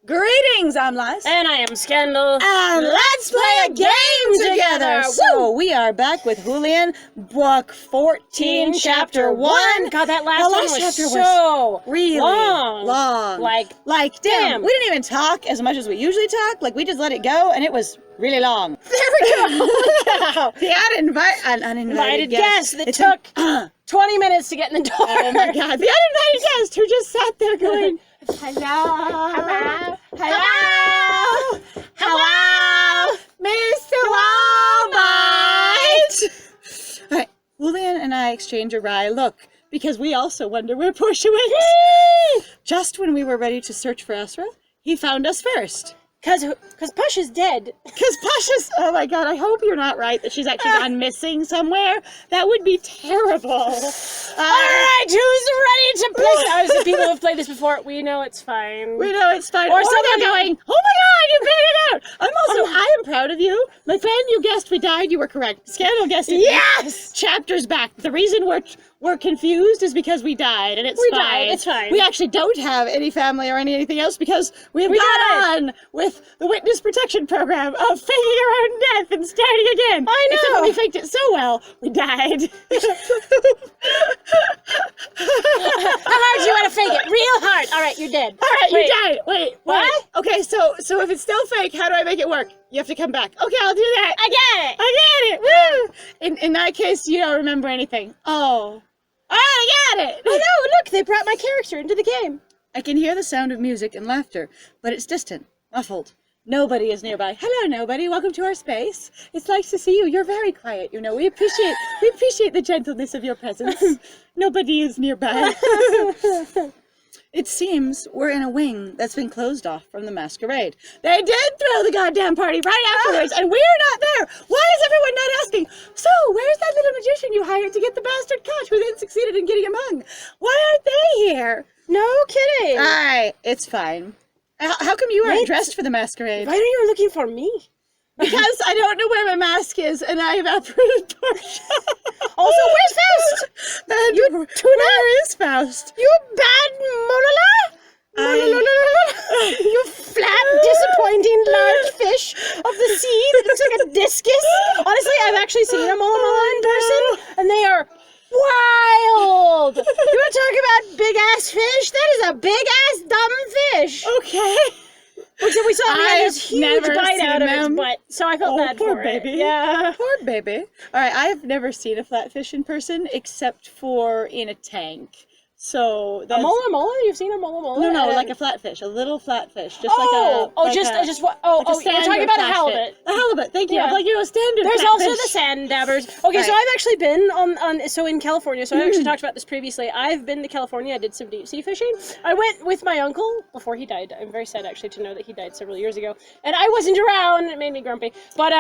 Greetings, I'm Liz. And I am Scandal. And let's play a game together! So, we are back with Julian, book 14, chapter 1. God, that last one was chapter so really long. Like, damn, we didn't even talk as much as we usually talk. Like, we just let it go, and it was really long. There we go! Holy cow! The uninvited guest that took 20 minutes to get in the door. Oh my god, the uninvited guest who just sat there going, Hello. Hello. Hello. Hello. Mr. Walmart. All right, Julian and I exchange a wry look because we also wonder where Portia went. Just when we were ready to search for Asra, he found us first. Because Push is dead. Because Push is... Oh my god, I hope you're not right that she's actually gone missing somewhere. That would be terrible. Alright, who's ready to play? So people who've played this before, we know it's fine. We know it's fine. Or so they're going, oh my god, you figured it out. I am proud of you. My friend, you guessed we died. You were correct. Scandal guessed it. Yes! Chapters back. The reason we're confused is because we died, and it's fine. It's fine. We actually don't have any family or anything else because we got on with the witness protection program of faking our own death and starting again. I know. Except when we faked it so well, we died. How hard do you want to fake it? Real hard. All right, you're dead. All right, you died. Wait. What? Okay, so if it's still fake, how do I make it work? You have to come back. Okay, I'll do that. I get it. Woo! In that case, you don't remember anything. Oh, I got it. Oh no, look, they brought my character into the game. I can hear the sound of music and laughter, but it's distant, muffled. Nobody is nearby. Hello, nobody. Welcome to our space. It's nice to see you. You're very quiet, you know. We appreciate the gentleness of your presence. Nobody is nearby. It seems we're in a wing that's been closed off from the masquerade. They did throw the goddamn party right afterwards, and we're not there. Why is everyone not asking? So, where's that little magician you hired to get the bastard caught who then succeeded in getting him hung? Why aren't they here? No kidding. Aye, it's fine. How come you aren't dressed for the masquerade? Why are you looking for me? Because I don't know where my mask is, and I evaporated Portia. Also, where's Faust? And You where is Faust? You bad Molala? You flat, disappointing large fish of the sea that looks like a discus. Honestly, I've actually seen a Molala in person, and they are wild. You want to talk about big-ass fish? That is a big-ass dumb fish. Okay. Except we saw him had this huge bite out of his them. butt, so I felt bad poor for baby. it. Yeah. Poor baby. All right, I have never seen a flatfish in person except for in a tank. So that's... A mola? You've seen a mola? No, like a flatfish, a little flatfish, just you're talking about a halibut. A halibut, thank you. Yeah. Like, a standard There's flatfish. also the sand dabbers. Okay, so I've actually been so in California, so I actually talked about this previously. I've been to California, I did some deep sea fishing. I went with my uncle before he died. I'm very sad actually to know that he died several years ago. And I wasn't around, it made me grumpy. But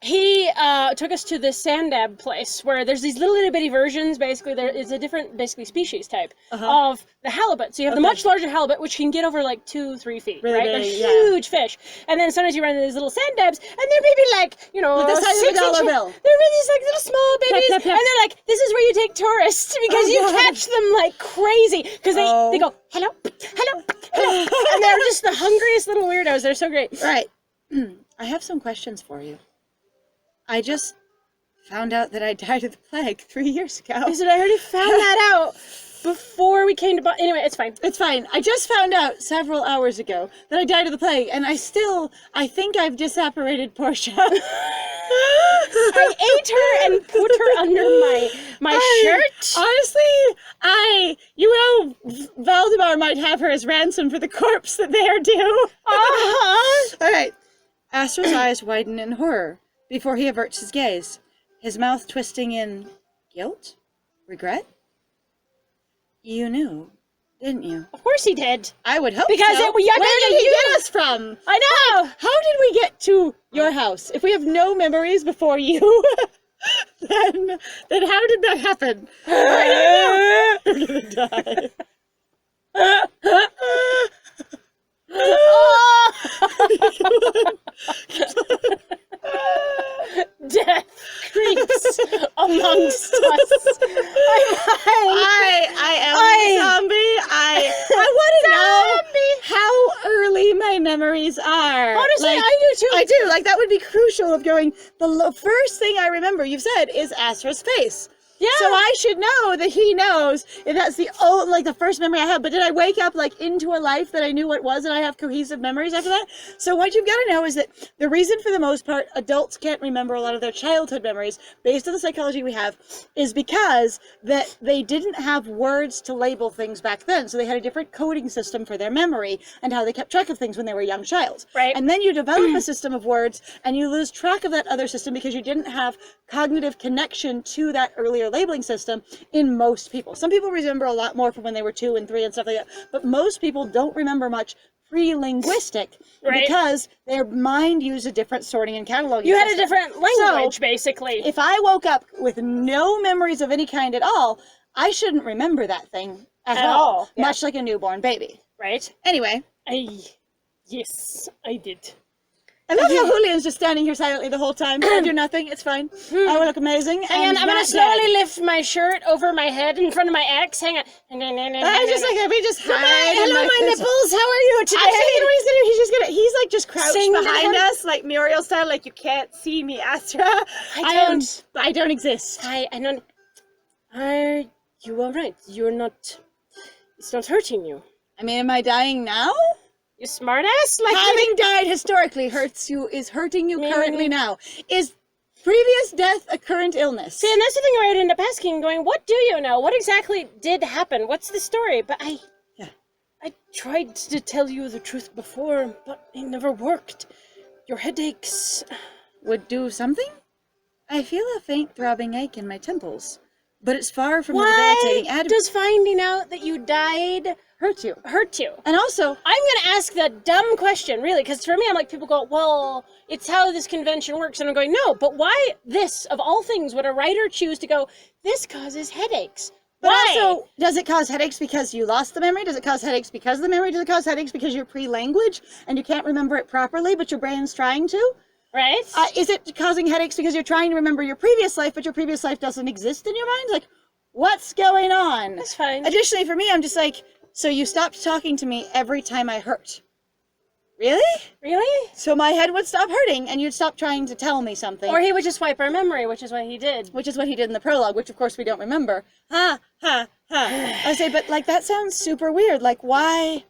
he took us to this sand dab place where there's these little itty bitty versions. Basically, there is a different species type of the halibut. So you have the much larger halibut, which can get over like 2-3 feet, really right? Big, they're huge fish. And then sometimes you run into these little sand dabs, and they're maybe like, you know, the size of a dollar bill. They're really just like little small babies, Plep, plep, plep. and they're like, this is where you take tourists because you catch them like crazy because they go hello, and they're just the hungriest little weirdos. They're so great. Right. I have some questions for you. I just found out that I died of the plague 3 years ago. I said I already found that out before we came to... Anyway, it's fine. It's fine. I just found out several hours ago that I died of the plague, and I think I've disapparated Portia. I ate her and put her under my shirt. Honestly, Valdemar might have her as ransom for the corpse that they are due. All right. Astra's eyes widen in horror before he averts his gaze, his mouth twisting in guilt? Regret? You knew, didn't you? Of course he did. I would hope because so. Where did he get us from? I know. Like, how did we get to your house? If we have no memories before you, then how did that happen? We're gonna die. Death creeps amongst us. I am I am a zombie. I want to know how early my memories are. Honestly, Like, I do too. I do. Like, that would be crucial of going, first thing I remember you've said is Asra's face. Yeah. So I should know that he knows if that's the first memory I have. But did I wake up like into a life that I knew what it was and I have cohesive memories after that? So what you've got to know is that the reason for the most part adults can't remember a lot of their childhood memories based on the psychology we have is because that they didn't have words to label things back then. So they had a different coding system for their memory and how they kept track of things when they were a young child. Right. And then you develop a system of words and you lose track of that other system because you didn't have cognitive connection to that earlier labeling system in most people. Some people remember a lot more from when they were 2 and 3 and stuff like that, but most people don't remember much pre-linguistic because their mind used a different sorting and cataloging You had system. a different language, basically. If I woke up with no memories of any kind at all, I shouldn't remember that thing at all. Yeah. Much like a newborn baby. Right? Anyway. Yes, I did. I love how Julian's just standing here silently the whole time. I do nothing. It's fine. I will look amazing. Hang on, I'm going to slowly lift my shirt over my head in front of my ex. Hang on. I just like, we just hide. Hello, my nipples. How are you today? Actually, you know what he's like just crouched Sing to behind him? us, like Muriel style, like you can't see me, Asra. I don't exist. Hi, I don't... Are you alright? You're not... It's not hurting you. I mean, am I dying now? You smartass? Like Having died historically is hurting you currently now. Is previous death a current illness? See, and that's the thing where I'd end up asking, going, what do you know? What exactly did happen? What's the story? But I tried to tell you the truth before, but it never worked. Your headaches... Would do something? I feel a faint throbbing ache in my temples, but it's far from a debilitating Why does finding out that you died hurt you. And also, I'm going to ask the dumb question, really, because for me, I'm like, people go, well, it's how this convention works. And I'm going, no, but why this, of all things, would a writer choose to go, this causes headaches? but Why? also, does it cause headaches because you lost the memory? Does it cause headaches because of the memory? Does it cause headaches because you're pre-language and you can't remember it properly, but your brain's trying to? Right? Is it causing headaches because you're trying to remember your previous life, but your previous life doesn't exist in your mind? Like, what's going on? That's fine. Additionally, for me, I'm just like, so you stopped talking to me every time I hurt. Really? Really? So my head would stop hurting and you'd stop trying to tell me something. Or he would just wipe our memory, which is what he did. Which is what he did in the prologue, which of course we don't remember. Ha, ha, ha. I say, but like that sounds super weird. Like why?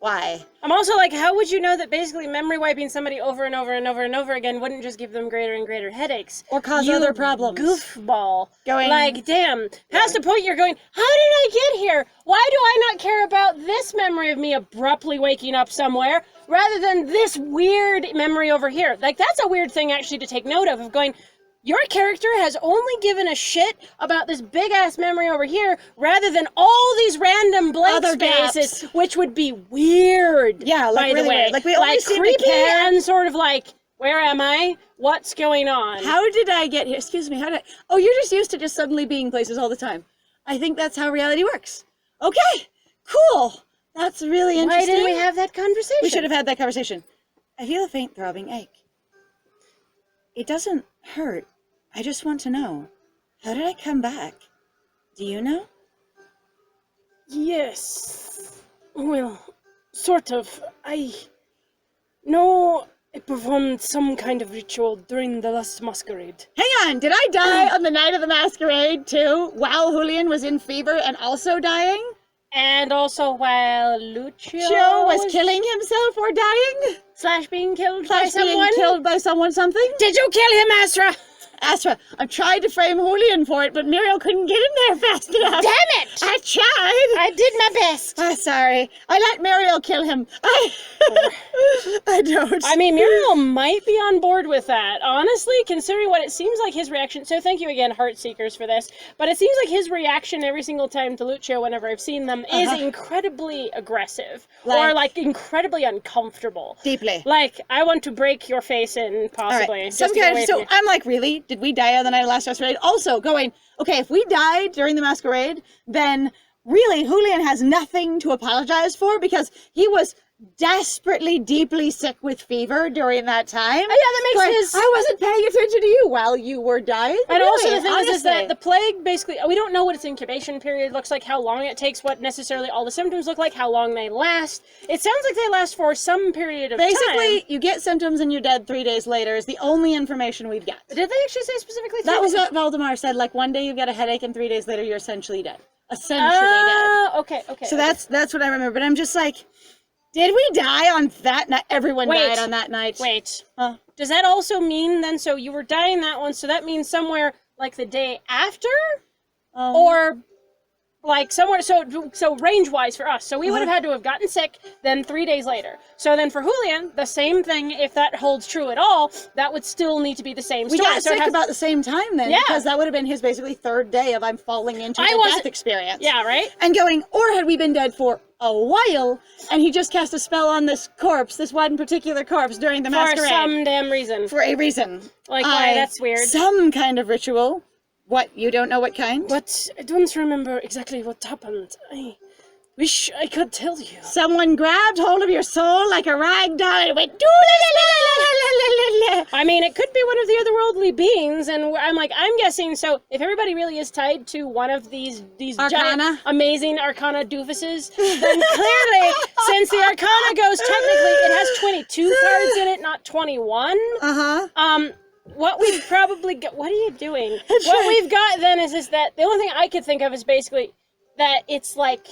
Why? I'm also like, how would you know that basically memory wiping somebody over and over and over and over again wouldn't just give them greater and greater headaches? Or cause you other problems. Goofball. Going... Like, damn. Past a point you're going, how did I get here? Why do I not care about this memory of me abruptly waking up somewhere rather than this weird memory over here? Like, that's a weird thing actually to take note of going, your character has only given a shit about this big-ass memory over here rather than all these random blank Other spaces, gaps. which would be weird, Yeah, like by really the way. weird. Like we only seem to creepy care. and sort of like, where am I? What's going on? How did I get here? Excuse me, how did I... Oh, you're just used to just suddenly being places all the time. I think that's how reality works. Okay, cool. That's really interesting. Why didn't we have that conversation? We should have had that conversation. I feel a faint throbbing ache. It doesn't hurt. I just want to know. How did I come back? Do you know? Yes. Well, sort of. I know I performed some kind of ritual during the last masquerade. Hang on, did I die on the night of the masquerade too, while Julian was in fever and also dying? And also while Lucio was killing himself or dying? / being killed by Slash someone? being killed by someone something? Did you kill him, Asra? Asra, I tried to frame Julian for it, but Muriel couldn't get in there fast enough. Damn it! I tried. I did my best. I'm sorry. I let Muriel kill him. I don't. I mean, Muriel might be on board with that, honestly, considering what it seems like his reaction. So thank you again, Heartseekers, for this. But it seems like his reaction every single time to Lucio, whenever I've seen them, is incredibly aggressive. Or, like, incredibly uncomfortable. Deeply. Like, I want to break your face in, possibly. Right. Just to get away from you. I'm like, really? Did we die on the night of the last masquerade? Also going, okay, if we died during the masquerade, then really Julian has nothing to apologize for because he was desperately, deeply sick with fever during that time. Oh, yeah, that makes his... I wasn't paying attention to you while you were dying. And really, also the thing honestly. is that the plague, basically, we don't know what its incubation period looks like, how long it takes, what necessarily all the symptoms look like, how long they last. It sounds like they last for some period of time. Basically, you get symptoms and you're dead 3 days later is the only information we've got. Did they actually say specifically? That was what Valdemar said, like one day you get a headache and 3 days later you're essentially dead. Essentially dead. Okay. So that's what I remember, but I'm just like, did we die on that night? Everyone died on that night. Wait. Huh? Does that also mean then, so you were dying that one, so that means somewhere like the day after? Or like somewhere, so range-wise for us. So we would have had to have gotten sick then 3 days later. So then for Julian, the same thing, if that holds true at all, that would still need to be the same story. We got sick about the same time then, because that would have been his basically third day of I'm falling into the death experience. Yeah, right? And going, or had we been dead for a while, and he just cast a spell on this corpse, this one particular corpse during the masquerade. For some damn reason. For a reason. Like, why? That's weird. Some kind of ritual. What, you don't know what kind? But I don't remember exactly what happened. I wish I could tell you. Someone grabbed hold of your soul like a rag doll and went, I mean, it could be one of the otherworldly beings, and I'm guessing, so if everybody really is tied to one of these giant, amazing Arcana doofuses, then clearly, since the Arcana goes, technically, it has 22 cards in it, not 21. What we've probably got, what are you doing? What we've got then is that, the only thing I could think of is basically that it's like,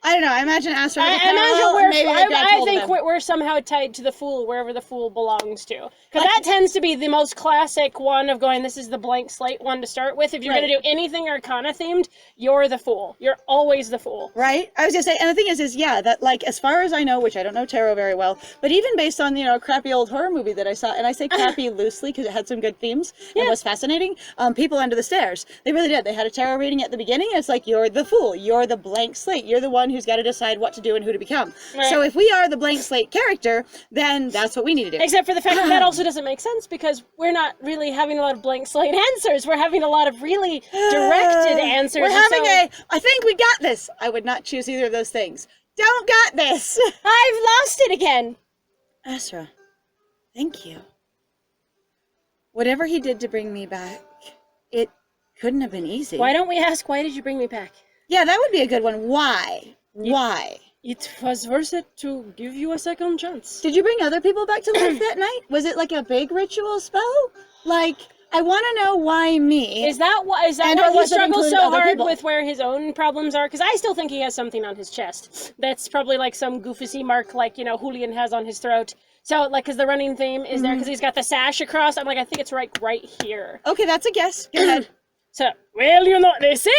I don't know, I imagine Asra I think we're somehow tied to the Fool, wherever the Fool belongs to. Because that tends to be the most classic one of going, this is the blank slate one to start with. If you're going to do anything Arcana themed, you're the Fool. You're always the Fool. Right? I was going to say, and the thing is yeah, that like, as far as I know, which I don't know tarot very well, but even based on, a crappy old horror movie that I saw, and I say crappy loosely because it had some good themes and was fascinating, People Under the Stairs. They really did. They had a tarot reading at the beginning, and it's like, you're the Fool. You're the blank slate. You're the one who's got to decide what to do and who to become. Right. So if we are the blank slate character, then that's what we need to do. Except for the fact that also doesn't make sense because we're not really having a lot of blank slate answers. We're having a lot of really directed answers. We're having I think we got this. I would not choose either of those things. Don't got this. I've lost it again. Asra, thank you. Whatever he did to bring me back, it couldn't have been easy. Why don't we ask, why did you bring me back? Yeah, that would be a good one. Why? Why? It was worth it to give you a second chance. Did you bring other people back to life that night? Was it like a big ritual spell? Like, I want to know why me. Is that why he struggles so hard with where his own problems are? Because I still think he has something on his chest. That's probably like some goofy mark like, Julian has on his throat. So, like, because the running theme is there, because he's got the sash across. I'm like, I think it's right here. Okay, that's a guess. Go ahead. So, well, they say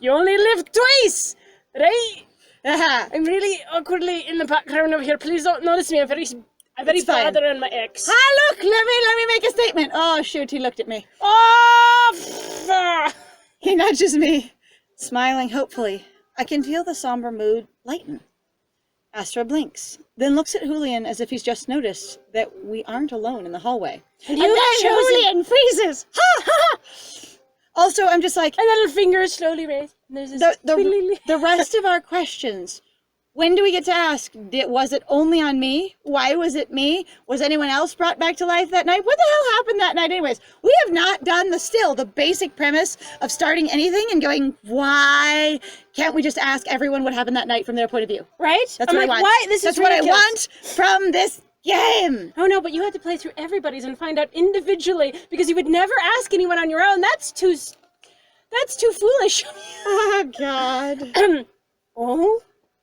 you only live twice, right? I'm really awkwardly in the background over here. Please don't notice me. I'm very bother on my ex. Look, let me make a statement. Oh, shoot, he looked at me. Oh, He nudges me, smiling hopefully. I can feel the somber mood lighten. Astra blinks, then looks at Julian as if he's just noticed that we aren't alone in the hallway. And then Julian freezes. Ha ha! Also, I'm just like... And then her fingers slowly raise. The rest of our questions. When do we get to ask? Was it only on me? Why was it me? Was anyone else brought back to life that night? What the hell happened that night anyways? We have not done the basic premise of starting anything and going, why can't we just ask everyone what happened that night from their point of view? Right? That's what I want. Why? That's what I want from this game. Oh no, but you had to play through everybody's and find out individually because you would never ask anyone on your own. That's too foolish. Oh God. Oh?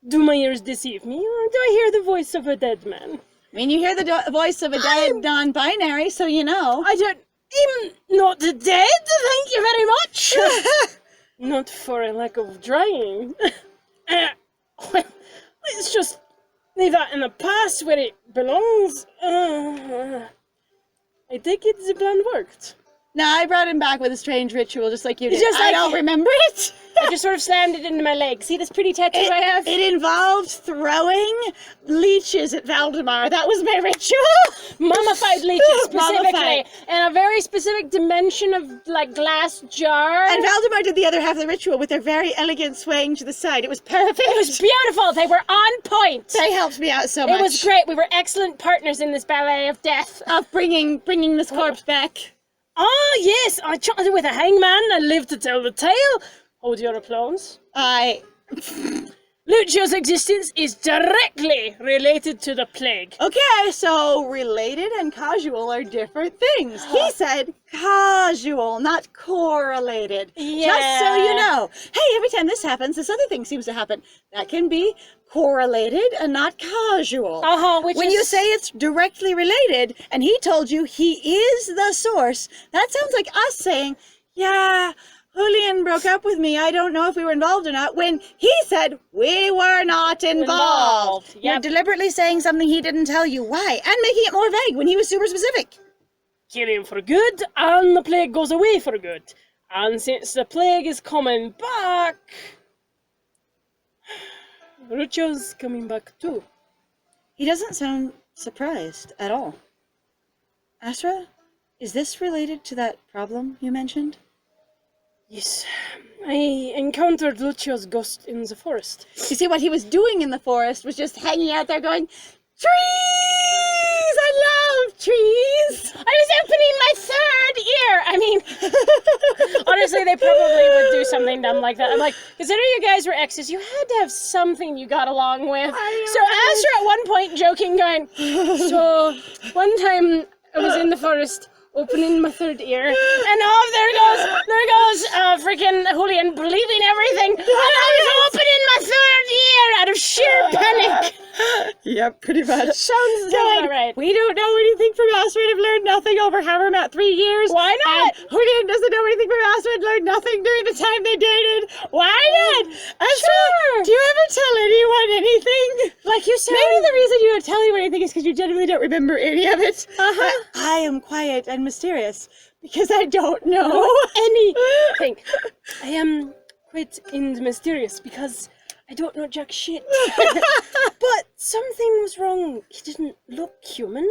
Do my ears deceive me, or do I hear the voice of a dead man? I mean, you hear the voice of a dead non-binary, so you know. I'm not dead, thank you very much. Not for a lack of trying. Well, let's just leave that in the past where it belongs. I take it the plan worked. No, I brought him back with a strange ritual, just like you did. Just I like- don't remember it. I just sort of slammed it into my leg. See this pretty tattoo I have? It involved throwing leeches at Valdemar. That was my ritual. Mummified leeches specifically. Mummified. And a very specific dimension of, like, glass jar. And Valdemar did the other half of the ritual with their very elegant swaying to the side. It was perfect. It was beautiful. They were on point. They helped me out so much. It was great. We were excellent partners in this ballet of death. Of bringing this corpse back. Oh, yes. I chatted with a hangman. I lived to tell the tale. Hold your applause. Lucio's existence is directly related to the plague. Okay, so related and casual are different things. He said casual, not correlated. Just so you know. Hey, every time this happens, this other thing seems to happen. That can be correlated and not casual. When you say it's directly related, and he told you he is the source, that sounds like us saying, yeah, Julian broke up with me. I don't know if we were involved or not. When he said we were not involved. Yep. You're deliberately saying something he didn't tell you. Why? And making it more vague when he was super specific. Kill him for good, and the plague goes away for good. And since the plague is coming back, Lucio's coming back too. He doesn't sound surprised at all. Asra, is this related to that problem you mentioned? Yes, I encountered Lucio's ghost in the forest. You see, what he was doing in the forest was just hanging out there going, trees! I love trees! I was opening my third ear! I mean, honestly, they probably would do something dumb like that. I'm like, considering you guys were exes, you had to have something you got along with. So Asra at one point joking, going, so one time I was in the forest, opening my third ear, and there goes freaking Julian bleeding everything, and I was opening my third ear out of sheer panic. Yep, pretty much. Sounds about right. We don't know anything from Asra and have learned nothing over however about 3 years. Why not? And Julian doesn't know anything from Asra and learned nothing during the time they dated. Why not? Asra, Sure. do you ever tell anyone anything? Like you said. Maybe the reason you don't tell anyone anything is because you genuinely don't remember any of it. Uh-huh. I am quiet and mysterious because I don't know anything. I am quite mysterious because I don't know jack shit. But something was wrong. He didn't look human.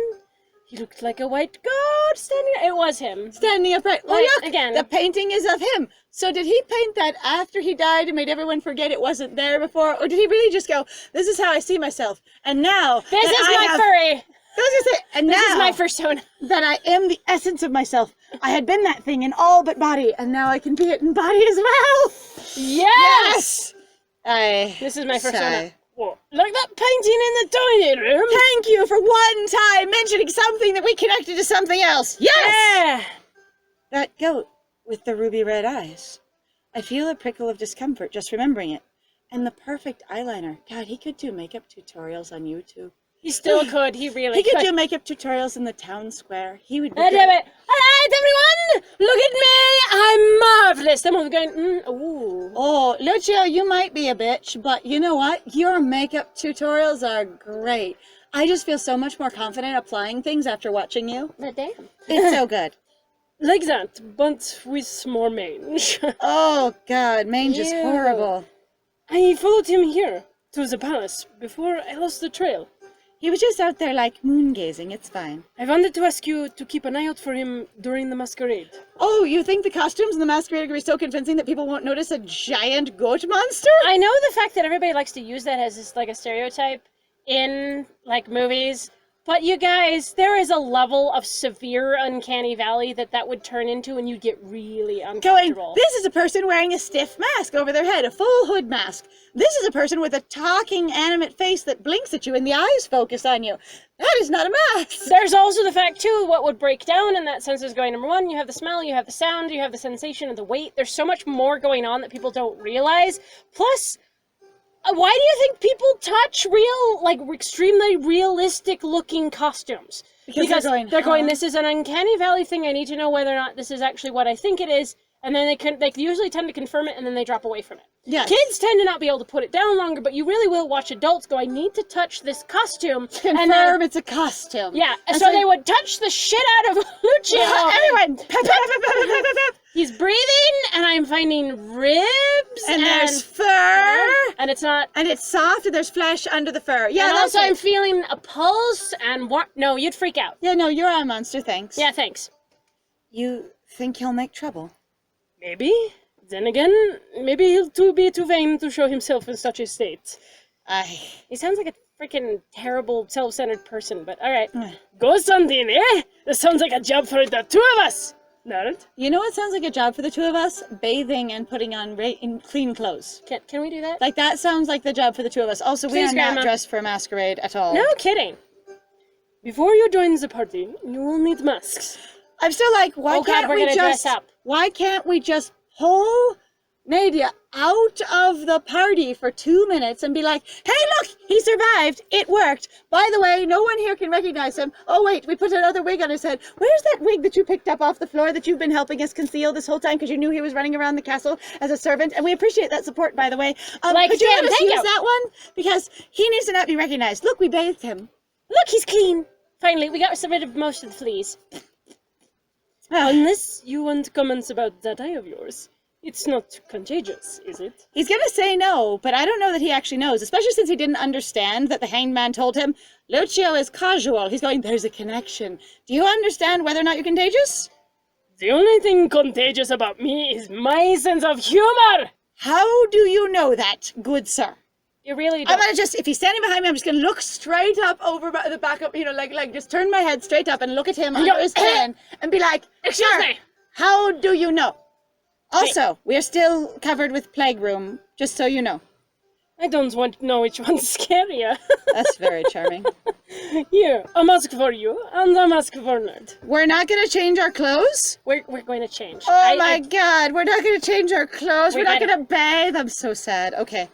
He looked like a white god standing. It was him. Standing upright. Well, Like, look, again. the painting is of him. So did he paint that after he died and made everyone forget it wasn't there before? Or did he really just go, this is how I see myself. And now This that is I my have, furry. This is it. And This now is my persona. that I am the essence of myself. I had been that thing in all but body, and now I can be it in body as well. Yes. This is my persona. sigh. Whoa. Like that painting in the dining room. Thank you for one time mentioning something that we connected to something else. Yes! Yeah. That goat with the ruby red eyes. I feel a prickle of discomfort just remembering it. And the perfect eyeliner. God, he could do makeup tutorials on YouTube. He still could. He really He could do makeup tutorials in the town square. He would be I do good. it. All right, everyone, look at me. I'm marvelous. Someone's going, ooh. Oh, Lucio, you might be a bitch, but you know what? Your makeup tutorials are great. I just feel so much more confident applying things after watching you. But damn. It's so good. Like that, but with more mange. Oh, God, mange is Ew. horrible. I followed him here to the palace before I lost the trail. He was just out there like moon gazing. It's fine. I wanted to ask you to keep an eye out for him during the masquerade. Oh, you think the costumes and the masquerade are going to be so convincing that people won't notice a giant goat monster? I know the fact that everybody likes to use that as this, like a stereotype in like movies, but you guys, there is a level of severe uncanny valley that would turn into, and you'd get really Going, uncomfortable. this is a person wearing a stiff mask over their head, a full hood mask. This is a person with a talking, animate face that blinks at you and the eyes focus on you. That is not a mask. There's also the fact, too, what would break down in that sense is going, number one, you have the smell, you have the sound, you have the sensation of the weight. There's so much more going on that people don't realize. Plus, why do you think people touch real, like, extremely realistic-looking costumes? Because they're going, this is an uncanny valley thing. I need to know whether or not this is actually what I think it is. and then they usually tend to confirm it, and then they drop away from it. Yes. Kids tend to not be able to put it down longer, but you really will watch adults go, I need to touch this costume. Confirm it's a costume. Yeah, and so they would touch the shit out of Lucio. Everyone! He's breathing, and I'm finding ribs, And there's fur. and it's not... And it's soft, and there's flesh under the fur. Yeah, and that's also I'm it. feeling a pulse, and what? No, you'd freak out. Yeah, no, you're a monster, thanks. Yeah, thanks. You think he'll make trouble? Maybe. Then again, maybe he'll be too vain to show himself in such a state. He sounds like a freaking terrible, self-centered person, but alright. Go something, eh? This sounds like a job for the two of us! Not? You know what sounds like a job for the two of us? Bathing and putting on clean clothes. Can we do that? Like, that sounds like the job for the two of us. Also, we Please, are not Grandma. dressed for a masquerade at all. No kidding. Before you join the party, you will need masks. I'm still like, why Oh, God, can't we're we gonna just... dress up. Why can't we just pull Nadia out of the party for 2 minutes and be like, hey, look, he survived. It worked. By the way, no one here can recognize him. Oh, wait, we put another wig on his head. Where's that wig that you picked up off the floor that you've been helping us conceal this whole time because you knew he was running around the castle as a servant? And we appreciate that support, by the way. Could you let us use that one? Because he needs to not be recognized. Look, we bathed him. Look, he's clean. Finally, we got rid of most of the fleas. Unless you want comments about that eye of yours. It's not contagious, is it? He's going to say no, but I don't know that he actually knows, especially since he didn't understand that the hanged man told him, Lucio is casual. He's going, there's a connection. Do you understand whether or not you're contagious? The only thing contagious about me is my sense of humor! How do you know that, good sir? You really don't. I'm going to just, if he's standing behind me, I'm just going to look straight up over the back up, like just turn my head straight up and look at him under his chin and be like, Excuse sir, me. how do you know? Also, we're still covered with plague room, just so you know. I don't want to know which one's scarier. That's very charming. Here, a mask for you, and a mask for Nerd. We're not going to change our clothes? We're going to change. Oh my God, we're not going to change our clothes. We're not better. going to bathe. I'm so sad. Okay.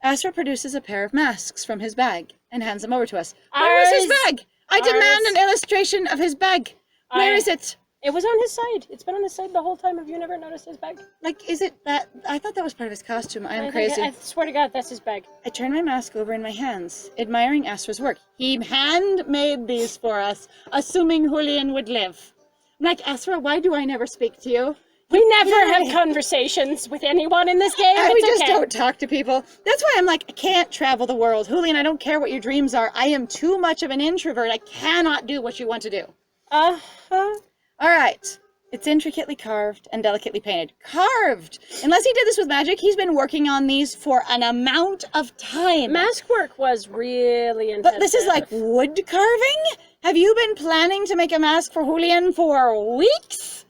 Asra produces a pair of masks from his bag and hands them over to us. Where is his bag? I demand an illustration of his bag. Where is it? It was on his side. It's been on his side the whole time. Have you never noticed his bag? Like, is it that? I thought that was part of his costume. I am crazy. I swear to God, that's his bag. I turn my mask over in my hands, admiring Asra's work. He handmade these for us, assuming Julian would live. I'm like, Asra, why do I never speak to you? We never have conversations with anyone in this game. And we just okay. don't talk to people. That's why I'm like, I can't travel the world. Julian, I don't care what your dreams are. I am too much of an introvert. I cannot do what you want to do. Uh-huh. All right. It's intricately carved and delicately painted. Carved! Unless he did this with magic, he's been working on these for an amount of time. Mask work was really intense. But this is like wood carving? Have you been planning to make a mask for Julian for weeks?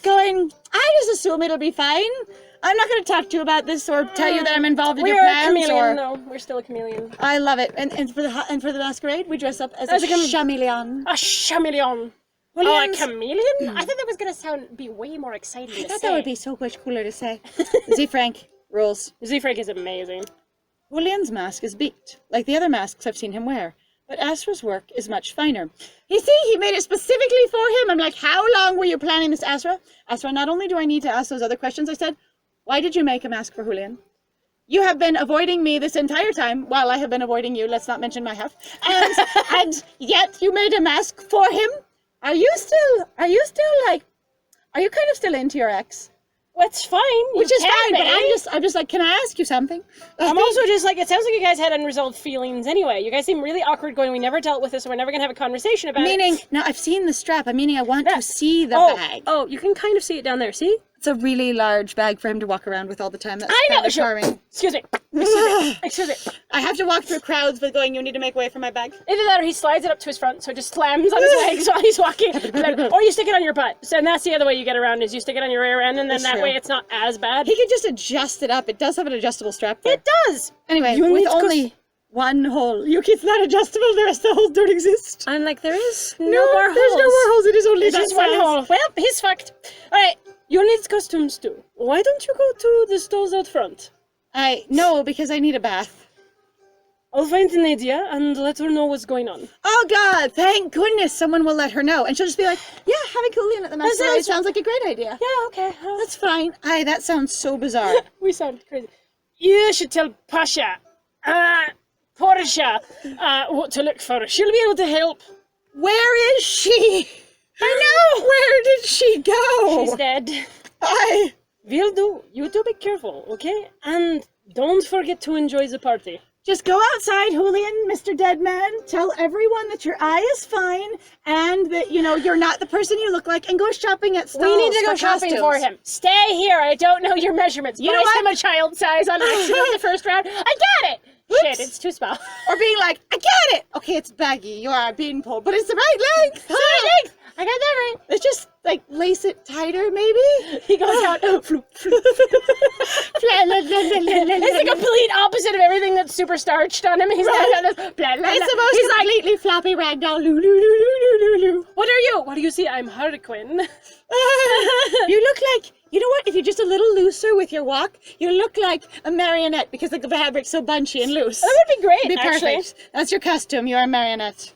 Going, I just assume it'll be fine. I'm not going to talk to you about this or tell you that I'm involved in your plans. We're a chameleon, no. We're still a chameleon. I love it. And for the masquerade, we dress up as a chameleon. A chameleon. Julian's... Oh, a chameleon? I thought that was going to be way more exciting to say. I thought that would be so much cooler to say. Z Frank rules. Z Frank is amazing. Julian's mask is beaked, like the other masks I've seen him wear. But Asra's work is much finer. You see, he made it specifically for him. I'm like, how long were you planning this, Asra? Asra, not only do I need to ask those other questions, I said, why did you make a mask for Julian? You have been avoiding me this entire time, while I have been avoiding you. Let's not mention my health. And yet you made a mask for him? Are you kind of still into your ex? Well, it's fine. Which is fine, but I'm just like, can I ask you something? I'm also just like, it sounds like you guys had unresolved feelings anyway. You guys seem really awkward going, we never dealt with this, so we're never going to have a conversation about it. Meaning, now I've seen the strap. I'm meaning I want to see the bag. Oh, you can kind of see it down there, see? It's a really large bag for him to walk around with all the time. That's I know, kind of charming. Excuse me. Excuse me. I have to walk through crowds with going, you need to make way for my bag. Either that or he slides it up to his front, so it just slams on his legs while he's walking. Or you stick it on your butt. So, and that's the other way you get around, is you stick it on your rear end, and then That's that true. way it's not as bad. He could just adjust it up. It does have an adjustable strap there. It does! Anyway, You need with to only one hole. Yuki's not adjustable. The rest of the holes don't exist. I'm like, there is No, there's no more holes. It is only There's that just one size. hole. Well, he's fucked. Alright, you need costumes too. Why don't you go to the stalls out front? No, because I need a bath. I'll find Nadia and let her know what's going on. Oh God, thank goodness someone will let her know. And she'll just be like, yeah, having Julian at the masquerade sounds like a great idea. Yeah, okay. That's fine. Aye, that sounds so bizarre. We sound crazy. You should tell Pasha, Portia, what to look for. She'll be able to help. Where is she? I know! Where did she go? She's dead. Aye. Will do. You two be careful, okay? And don't forget to enjoy the party. Just go outside, Julian, Mr. Deadman. Tell everyone that your eye is fine and that, you're not the person you look like, and go shopping at stalls. We need to go shopping for him. Stay here. I don't know your measurements. You know what? I'm a child size on accident the first round. I got it. Oops. Shit, it's too small. Or being like, I get it. Okay, it's baggy. You are being pulled, but it's the right length. I got that right. Let's just lace it tighter, maybe. He goes out. It's the complete opposite of everything that's super starched on him. He's got this. It's the most completely floppy ragdoll. What are you? What do you see? I'm Harlequin. You look like, you know what? If you're just a little looser with your walk, you look like a marionette because the fabric's so bunchy and loose. That would be great. It'd be actually. perfect. That's your costume. You're a marionette.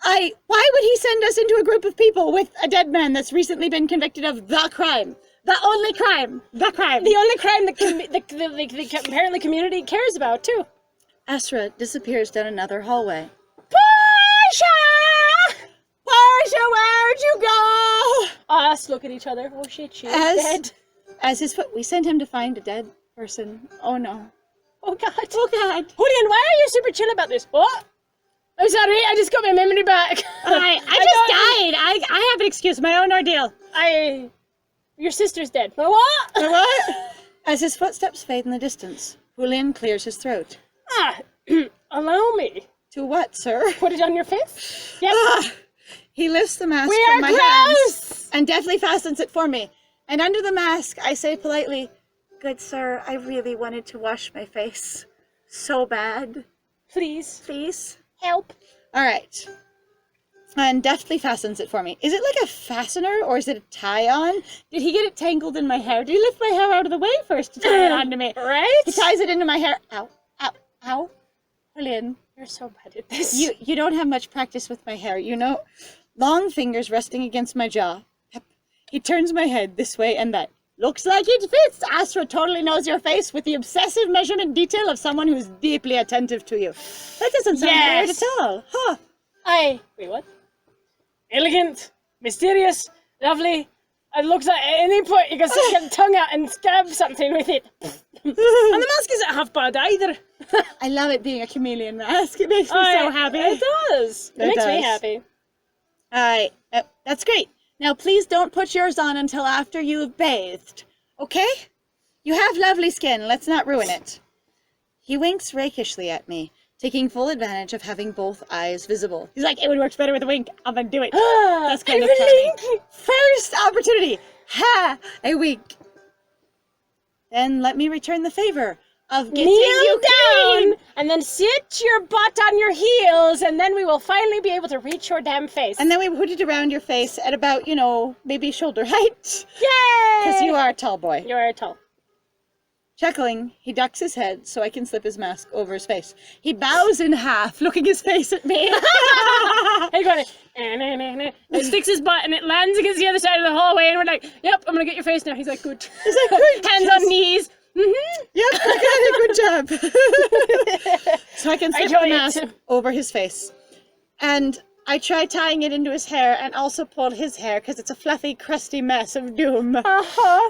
Why would he send us into a group of people with a dead man that's recently been convicted of the crime? The only crime. The crime. The only crime the apparently community cares about, too. Asra disappears down another hallway. Portia! Portia, where'd you go? Us look at each other. Oh shit, she's dead. As his foot, we sent him to find a dead person. Oh no. Oh god. Oh god. Julian, why are you super chill about this? What? I'm sorry, I just got my memory back. I just died. I have an excuse, my own ordeal. Your sister's dead. What? What? As his footsteps fade in the distance, Julian clears his throat. Allow me. To what, sir? Put it on your face? Yep. He lifts the mask We from are my hands and deftly fastens it for me. And under the mask, I say politely, "Good sir, I really wanted to wash my face. So bad. Please. Please. Help." All right. And deftly fastens it for me. Is it like a fastener or is it a tie-on? Did he get it tangled in my hair? Did he lift my hair out of the way first to tie it onto me? Right? He ties it into my hair. Ow, ow, ow. Julian, You're so bad at this. you don't have much practice with my hair, Long fingers resting against my jaw. Yep. He turns my head this way and that. Looks like it fits. Asra totally knows your face with the obsessive measurement detail of someone who's deeply attentive to you. That doesn't sound weird at all. Huh. Wait, what? Elegant, mysterious, lovely. It looks like at any point you can stick your tongue out and stab something with it. And the mask isn't half bad either. I love it being a chameleon mask. It makes me so happy. It does. It makes me happy. That's great. Now please don't put yours on until after you've bathed. Okay? You have lovely skin. Let's not ruin it. He winks rakishly at me, taking full advantage of having both eyes visible. He's like, it would work better with a wink. I'm gonna do it. That's kind of funny. First opportunity. Ha! A wink. Then let me return the favor of getting you down. And then sit your butt on your heels, and then we will finally be able to reach your damn face. And then we put it around your face at about, maybe shoulder height. Yay! Because you are a tall boy. You are tall. Chuckling, he ducks his head so I can slip his mask over his face. He bows in half, looking his face at me. Hey, going, it sticks his butt and it lands against the other side of the hallway, and we're like, "Yep, I'm gonna get your face now." He's like, "Good." He's like, "Good." Hands on knees. Mm-hmm. Yep, I got it. Good job. So I can slip the mask over his face, and I try tying it into his hair and also pull his hair because it's a fluffy, crusty mess of doom.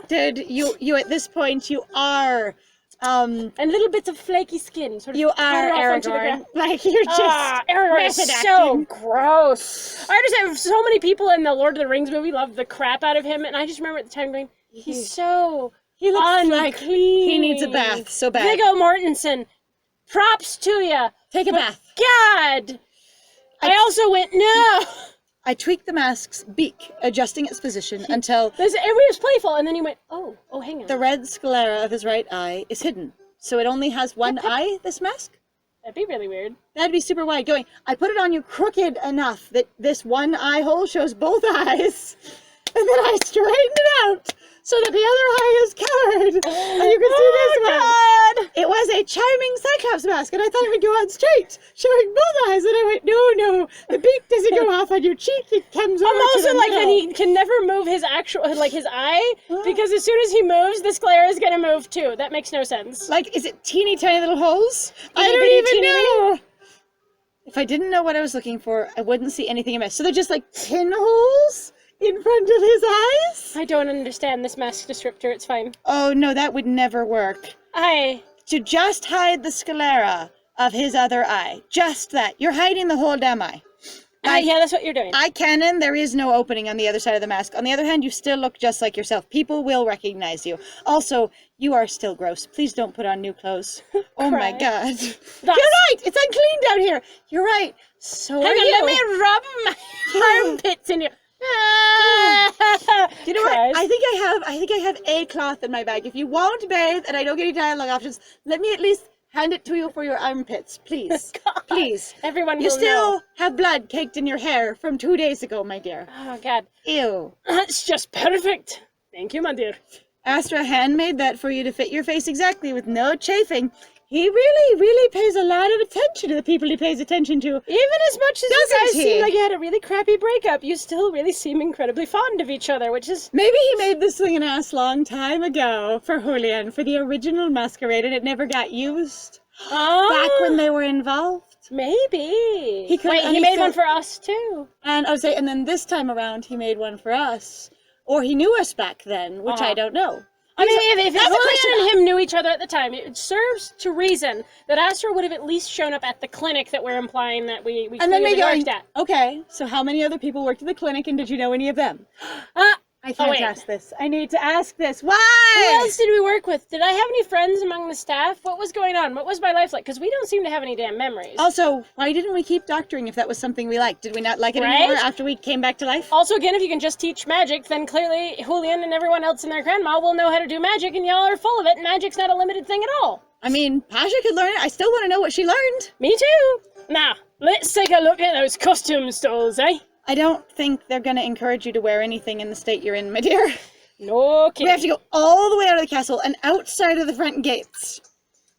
Dude, you at this point, you are, and little bits of flaky skin. Sort of you are Aragorn. Like, you're just Aragorn is so gross. I understand so many people in the Lord of the Rings movie love the crap out of him, and I just remember at the time going, he's so he looks unclean. like he needs a bath so bad. Viggo Mortensen, props to you. Take a bath. God. I also went, no! I tweaked the mask's beak, adjusting its position until... It was playful, and then he went, oh, hang on. The red sclera of his right eye is hidden. So it only has one eye, this mask? That'd be really weird. That'd be super wide. I put it on you crooked enough that this one eye hole shows both eyes. And then I straightened it out so that the other eye is covered. And you can see this one. God! It was a charming Cyclops mask, and I thought it would go on straight, showing both eyes. And I went, no, the beak doesn't go off on your cheek. It comes over I'm to also the like that middle. he can never move his actual, like his eye, because as soon as he moves, the sclera is gonna move too. That makes no sense. Like, is it teeny tiny little holes? I Itty don't bitty, even teeny know. If I didn't know what I was looking for, I wouldn't see anything amiss. So they're just like pinholes in front of his eyes? I don't understand this mask descriptor. It's fine. Oh no, that would never work. To just hide the sclera of his other eye. Just that. You're hiding the whole damn eye. Yeah, that's what you're doing. Eye cannon, there is no opening on the other side of the mask. On the other hand, you still look just like yourself. People will recognize you. Also, you are still gross. Please don't put on new clothes. Oh my god. You're right! It's unclean down here! You're right. So Hang are on, you. let me rub my armpits in your... You know what? I think I have a cloth in my bag. If you won't bathe and I don't get any dialogue options, let me at least hand it to you for your armpits, please. God. Please. Everyone will You still know. have blood caked in your hair from 2 days ago, my dear. Oh, God. Ew. That's just perfect. Thank you, my dear. Astra handmade that for you to fit your face exactly with no chafing. He really pays a lot of attention to the people he pays attention to. Even as much as you Doesn't guys he? seem like you had a really crappy breakup, you still really seem incredibly fond of each other, which is... Maybe he made this thing an ass long time ago for Julian, for the original masquerade, and it never got used. Back when they were involved. Maybe. He could- Wait, and he he made thought- one for us, too. And I would say, and then this time around, he made one for us. Or he knew us back then, which I don't know. I mean, if That's a question Julian and him knew each other at the time, it serves to reason that Asra would have at least shown up at the clinic that we're implying that we And then clearly they worked go, at. okay, so how many other people worked at the clinic, and did you know any of them? I can't wait. ask this. I need to ask this. Who Why? else did we work with? Did I have any friends among the staff? What was going on? What was my life like? Because we don't seem to have any damn memories. Also, why didn't we keep doctoring if that was something we liked? Did we not like it Right? anymore after we came back to life? Also, again, if you can just teach magic, then clearly Julian and everyone else and their grandma will know how to do magic, and y'all are full of it, and magic's not a limited thing at all. I mean, Pasha could learn it. I still want to know what she learned. Me too. Now, let's take a look at those costume stalls, eh? I don't think they're going to encourage you to wear anything in the state you're in, my dear. No kidding. We have to go all the way out of the castle and outside of the front gates.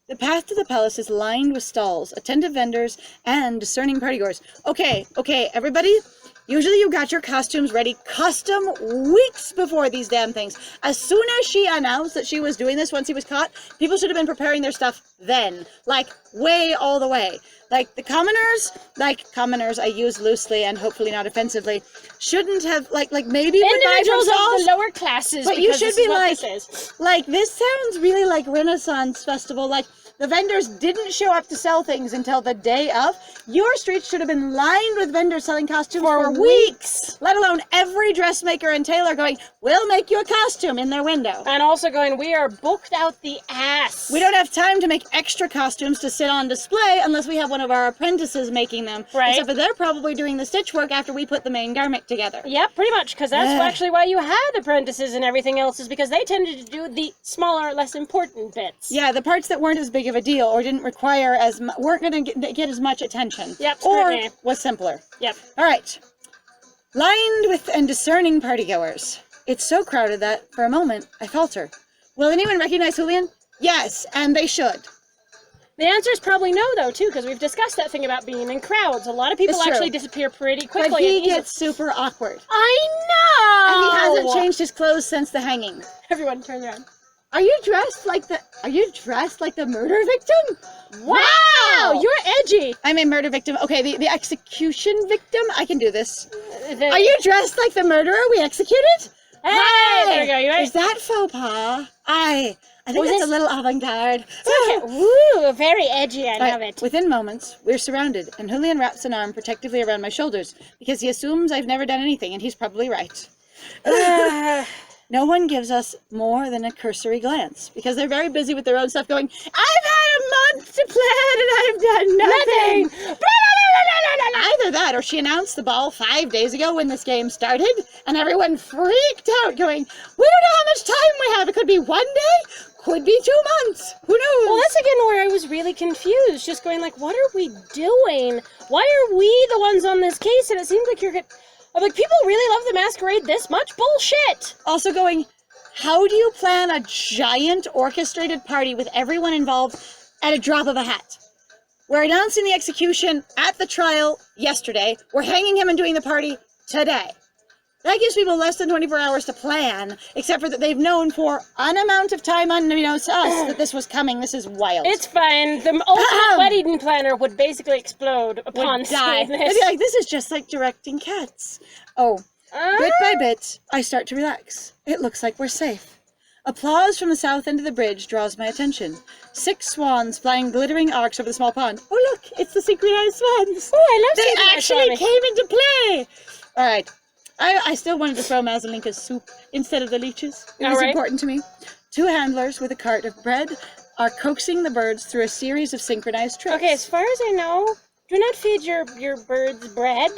The path to the palace is lined with stalls, attentive vendors, and discerning partygoers. Okay, everybody. Usually you got your costumes ready custom weeks before these damn things. As soon as she announced that she was doing this once he was caught, people should have been preparing their stuff then. Like, way all the way. Like, the commoners I use loosely and hopefully not offensively, shouldn't have, like maybe individuals of stalls, the lower classes, but you because should this be is what like, this is. like, this sounds really like Renaissance Festival, like, the vendors didn't show up to sell things until the day of. Your streets should have been lined with vendors selling costumes for weeks. Let alone every dressmaker and tailor going, we'll make you a costume in their window. And also going, we are booked out the ass. We don't have time to make extra costumes to sit on display unless we have one of our apprentices making them. Right. Except for they're probably doing the stitch work after we put the main garment together. Yep, pretty much, because that's actually why you had apprentices and everything else, is because they tended to do the smaller, less important bits. Yeah, the parts that weren't as big of a deal or didn't require weren't going to get as much attention. Yep, or scrutiny. was simpler. Yep. All right. Lined with and discerning partygoers. It's so crowded that, for a moment, I falter. Will anyone recognize Julian? Yes, and they should. The answer is probably no, though, too, because we've discussed that thing about being in crowds. A lot of people It's true. actually disappear pretty quickly. But he and easily. gets super awkward. I know! And he hasn't changed his clothes since the hanging. Everyone turn around. Are you dressed like the murder victim? Wow! You're edgy! I'm a murder victim. Okay, the execution victim? I can do this. The- Are you dressed like the murderer we executed? Hey! There we go, you right? Is that faux pas? I think Was that's it- a little avant-garde. Woo! Very edgy, I love it. Within moments, we're surrounded, and Julian wraps an arm protectively around my shoulders because he assumes I've never done anything, and he's probably right. No one gives us more than a cursory glance because they're very busy with their own stuff going, I've had a month to plan and I've done nothing. Either that or she announced the ball 5 days ago when this game started and everyone freaked out going, we don't know how much time we have. It could be 1 day, could be 2 months. Who knows? Well, that's again where I was really confused, just going like, what are we doing? Why are we the ones on this case? And it seems like I'm like, people really love the masquerade this much? Bullshit! Also going, How do you plan a giant orchestrated party with everyone involved at a drop of a hat? We're announcing the execution at the trial yesterday. We're hanging him and doing the party today. That gives people less than 24 hours to plan, except for that they've known for an amount of time unbeknownst to us that this was coming. This is wild. It's fine. The ultimate wedding planner would basically explode upon Would die. seeing They'd this. be like, this is just like directing cats. Oh, bit by bit, I start to relax. It looks like we're safe. Applause from the south end of the bridge draws my attention. 6 swans flying glittering arcs over the small pond. Oh look, it's the synchronized swans. Oh, I love They synchronized actually swanning. came into play. All right. I still wanted to throw Mazalinka's soup instead of the leeches. It was important to me. 2 handlers with a cart of bread are coaxing the birds through a series of synchronized tricks. Okay, as far as I know, do not feed your birds bread.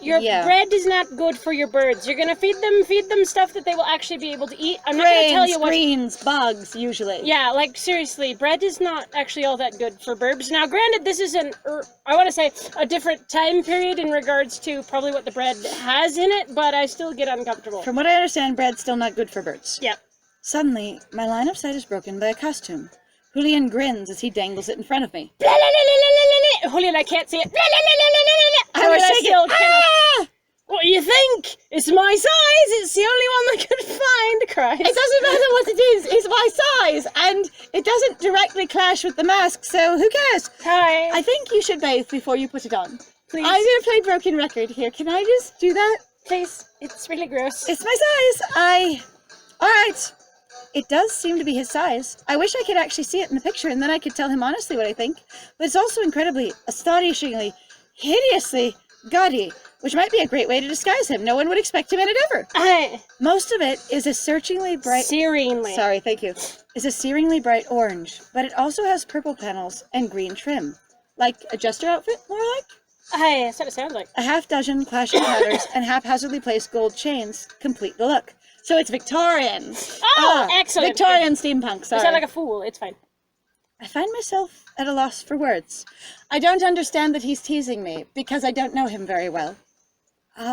Your Yeah. bread is not good for your birds. You're gonna feed them stuff that they will actually be able to eat. I'm not gonna tell you what. Greens, bugs, usually. Yeah, like seriously, bread is not actually all that good for birds. Now, granted, this is I want to say a different time period in regards to probably what the bread has in it, but I still get uncomfortable. From what I understand, bread's still not good for birds. Yeah. Suddenly, my line of sight is broken by a costume. Julian grins as he dangles it in front of me. Blah, la, la, la, la, la, la. Julian, I can't see it. Blah, la, la, la, la, la, la. I was Julian, shaking. still cannot. Ah! What do you think? It's my size. It's the only one I could find. Christ. It doesn't matter what it is. It's my size, and it doesn't directly clash with the mask. So who cares? Hi. I think you should bathe before you put it on. Please. I'm gonna play broken record here. Can I just do that? Please. It's really gross. It's my size. All right. It does seem to be his size. I wish I could actually see it in the picture, and then I could tell him honestly what I think. But it's also incredibly, astonishingly, hideously gaudy, which might be a great way to disguise him. No one would expect him in it ever. Most of it is a searchingly bright... Searingly. Sorry, thank you. Is a searingly bright orange, but it also has purple panels and green trim. Like a jester outfit, more like? That's what it sounds like. A half dozen clashing patterns and haphazardly placed gold chains complete the look. So it's Victorian. Oh, excellent. Victorian steampunk, You sorry. sound like a fool. It's fine. I find myself at a loss for words. I don't understand that he's teasing me, because I don't know him very well. Look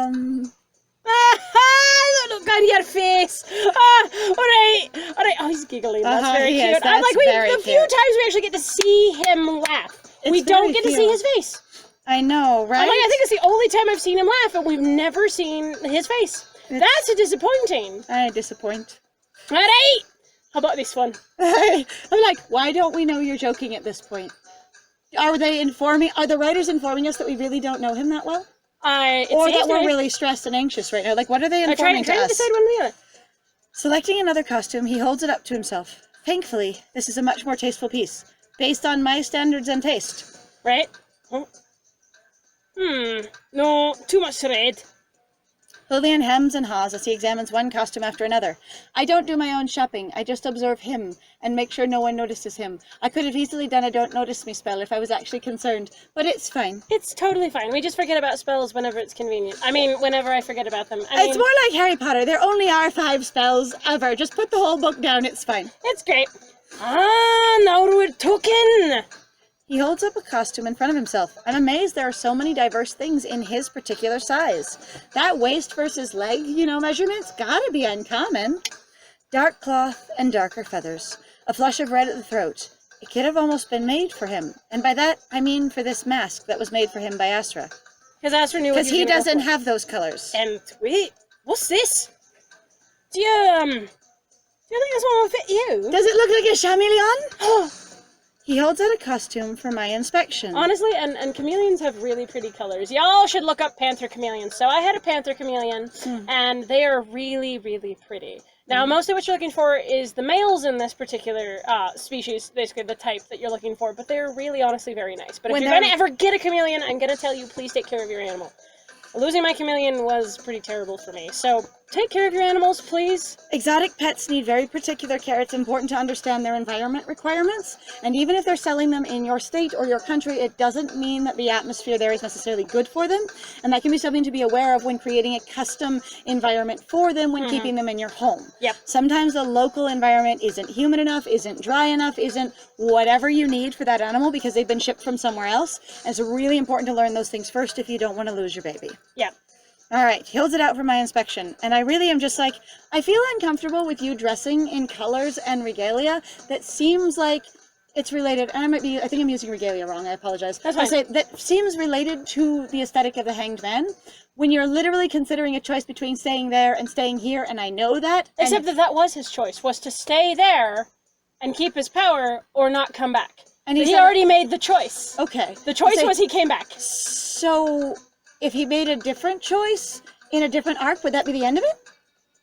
on your face. Alright. Oh, he's giggling. That's very he cute. is. I'm That's like, very the few cute. times we actually get to see him laugh. It's we don't very get to see cute. his face. I know, right? I'm like, I think it's the only time I've seen him laugh, and we've never seen his face. That's a disappointing. I disappoint. Alright. How about this one? I'm like, why don't we know you're joking at this point? Are the writers informing us that we really don't know him that well? Or that we're really stressed and anxious right now? Like, what are they informing to trying to us? decide one or the other. Selecting another costume, he holds it up to himself. Thankfully, this is a much more tasteful piece, based on my standards and taste. Right? No, too much red. Julian hems and haws as he examines one costume after another. I don't do my own shopping, I just observe him and make sure no one notices him. I could have easily done a don't notice me spell if I was actually concerned, but it's fine. It's totally fine. We just forget about spells whenever it's convenient. I mean, whenever I forget about them. It's more like Harry Potter. There only are 5 spells ever. Just put the whole book down, it's fine. It's great. Now we're talking. He holds up a costume in front of himself. I'm amazed there are so many diverse things in his particular size. That waist versus leg, measurement's gotta be uncommon. Dark cloth and darker feathers. A flush of red at the throat. It could have almost been made for him. And by that, I mean for this mask that was made for him by Asra. Because Asra knew what Because he doesn't have those colors. And wait, what's this? Do you think this one will fit you? Does it look like a chameleon? He holds out a costume for my inspection. Honestly, and chameleons have really pretty colors. Y'all should look up panther chameleons. So I had a panther chameleon, and they are really, really pretty. Now, mostly what you're looking for is the males in this particular species, basically the type that you're looking for, but they're really, honestly, very nice. But if you're going to ever get a chameleon, I'm going to tell you, please take care of your animal. Losing my chameleon was pretty terrible for me, so take care of your animals, please. Exotic pets need very particular care. It's important to understand their environment requirements, and even if they're selling them in your state or your country, it doesn't mean that the atmosphere there is necessarily good for them, and that can be something to be aware of when creating a custom environment for them when keeping them in your home. Yep. Sometimes the local environment isn't humid enough, isn't dry enough, isn't whatever you need for that animal because they've been shipped from somewhere else, and it's really important to learn those things first if you don't want to lose your baby. Yeah. All right, he holds it out for my inspection, and I really am just like, I feel uncomfortable with you dressing in colors and regalia that seems like it's related, and I think I'm using regalia wrong, I apologize. That's fine. I'll say that seems related to the aesthetic of the Hanged Man, when you're literally considering a choice between staying there and staying here, and I know that. Except that was his choice, was to stay there and keep his power or not come back. And he already made the choice. Okay. The choice was he came back. So, if he made a different choice in a different arc, would that be the end of it?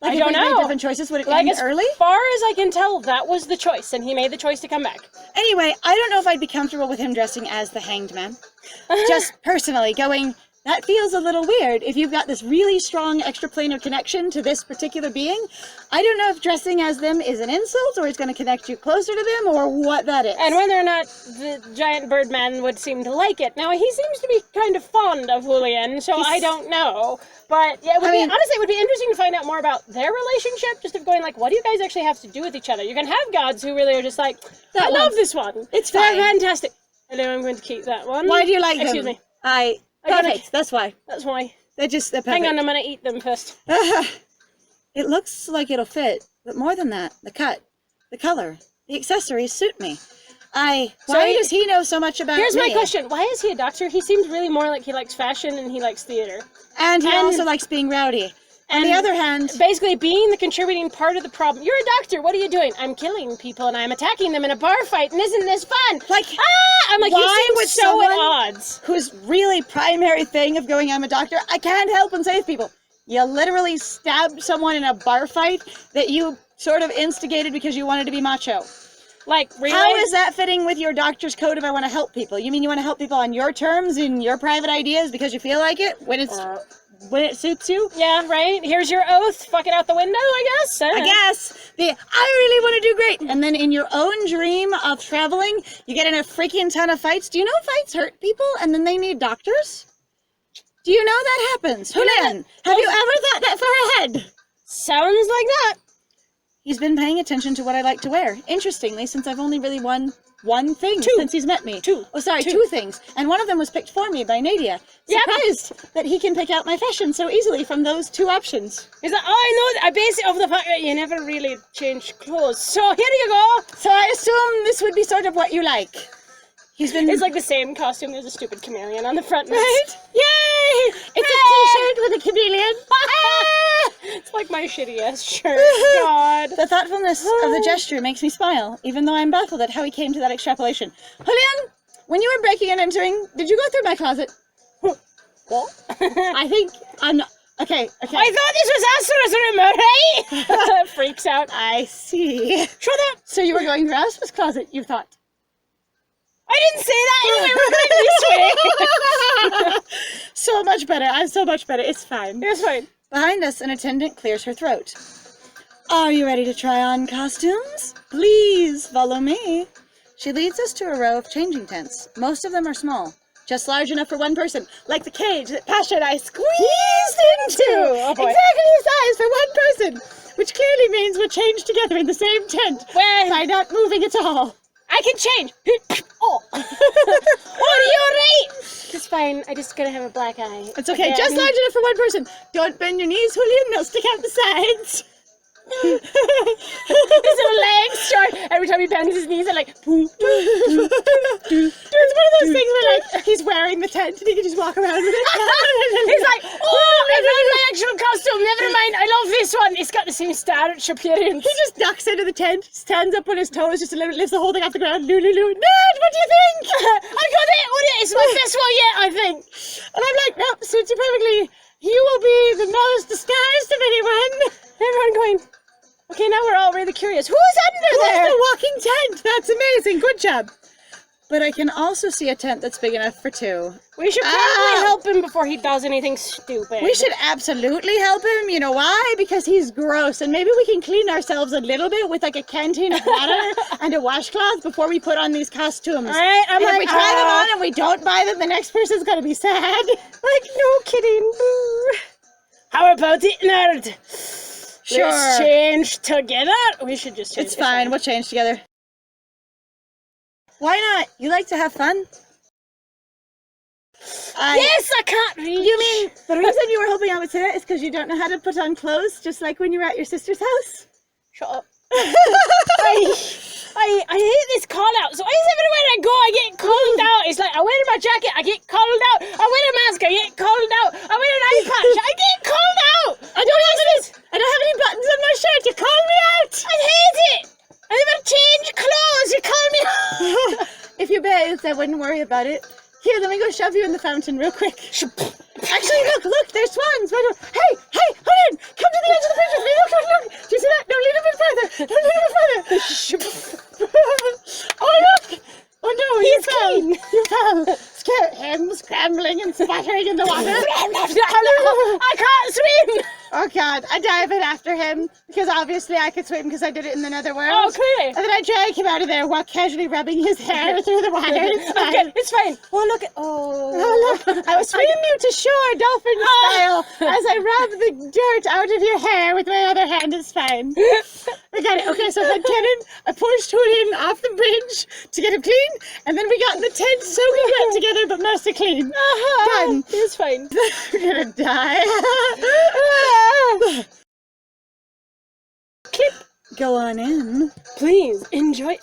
Like, I don't know. If he made different choices, would it end early? As far as I can tell, that was the choice, and he made the choice to come back. Anyway, I don't know if I'd be comfortable with him dressing as the Hanged Man. Just personally going, that feels a little weird. If you've got this really strong extraplanar connection to this particular being, I don't know if dressing as them is an insult, or it's going to connect you closer to them, or what that is. And whether or not the giant birdman would seem to like it. Now, he seems to be kind of fond of Julian, so I don't know. But yeah, honestly, it would be interesting to find out more about their relationship, just of going like, what do you guys actually have to do with each other? You can have gods who really are just like, I love this one. It's fine. They're fantastic. Hello, I'm going to keep that one. Why do you like them? Excuse me. Perfect, that's why. That's why. They're perfect. Hang on, I'm going to eat them first. It looks like it'll fit, but more than that, the cut, the color, the accessories suit me. Why does he know so much about me? Here's my question. Why is he a doctor? He seems really more like he likes fashion and he likes theater. And he also likes being rowdy. On the other hand... Basically being the contributing part of the problem. You're a doctor, what are you doing? I'm killing people and I'm attacking them in a bar fight, and isn't this fun? Like, I'm like, you seem so at odds. Whose really primary thing of going, I'm a doctor, I can't help and save people. You literally stabbed someone in a bar fight that you sort of instigated because you wanted to be macho. Like, really? How is that fitting with your doctor's code of I want to help people? You mean you want to help people on your terms, in your private ideas, because you feel like it? When it suits you? Yeah, right? Here's your oath. Fuck it out the window, I guess. I guess. I really want to do great. And then in your own dream of traveling, you get in a freaking ton of fights. Do you know fights hurt people and then they need doctors? Do you know that happens? Julian, have you ever thought that far ahead? Sounds like that. He's been paying attention to what I like to wear. Interestingly, since I've only really won one thing since he's met me. Two things. And one of them was picked for me by Nadia. Surprised that he can pick out my fashion so easily from those two options. Is that, I know, I base it off the fact that you never really change clothes. So here you go. So I assume this would be sort of what you like. It's like the same costume. There's a stupid chameleon on the front. Right? Yay! It's a t-shirt with a chameleon. It's like my shitty-ass shirt. God. The thoughtfulness of the gesture makes me smile, even though I'm baffled at how he came to that extrapolation. Julian, when you were breaking and entering, did you go through my closet? What? I think I'm not... Okay. I thought this was Asra's room, right? Freaks out. I see. Shut up. So you were going through Asra's closet, you thought? I didn't say that. Anyway, we're going this way. So much better. I'm so much better. It's fine. It's fine. Behind us, an attendant clears her throat. Are you ready to try on costumes? Please follow me. She leads us to a row of changing tents. Most of them are small, just large enough for one person, like the cage that Pasha and I squeezed into. Oh boy. Exactly the size for one person, which clearly means we're changed together in the same tent by not moving at all. I can change. Oh, you're right. It's fine. I just gotta have a black eye. It's okay. Just large enough for one person. Don't bend your knees, Julian. They'll stick out the sides. His little legs start. Every time he bends his knees, they're like. It's one of those things where like he's wearing the tent and he can just walk around with it. He's like, I found my actual costume. Never mind. I love this one. It's got the same starch appearance. He just ducks into the tent, stands up on his toes, just a little, lifts the whole thing off the ground. Ned, what do you think? I got it. It's my best one yet, I think. And I'm like, nope, suits you perfectly. You will be the most disguised of anyone. Everyone going. Okay, now we're all really curious. Who's under there? Who's the walking tent? That's amazing. Good job. But I can also see a tent that's big enough for two. We should probably help him before he does anything stupid. We should absolutely help him. You know why? Because he's gross. And maybe we can clean ourselves a little bit with like a canteen of water and a washcloth before we put on these costumes. All right, if we try them on and we don't buy them, the next person's going to be sad. Like, no kidding. How about it, nerd? Sure. Let's change together. We should just change. It's fine. We'll change together. Why not? You like to have fun? Yes, I can't reach. You mean the reason you were helping out with Sarah is because you don't know how to put on clothes, just like when you were at your sister's house? Shut up. I hate this call out. So everywhere I go, I get called out. It's like I wear my jacket, I get called out. I wear a mask, I get called out. I wear an eye patch, I get called out. I don't have any buttons on my shirt. You call me out. I hate it. I never change clothes. You call me out. If you bathed, I wouldn't worry about it. Here, let me go shove you in the fountain real quick. Actually, look, there's swans. Hey, hold on. Come to the edge of the bridge with me. Look. Do you see that? No, lean a bit further. Oh, look. Oh, no, you fell. Scared him scrambling and splattering in the water. I can't swim. Oh, God. I dive in after him because obviously I could swim because I did it in the netherworld. Oh, clearly. And then I drag him out of there while casually rubbing his hair through the water. Okay, it's fine. Oh, look. Oh, look. I was swinging you to shore, dolphin style, as I rub the dirt out of your hair with my other hand. It's fine. We got it. Okay, so head cannon, I pushed Julian off the bridge to get him clean, and then we got in the tent soaking wet together, but mostly clean. Done. It's fine. We're gonna die. Clip. Go on in. Please, enjoy.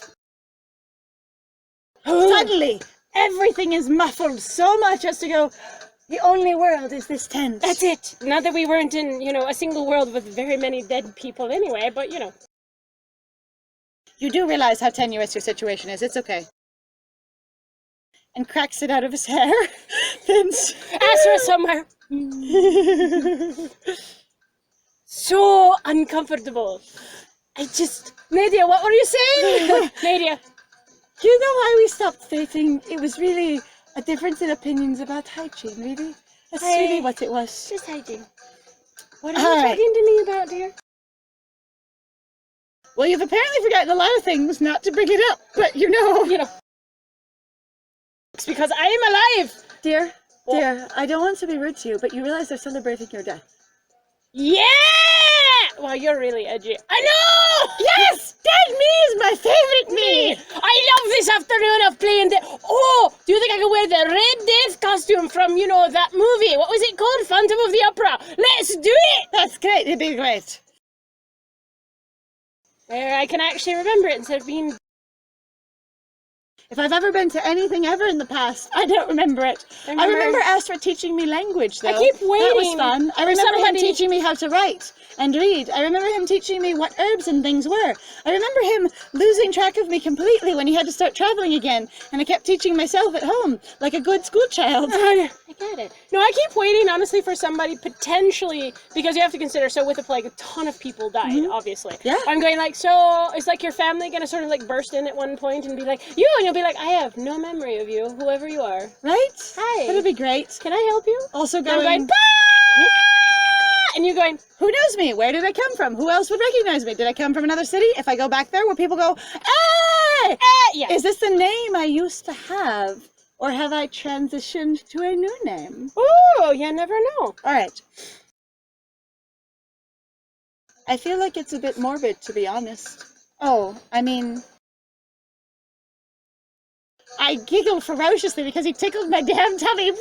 Suddenly, everything is muffled so much as to go, the only world is this tent. That's it. Not that we weren't in, a single world with very many dead people anyway, but You do realize how tenuous your situation is. It's okay. And cracks it out of his hair. Vince. Asra somewhere. So uncomfortable. Nadia, what were you saying? Nadia. Do you know why we stopped dating? It was really a difference in opinions about hygiene, really. That's really what it was. Just hygiene. What are you talking to me about, dear? Well, you've apparently forgotten a lot of things, not to bring it up, but It's because I am alive! Dear, I don't want to be rude to you, but you realize they're celebrating your death. Yeah! Wow, you're really edgy. I know! Yes! Dead me is my favorite me! I love this afternoon of playing Oh! Do you think I can wear the Red Death costume from, that movie? What was it called? Phantom of the Opera. Let's do it! That's great, it'd be great. Where I can actually remember it instead of being... If I've ever been to anything ever in the past, I don't remember it. I remember Asra teaching me language, though. I keep waiting. That was fun. I remember him teaching me how to write and read. I remember him teaching me what herbs and things were. I remember him losing track of me completely when he had to start traveling again, and I kept teaching myself at home, like a good school child. I get it. No, I keep waiting, honestly, for somebody potentially, because you have to consider, so with the plague, a ton of people died, obviously. Yeah. I'm going so is your family gonna sort of burst in at one point and be like, you, and you'll be like, I have no memory of you, whoever you are. Right? Hi. That'd be great. Can I help you? Also I'm going, bah! And you're going, who knows me? Where did I come from? Who else would recognize me? Did I come from another city? If I go back there, will people go, hey! Yeah. Is this the name I used to have? Or have I transitioned to a new name? Oh, you never know. All right. I feel like it's a bit morbid, to be honest. Oh, I mean... I giggled ferociously because he tickled my damn tummy.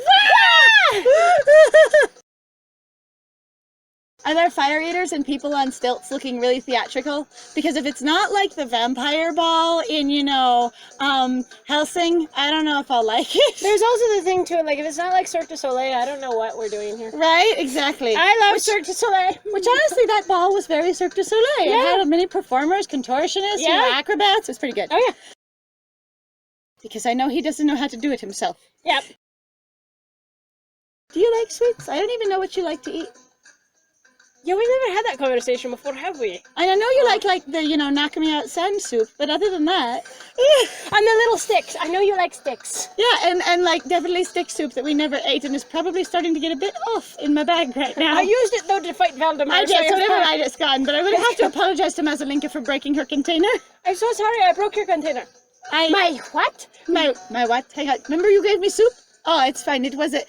Are there fire eaters and people on stilts looking really theatrical? Because if it's not like the vampire ball in, Helsing, I don't know if I'll like it. There's also the thing, too, if it's not like Cirque du Soleil, I don't know what we're doing here. Right? Exactly. I love Cirque du Soleil. Which, honestly, that ball was very Cirque du Soleil. Yeah. It had many performers, contortionists, acrobats. It was pretty good. Oh, yeah. Because I know he doesn't know how to do it himself. Yep. Do you like sweets? I don't even know what you like to eat. Yeah, we've never had that conversation before, have we? And I know you like the, knock me out sand soup, but other than that... And the little sticks. I know you like sticks. Yeah, and definitely stick soup that we never ate and is probably starting to get a bit off in my bag right now. I used it, though, to fight Valdemar. I did, so never mind, it's gone. But I would have to apologize to Mazalinka for breaking her container. I'm so sorry, I broke your container. My what? My what? Hang on. Remember you gave me soup? Oh, it's fine. It was a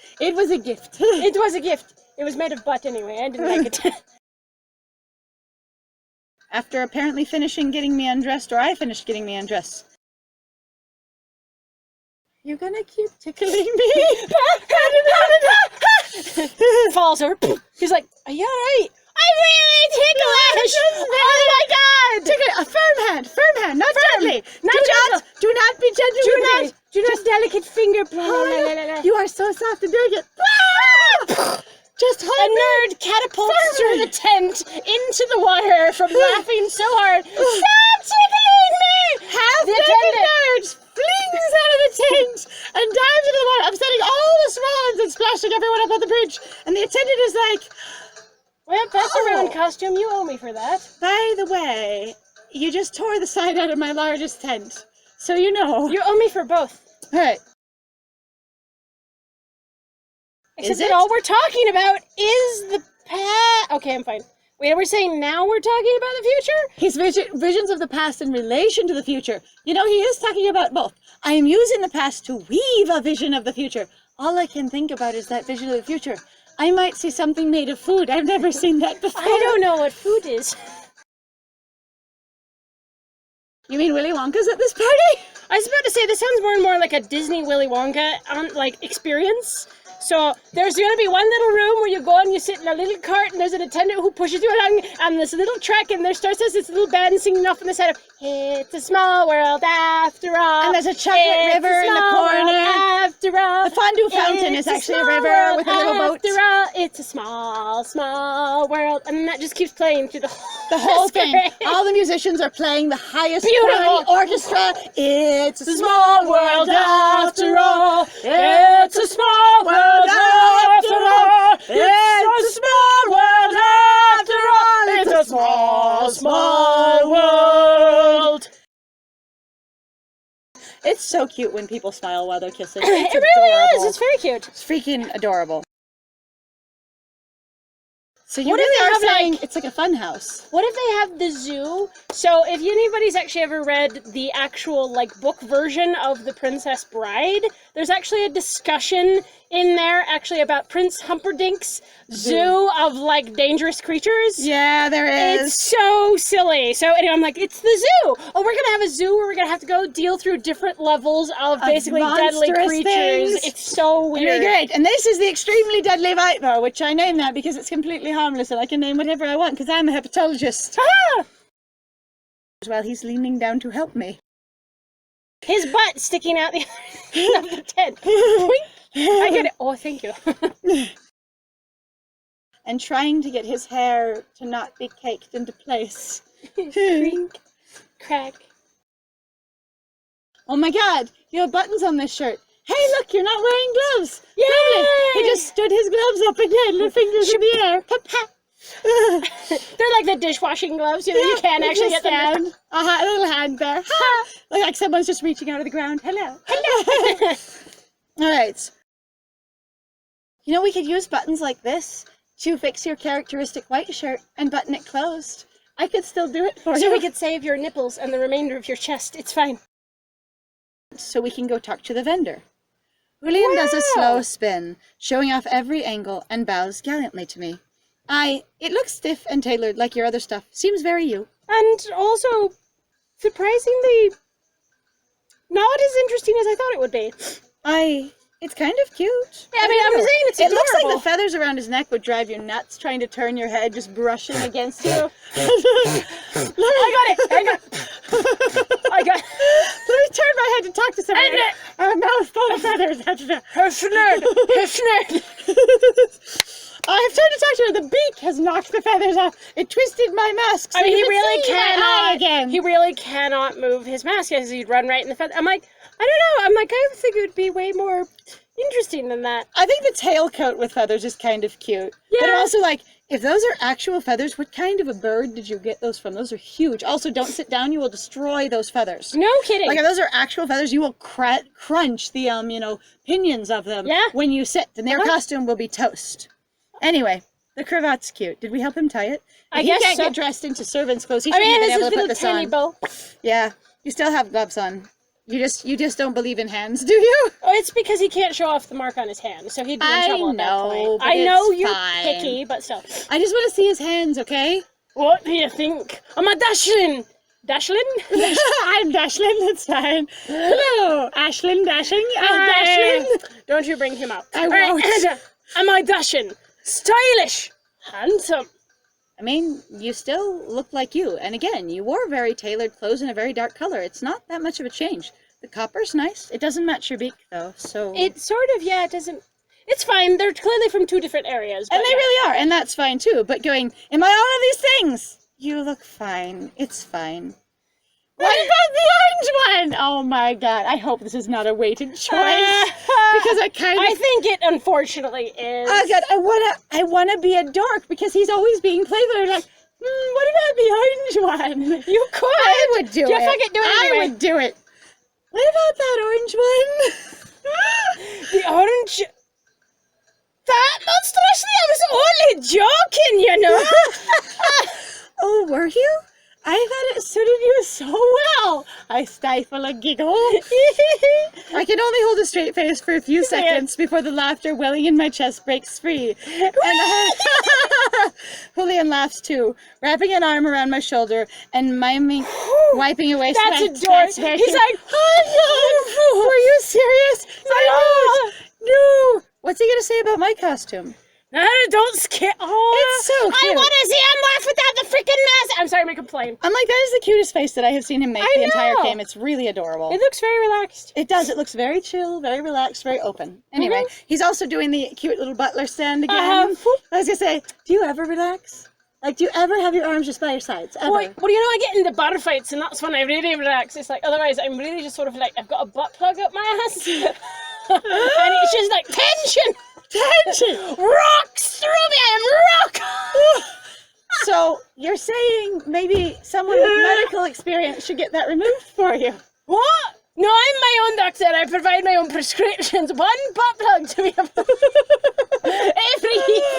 gift. It was a gift. It was made of butt anyway. I didn't like it. After apparently finishing getting me undressed, or I finished getting me undressed. You're gonna keep tickling me. Falls over. He's like, are you alright? I'm really ticklish! Oh my god! Tickle, a firm hand, not gently. Not gentle. Do not be gentle with me. Do not delicate finger Oh, you are so soft and delicate. Just hold A nerd catapults through the tent into the water from laughing so hard. Stop tickling me! Half-naked nerd flings out of the tent and dives into the water, upsetting all the swans and splashing everyone up on the bridge. And the attendant is like, well, that's a round costume. You owe me for that. by the way, you just tore the side out of my largest tent. So you know. You owe me for both. Alright. Except that all we're talking about is the past. Okay, I'm fine. Wait, are we saying now we're talking about the future? He's visions of the past in relation to the future. You know, he is talking about both. I am using the past to weave a vision of the future. All I can think about is that vision of the future. I might see something made of food. I've never seen that before. I don't know what food is. You mean Willy Wonka's at this party? I was about to say, this sounds more and more like a Disney Willy Wonka experience. So there's going to be one little room where you go and you sit in a little cart and there's an attendant who pushes you along and this little track and there starts this little band singing off on the side of It's a small world after all. And there's a chocolate river in the corner. After all. The fondue fountain is actually a river with a little boat. After all, it's a small, small world. And that just keeps playing through the whole thing. All the musicians are playing the highest quality orchestra. It's a small world after all. It's a small world after all. It's a small world after all. It's a small, small world. It's so cute when people smile while they're kissing. It's it really adorable. is. It's very cute. It's freaking adorable. So you What if really they are have, saying like- it's like a fun house. What if they have the zoo? So if anybody's actually ever read the actual book version of The Princess Bride, there's actually a discussion in there actually about Prince Humperdinck's zoo of dangerous creatures. Yeah, there is. It's so silly. So anyway, I'm like, it's the zoo. Oh, we're gonna have a zoo where we're gonna have to go deal through different levels of basically deadly monstrous creatures. things. It's so weird. Really great. And this is the extremely deadly viper, which I name that because it's completely harmless and I can name whatever I want because I'm a hepatologist. Ah! While he's leaning down to help me. His butt sticking out the other end of the tent. I get it. Oh, thank you. And trying to get his hair to not be caked into place. Creak, crack. Oh my god, you have buttons on this shirt. Hey, look, you're not wearing gloves. Yay! Lovely. He just stood his gloves up again, the fingers in the air. They're like the dishwashing gloves, you can actually get them. A little hand there. Like someone's just reaching out of the ground. Hello. Hello. All right. You know, we could use buttons like this to fix your characteristic white shirt and button it closed. I could still do it for you. So we could save your nipples and the remainder of your chest. It's fine. So we can go talk to the vendor. Julian does a slow spin, showing off every angle, and bows gallantly to me. It looks stiff and tailored like your other stuff. Seems very you. And also, surprisingly, not as interesting as I thought it would be. It's kind of cute. Yeah, I mean, I'm saying it's adorable. It looks like the feathers around his neck would drive you nuts, trying to turn your head, just brushing against you. I got it! I got it! Let me turn my head to talk to someone. I have a mouth full of feathers. Hüfnerd! I've tried to talk to her. The beak has knocked the feathers off. It twisted my mask. So I mean, he really cannot move his mask because he'd run right in the feather. I'm like, I don't know. I'm like, I would think it would be way more interesting than that. I think the tail coat with feathers is kind of cute. Yeah. But I'm also like, if those are actual feathers, what kind of a bird did you get those from? Those are huge. Also, don't sit down. You will destroy those feathers. No kidding. Like, if those are actual feathers, you will crunch the, pinions of them when you sit. And their costume will be toast. Anyway, the cravat's cute. Did we help him tie it? I guess he can't so. get dressed into servant's clothes. He shouldn't be able to put this on. Bow. Yeah, you still have gloves on. You just don't believe in hands, do you? Oh, it's because he can't show off the mark on his hand, so he'd be in trouble at that point. But I know it's you're fine. picky, but still. I just want to see his hands, okay? What do you think? I'm a dashing Dashlyn? I'm Dashlyn, it's fine. Hello, Ashlyn Dashing. I'm Dashlyn. Don't you bring him out. I won't. Am I dashing? Stylish! Handsome! I mean, you still look like you. And again, you wore very tailored clothes in a very dark color. It's not that much of a change. The copper's nice. It doesn't match your beak, though, so... It sort of, yeah, it doesn't... It's fine. They're clearly from 2 different areas. And they really are, and that's fine, too. But going, am I all of these things? You look fine. It's fine. What about the orange one? Oh my god, I hope this is not a weighted choice. Because I think it unfortunately is. Oh god, I wanna be a dork because he's always being playful. Like, what about the orange one? You could. I would do it. Just fucking do it anyway. I would do it. What about that orange one? The orange... That monstrosity, I was only joking, you know. Oh, were you? I thought it suited you so well. I stifle a giggle. I can only hold a straight face for a few seconds before the laughter welling in my chest breaks free. And Julian laughs too, wrapping an arm around my shoulder and miming, wiping away sweat. That's adorable. He's like, oh no, were you serious? No. What's he gonna say about my costume? No, don't scare. Oh, it's so cute. I want to see him laugh without the freaking mask. I'm sorry, my complaint. I'm like, that is the cutest face that I have seen him make the entire game. It's really adorable. It looks very relaxed. It does. It looks very chill, very relaxed, very open. Anyway, he's also doing the cute little butler stand again. I was gonna say, do you ever relax? Like, do you ever have your arms just by your sides? Ever? Well, you know, I get into bar fights, and that's when I really relax. It's like, otherwise, I'm really just sort of like, I've got a butt plug up my ass. And it's just like, tension! Rocks through me! I am rock! So, you're saying maybe someone with medical experience should get that removed for you? What? No, I'm my own doctor. I provide my own prescriptions. One butt plug to me every evening.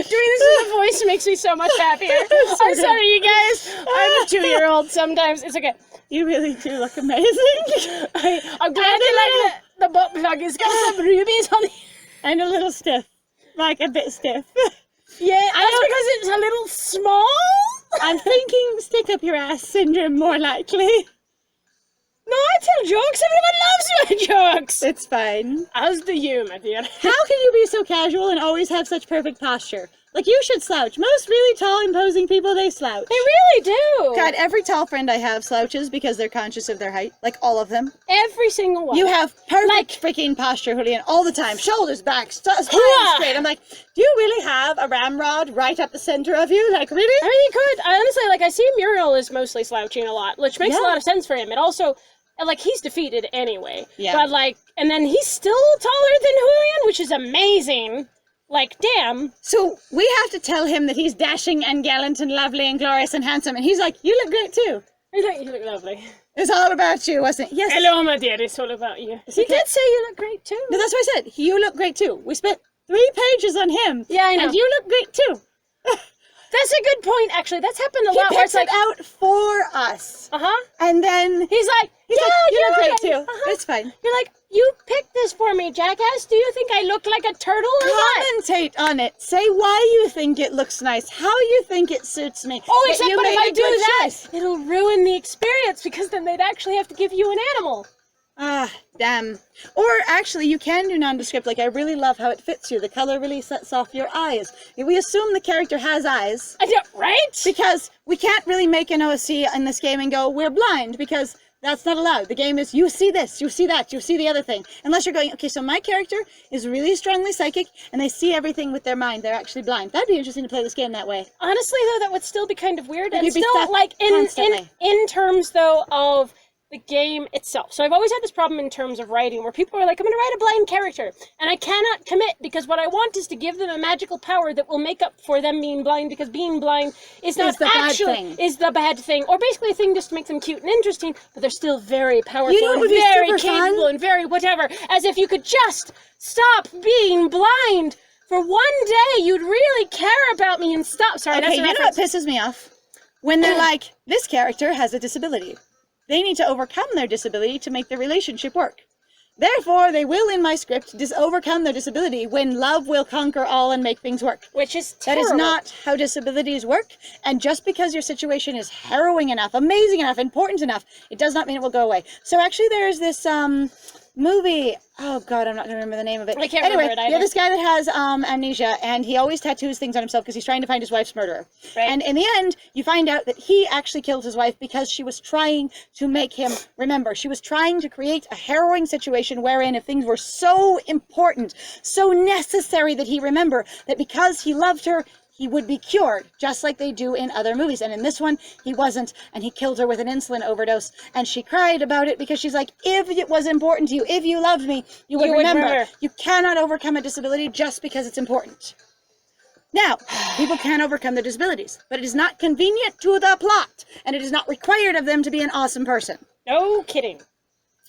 Doing this with a voice makes me so much happier. I'm sorry, you guys. I'm a 2-year-old sometimes. It's okay. You really do look amazing. I'm glad you like the butt plug. It's got some rubies on it. And a little stiff. Like a bit stiff. Yeah, that's because it's a little small. I'm thinking stick up your ass syndrome more likely. No, I tell jokes. Everyone loves my jokes. It's fine. As do you, my dear. How can you be so casual and always have such perfect posture? Like, you should slouch. Most really tall, imposing people, they slouch. They really do. God, every tall friend I have slouches because they're conscious of their height. Like, all of them. Every single one. You have perfect freaking posture, Julian, all the time. Shoulders back, spine straight. I'm like, do you really have a ramrod right up the center of you? Like, really? I mean, you could. I honestly, like, I see Muriel is mostly slouching a lot, which makes a lot of sense for him. It also... Like, he's defeated anyway. Yeah. But, like, and then he's still taller than Julian, which is amazing. Like, damn. So, we have to tell him that he's dashing and gallant and lovely and glorious and handsome. And he's like, you look great too. He's like, you look lovely. It's all about you, wasn't it? Yes. Hello, my dear. It's all about you. He did say you look great too. No, that's what I said. You look great too. We spent 3 pages on him. Yeah, I know. And you look great too. That's a good point, actually. That's happened a lot. He picks it out for us. And then he's like, you look great too. It's fine. You're like, you picked this for me, jackass. Do you think I look like a turtle or what? Commentate on it. Say why you think it looks nice. How you think it suits me. Oh, except but if I do that, it'll ruin the experience because then they'd actually have to give you an animal. Ah, damn. Or actually, you can do nondescript. Like, I really love how it fits you. The color really sets off your eyes. We assume the character has eyes. I know, right? Because we can't really make an OC in this game and go, we're blind, because that's not allowed. The game is, you see this, you see that, you see the other thing. Unless you're going, okay, so my character is really strongly psychic, and they see everything with their mind. They're actually blind. That'd be interesting to play this game that way. Honestly, though, that would still be kind of weird. And You'd be still, stuck like, constantly. in terms, though, of the game itself. So I've always had this problem in terms of writing where people are like, I'm going to write a blind character and I cannot commit because what I want is to give them a magical power that will make up for them being blind, because being blind is not actually the bad thing, or basically a thing just to make them cute and interesting, but they're still very powerful and very capable and very whatever, as if you could just stop being blind for one day, you'd really care about me and stop. Sorry, okay, you know what pisses me off? When they're like, this character has a disability. They need to overcome their disability to make the relationship work. Therefore, they will, in my script, overcome their disability when love will conquer all and make things work. Which is That terrible. is not how disabilities work. And just because your situation is harrowing enough, amazing enough, important enough, it does not mean it will go away. So actually there's this movie. Oh God, I'm not going to remember the name of it. I can't anyway, remember it either. Yeah, this guy that has amnesia, and he always tattoos things on himself because he's trying to find his wife's murderer. Right. And in the end, you find out that he actually killed his wife because she was trying to make him remember. She was trying to create a harrowing situation wherein if things were so important, so necessary that he remember, that because he loved her, he would be cured, just like they do in other movies. And in this one, he wasn't, and he killed her with an insulin overdose. And she cried about it because she's like, if it was important to you, if you loved me, you would remember. You cannot overcome a disability just because it's important. Now, people can overcome their disabilities, but it is not convenient to the plot, and it is not required of them to be an awesome person. No kidding.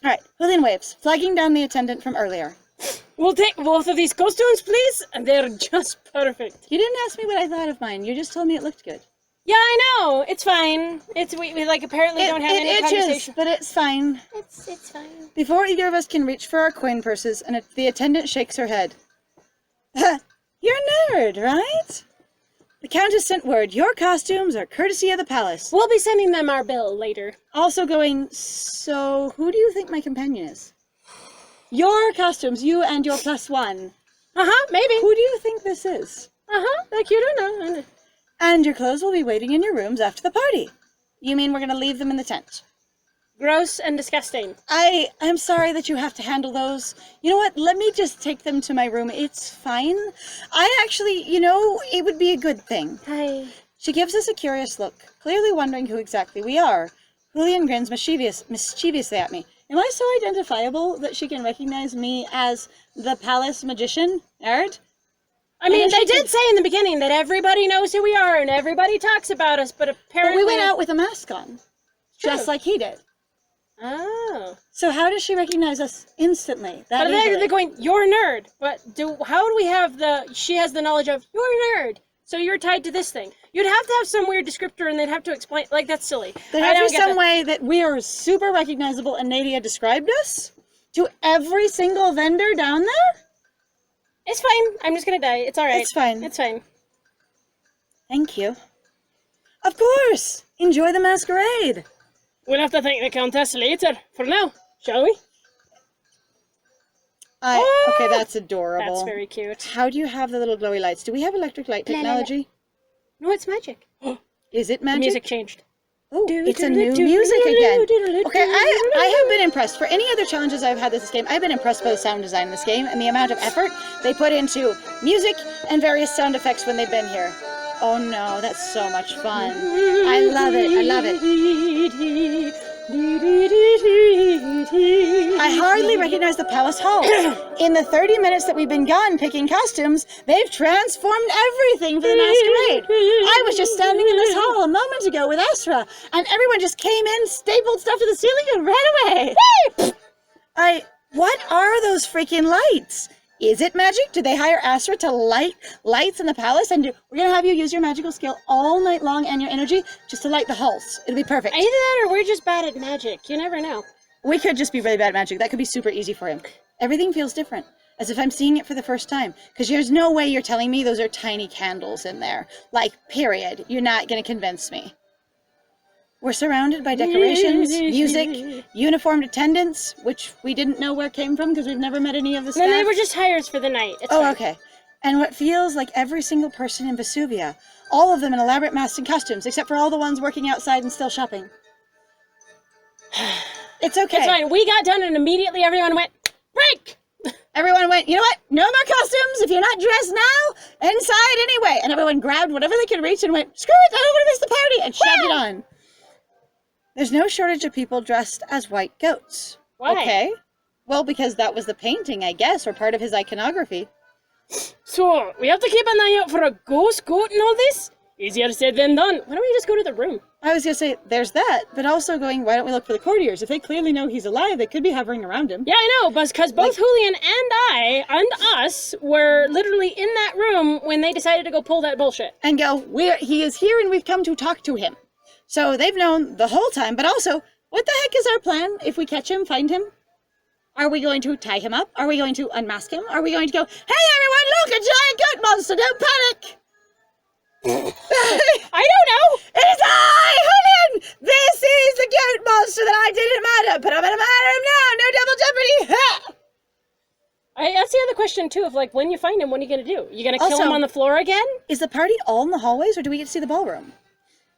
All right, Julian waves, flagging down the attendant from earlier. We'll take both of these costumes, please. They're just perfect. You didn't ask me what I thought of mine. You just told me it looked good. Yeah, I know. It's fine. We like apparently don't have any conversation. It itches, but it's fine. It's fine. Before either of us can reach for our coin purses, and the attendant shakes her head. You're a nerd, right? The Countess sent word. Your costumes are courtesy of the palace. We'll be sending them our bill later. Also going, so who do you think my companion is? Your costumes, you and your +1. Maybe. Who do you think this is? Like you don't know. And your clothes will be waiting in your rooms after the party. You mean we're going to leave them in the tent? Gross and disgusting. I'm sorry that you have to handle those. You know what? Let me just take them to my room. It's fine. I actually, it would be a good thing. Hi. She gives us a curious look, clearly wondering who exactly we are. Julian grins mischievously at me. Am I so identifiable that she can recognize me as the palace magician nerd? I mean, they did say in the beginning that everybody knows who we are and everybody talks about us, but apparently... But we went out with a mask on, just like he did. Oh. So how does she recognize us instantly? But they're going, you're a nerd. But how do we have she has the knowledge of, you're a nerd, so you're tied to this thing. You'd have to have some weird descriptor and they'd have to explain, like, that's silly. There has to be some way that we are super recognizable, and Nadia described us to every single vendor down there? It's fine. I'm just gonna die. It's alright. It's fine. It's fine. Thank you. Of course! Enjoy the masquerade! We'll have to thank the Countess later. For now, shall we? Okay, that's adorable. That's very cute. How do you have the little glowy lights? Do we have electric light technology? No, it's magic. Is it magic? The music changed. Oh, it's a new music again. Okay, I have been impressed. For any other challenges I've had this game, I've been impressed by the sound design in this game and the amount of effort they put into music and various sound effects when they've been here. Oh no, that's so much fun. I love it. I love it. I hardly recognize the palace hall. In the 30 minutes that we've been gone picking costumes, they've transformed everything for the masquerade. I was just standing in this hall a moment ago with Asra, and everyone just came in, stapled stuff to the ceiling, and ran away. What are those freaking lights? Is it magic? Did they hire Asra to light lights in the palace? And we're going to have you use your magical skill all night long and your energy just to light the halls. It'll be perfect. Either that or we're just bad at magic. You never know. We could just be really bad at magic. That could be super easy for him. Everything feels different, as if I'm seeing it for the first time. Because there's no way you're telling me those are tiny candles in there. Like, period. You're not going to convince me. We're surrounded by decorations, music, uniformed attendants, which we didn't know where came from because we've never met any of the staff. No, they were just hires for the night. It's fine. Okay. And what feels like every single person in Vesuvia, all of them in elaborate masks and costumes, except for all the ones working outside and still shopping. It's okay. It's fine. We got done and immediately everyone went, break! Everyone went, you know what? No more costumes. If you're not dressed now, inside anyway. And everyone grabbed whatever they could reach and went, screw it, I don't want to miss the party, and shoved it on. There's no shortage of people dressed as white goats. Why? Okay. Well, because that was the painting, I guess, or part of his iconography. So, we have to keep an eye out for a ghost goat and all this? Easier said than done. Why don't we just go to the room? I was going to say, there's that, but also going, why don't we look for the courtiers? If they clearly know he's alive, they could be hovering around him. Yeah, I know, because both Julian and I, and us, were literally in that room when they decided to go pull that bullshit. And go, he is here and we've come to talk to him. So they've known the whole time, but also, what the heck is our plan if we catch him, find him? Are we going to tie him up? Are we going to unmask him? Are we going to go, hey everyone, look, a giant goat monster, don't panic! I don't know! It is I, Julian! This is the goat monster that I didn't murder, but I'm gonna murder him now, no double jeopardy! Ha! That's the other question, too, of, like, when you find him, what are you gonna do? You gonna kill Also- him on the floor again? Is the party all in the hallways, or do we get to see the ballroom?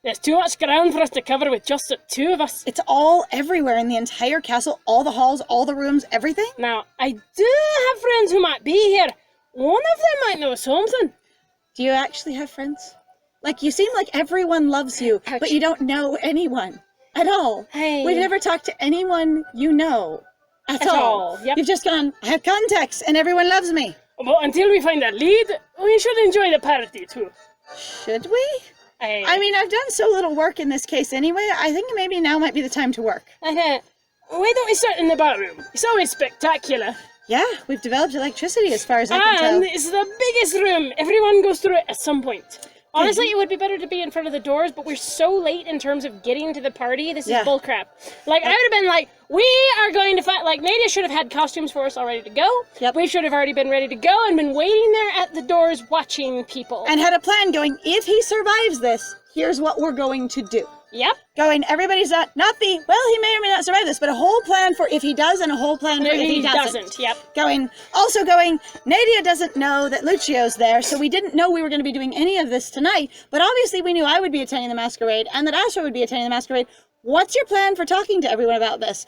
There's too much ground for us to cover with just the two of us. It's all everywhere in the entire castle, all the halls, all the rooms, everything? Now, I do have friends who might be here. One of them might know something. Do you actually have friends? Like, you seem like everyone loves you, Ouch. but you don't know anyone at all. Hey. We've never talked to anyone you know at At all, yep. You've just gone, I have contacts, and everyone loves me. But until we find a lead, we should enjoy the party, too. Should we? I mean, I've done so little work in this case anyway, I think maybe now might be the time to work. Why don't we start in the barroom? It's always spectacular. Yeah, we've developed electricity as far as I can tell. And it's the biggest room. Everyone goes through it at some point. Honestly, it would be better to be in front of the doors, but we're so late in terms of getting to the party. This is bullcrap. Like, I would have been like, we are going to fight. Like, Nadia should have had costumes for us all ready to go. Yep. We should have already been ready to go and been waiting there at the doors watching people. And had a plan going, if he survives this, here's what we're going to do. Yep. Going, everybody's not the, well, he may or may not survive this, but a whole plan for if he does and a whole plan for if he doesn't. Yep. Going, Nadia doesn't know that Lucio's there, so we didn't know we were going to be doing any of this tonight, but obviously we knew I would be attending the masquerade and that Asra would be attending the masquerade. What's your plan for talking to everyone about this?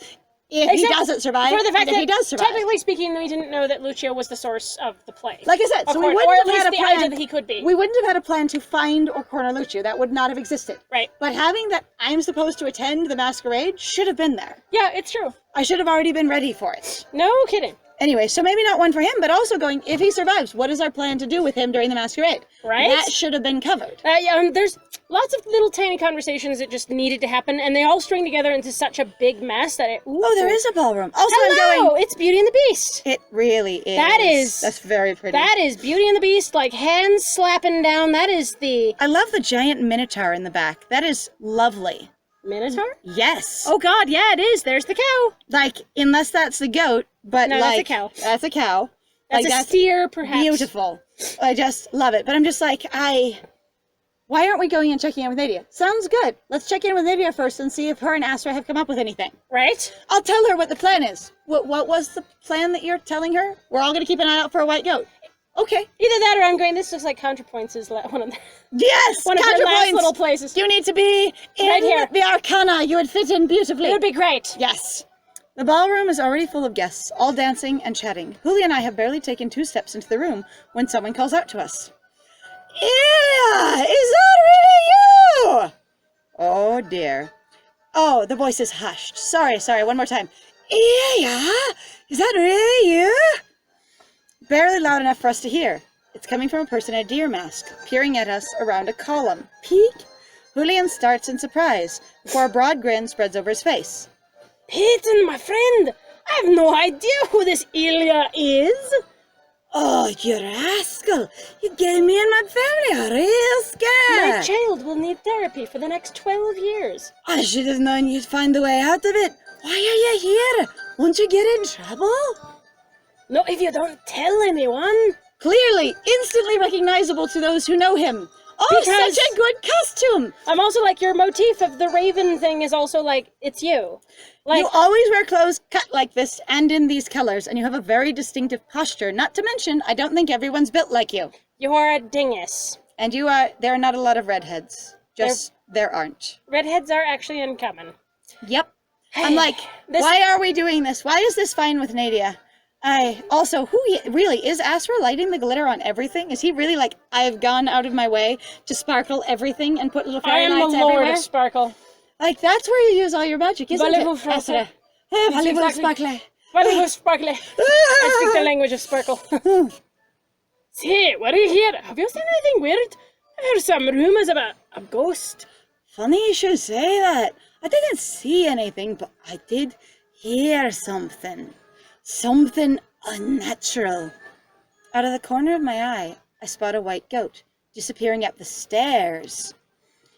If he doesn't survive, for the fact and if that he does survive. technically speaking, we didn't know that Lucio was the source of the play. Like I said, so we Or wouldn't at have least had a the plan. idea that he could be. We wouldn't have had a plan to find or corner Lucio. That would not have existed. Right. But having that I'm supposed to attend the masquerade should have been there. Yeah, it's true. I should have already been ready for it. No kidding. Anyway, so maybe not one for him, but also going, if he survives, what is our plan to do with him during the masquerade? Right. That should have been covered. There's lots of little tiny conversations that just needed to happen, and they all string together into such a big mess that it... Oh, there is a ballroom. Also, Hello! I'm going... It's Beauty and the Beast! It really is. That is... That's very pretty. That is Beauty and the Beast, like, hands slapping down. That is the... I love the giant minotaur in the back. That is lovely. Minotaur? Yes. Oh god, yeah, it is. There's the cow. Like, unless that's the goat, but No, like... that's a cow. That's a cow. That's like, a steer, perhaps. Beautiful. I just love it. But I'm just like, why aren't we going and checking in with Nadia? Sounds good. Let's check in with Nadia first and see if her and Asra have come up with anything. Right? I'll tell her what the plan is. What was the plan that you're telling her? We're all going to keep an eye out for a white goat. Okay. Either that or I'm going, this looks like Counterpoints is one of the... Yes! One of her last Counterpoints! little places. You need to be in Right here. the Arcana. You would fit in beautifully. It would be great. Yes. The ballroom is already full of guests, all dancing and chatting. Julian and I have barely taken 2 steps into the room when someone calls out to us. Ilya! Is that really you? Oh dear. Oh, the voice is hushed. Sorry, one more time. Ilya! Is that really you? Barely loud enough for us to hear. It's coming from a person in a deer mask, peering at us around a column. Peek? Julian starts in surprise, before a broad grin spreads over his face. Peyton, my friend! I have no idea who this Ilya is! Oh, you rascal! You gave me and my family a real scare! My child will need therapy for the next 12 years. I should have known you'd find a way out of it. Why are you here? Won't you get in trouble? Not if you don't tell anyone. Clearly, instantly recognizable to those who know him. Oh, Because- such a good costume! I'm also like, your motif of the raven thing is also like, it's you. Like, You always wear clothes cut like this and in these colors, and you have a very distinctive posture. Not to mention, I don't think everyone's built like you. you are a dingus. And there are not a lot of redheads. Just, there aren't. Redheads are actually uncommon. Yep. I'm like, why are we doing this? Why is this fine with Nadia? Really, is Asra lighting the glitter on everything? Is he really like, I've gone out of my way to sparkle everything and put little I fairy am lights the lord everywhere? of sparkle. Like, that's where you use all your magic, isn't Voulez-vous it, français? Asra? Hey, voulez-vous exactly- sparkle? Voulez-vous sparkle? I speak the language of sparkle. Say, what are you here? Have you seen anything weird? I've heard some rumors about a ghost. Funny you should say that. I didn't see anything, but I did hear something. Something unnatural. Out of the corner of my eye, I spot a white goat disappearing up the stairs.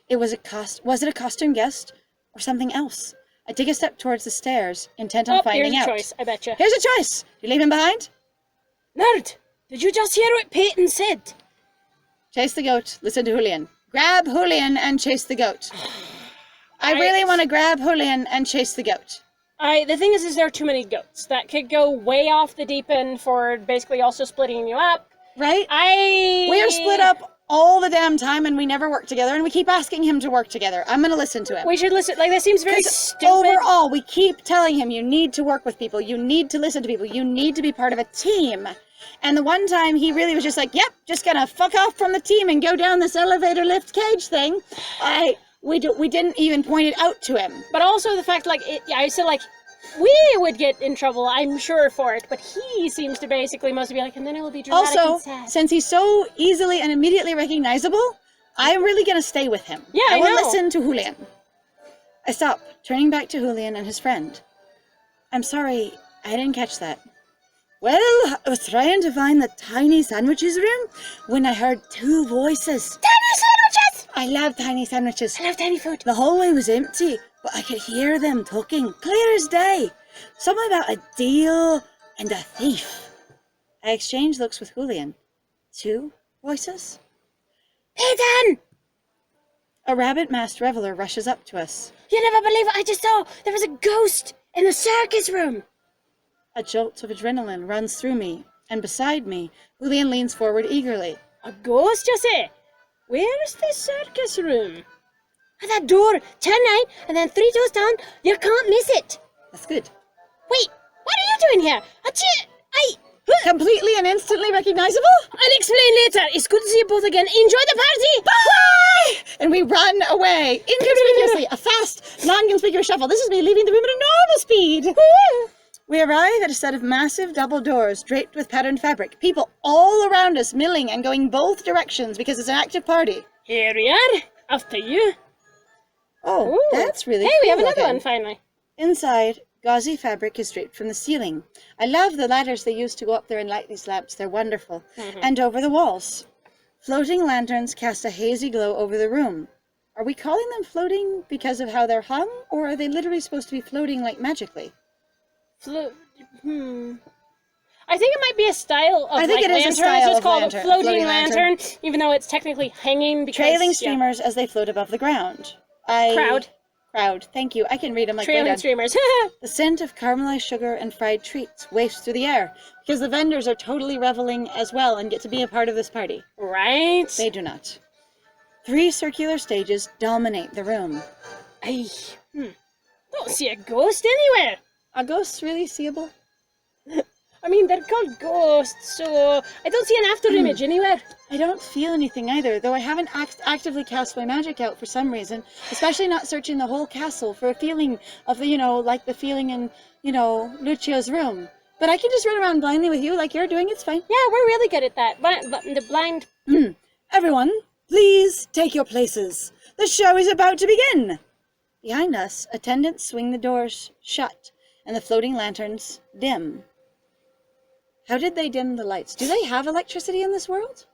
Was it a costume guest or something else? I take a step towards the stairs, intent on finding here's out. a choice, I betcha. Here's a choice! You leave him behind? Nerd, did you just hear what Peyton said? Chase the goat, listen to Julian. Grab Julian and chase the goat. I really want to grab Julian and chase the goat. The thing is there are too many goats. That could go way off the deep end for basically also splitting you up. Right? We are split up all the damn time and we never work together and we keep asking him to work together. I'm going to listen to him. We should listen. Like, that seems very stupid. Overall, we keep telling him you need to work with people. You need to listen to people. You need to be part of a team. And the one time he really was just like, yep, just gonna fuck off from the team and go down this elevator lift cage thing. We didn't even point it out to him. But also the fact, like, I said, like, we would get in trouble, I'm sure, for it. But he seems to basically mostly be like, and then it will be dramatic and Also, sad. since he's so easily and immediately recognizable, I'm really gonna stay with him. Yeah, I will know. listen to Julian. I stop, turning back to Julian and his friend. I'm sorry, I didn't catch that. Well, I was trying to find the tiny sandwiches room when I heard two voices. Tiny sandwiches! I love tiny sandwiches. I love tiny food. The hallway was empty, but I could hear them talking, clear as day. Something about a deal and a thief. I exchanged looks with Julian. Two voices? Peyton! A rabbit-masked reveler rushes up to us. You never believe what I just saw! There was a ghost in the circus room! A jolt of adrenaline runs through me, and beside me, Julian leans forward eagerly. A ghost, you say? Where's the circus room? At that door, turn right, and then 3 doors down. You can't miss it. That's good. Wait, what are you doing here? Completely and instantly recognizable? I'll explain later. It's good to see you both again. Enjoy the party. Bye! And we run away, inconspicuously, a fast, non-conspicuous shuffle. This is me leaving the room at a normal speed. We arrive at a set of massive double doors draped with patterned fabric. People all around us milling and going both directions because it's an active party. Here we are. After you. Oh, Ooh. that's really Hey, cool we have another looking. one finally. Inside, gauzy fabric is draped from the ceiling. I love the ladders they use to go up there and light these lamps. They're wonderful. And over the walls. Floating lanterns cast a hazy glow over the room. Are we calling them floating because of how they're hung, or are they literally supposed to be floating like magically? I think it might be a style of I think like it is a lantern. style It's just of called lantern, a floating floating lantern, even though it's technically hanging because Trailing streamers as they float above the ground. Crowd. Thank you. I can read them like Trailing way down. streamers. The scent of caramelized sugar and fried treats wafts through the air because the vendors are totally reveling as well and get to be a part of this party. Right. They do not. 3 circular stages dominate the room. Don't see a ghost anywhere. Are ghosts really seeable? I mean, they're called ghosts, so I don't see an after image anywhere. I don't feel anything either, though I haven't actively cast my magic out for some reason, especially not searching the whole castle for a feeling of the, like the feeling in, Lucio's room. But I can just run around blindly with you like you're doing, it's fine. Yeah, we're really good at that. But the blind... Everyone, please take your places. The show is about to begin. Behind us, attendants swing the doors shut, and the floating lanterns dim. How did they dim the lights? Do they have electricity in this world?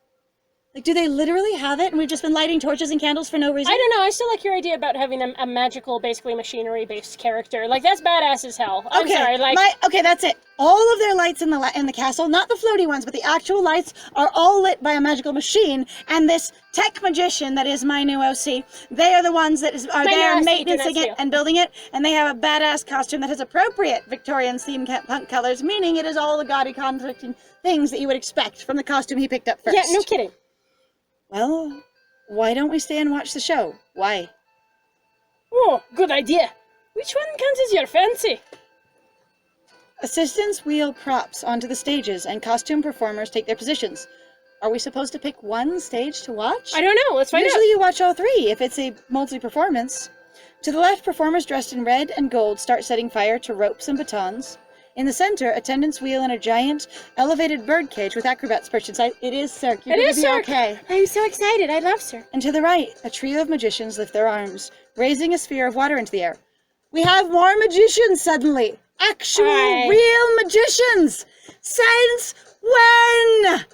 Like, do they literally have it, and we've just been lighting torches and candles for no reason? I don't know. I still like your idea about having a magical, basically machinery-based character. Like, that's badass as hell. I'm sorry, like... Okay, that's it. All of their lights in the castle, not the floaty ones, but the actual lights, are all lit by a magical machine, and this tech magician that is my new OC, they are the ones that are there maintaining it and building it, and they have a badass costume that has appropriate Victorian theme punk colors, meaning it is all the gaudy conflicting things that you would expect from the costume he picked up first. Yeah, no kidding. Well, why don't we stay and watch the show? Why? Oh, good idea. Which one catches your fancy? Assistants wheel props onto the stages, and costume performers take their positions. Are we supposed to pick one stage to watch? I don't know. Let's find out. Usually you watch all 3 if it's a multi-performance. To the left, performers dressed in red and gold start setting fire to ropes and batons. In the center, attendants wheel in a giant, elevated birdcage with acrobats perched inside. It is Cirque. You're going to be okay. I'm so excited. I love Cirque. And to the right, a trio of magicians lift their arms, raising a sphere of water into the air. We have more magicians suddenly. Actual, real magicians. Since when?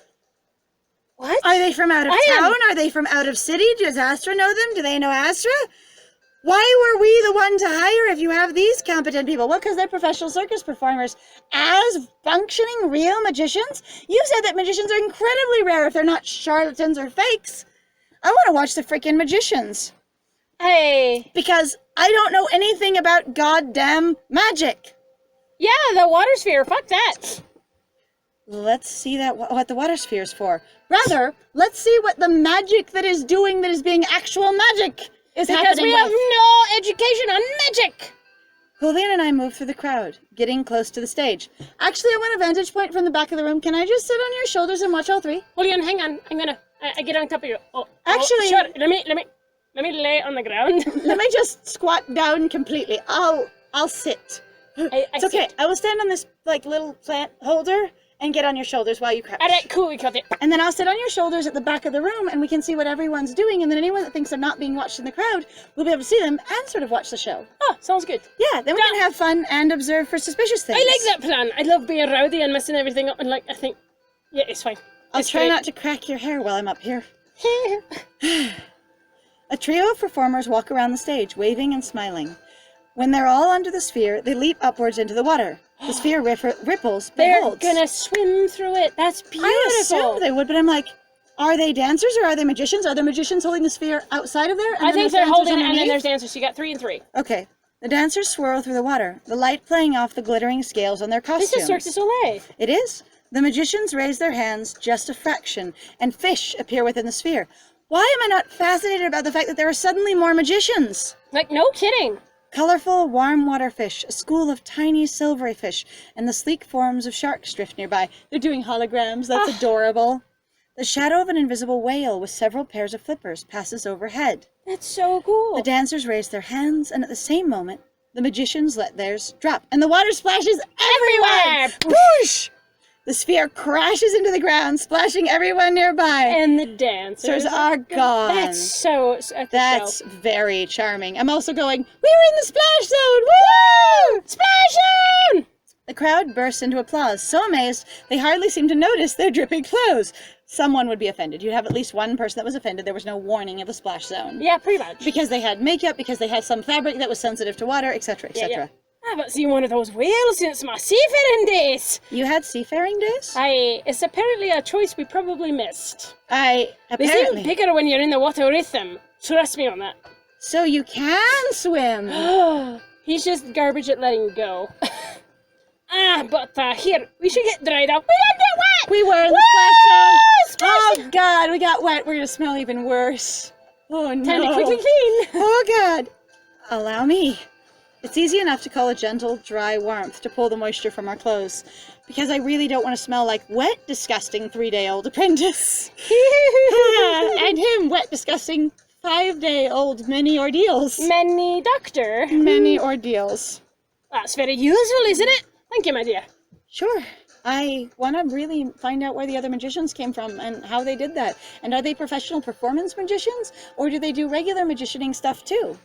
What? Are they from out of town? Are they from out of city? Does Asra know them? Do they know Asra? Why were we the one to hire if you have these competent people? Well, because they're professional circus performers. As functioning real magicians? You said that magicians are incredibly rare if they're not charlatans or fakes. I want to watch the freaking magicians. Hey. Because I don't know anything about goddamn magic. Yeah, the water sphere. Fuck that. Let's see what the water sphere is for. Rather, let's see what the magic that is being actual magic is happening because we have no education on magic. Julian and I move through the crowd, getting close to the stage. Actually, I want a vantage point from the back of the room. Can I just sit on your shoulders and watch all three? Julian, hang on. I get on top of you. Actually, sure. Let me lay on the ground. Let me just squat down completely. I'll sit. It's okay. I will stand on this little plant holder and get on your shoulders while you crouch. All right, cool. We got it. And then I'll sit on your shoulders at the back of the room, and we can see what everyone's doing. And then anyone that thinks they're not being watched in the crowd, we'll be able to see them and sort of watch the show. Oh, sounds good. Yeah, then we can have fun and observe for suspicious things. I like that plan. I love being rowdy and messing everything up. And I think, yeah, it's fine. I'll try not to crack your hair while I'm up here. A trio of performers walk around the stage, waving and smiling. When they're all under the sphere, they leap upwards into the water. The sphere ripples, but They're holds. gonna swim through it. That's beautiful. I assumed they would, but I'm like, are they dancers or are they magicians? Are there magicians holding the sphere outside of there? I think they're holding it, and then there's dancers. You got 3 and 3. Okay. The dancers swirl through the water, the light playing off the glittering scales on their costumes. This is Cirque du Soleil. It is. The magicians raise their hands just a fraction, and fish appear within the sphere. Why am I not fascinated about the fact that there are suddenly more magicians? Like, no kidding. Colorful, warm water fish, a school of tiny silvery fish, and the sleek forms of sharks drift nearby. They're doing holograms. That's adorable. The shadow of an invisible whale with several pairs of flippers passes overhead. That's so cool. The dancers raise their hands, and at the same moment, the magicians let theirs drop, and the water splashes everywhere! Whoosh! The sphere crashes into the ground, splashing everyone nearby. And the dancers are gone. That's very charming. I'm also going, we were in the splash zone! Woo! Splash zone! The crowd bursts into applause, so amazed they hardly seem to notice their dripping clothes. Someone would be offended. You'd have at least one person that was offended. There was no warning of the splash zone. Yeah, pretty much. Because they had makeup, because they had some fabric that was sensitive to water, etc., etc. Yeah. I haven't seen one of those whales since my seafaring days. You had seafaring days? It's apparently a choice we probably missed. They seem bigger when you're in the water with them. Trust me on that. So you can swim. He's just garbage at letting go. But here, we should get dried up. We didn't get wet! We were in the splash zone. Oh, God, we got wet. We're going to smell even worse. Oh, no. Time to quickly clean. Oh, God. Allow me. It's easy enough to call a gentle, dry warmth to pull the moisture from our clothes, because I really don't want to smell like wet, disgusting 3-day-old apprentice. And him, wet, disgusting 5-day-old many ordeals. Many doctor. Many ordeals. That's very useful, isn't it? Thank you, my dear. Sure. I want to really find out where the other magicians came from and how they did that. And are they professional performance magicians, or do they do regular magicianing stuff too?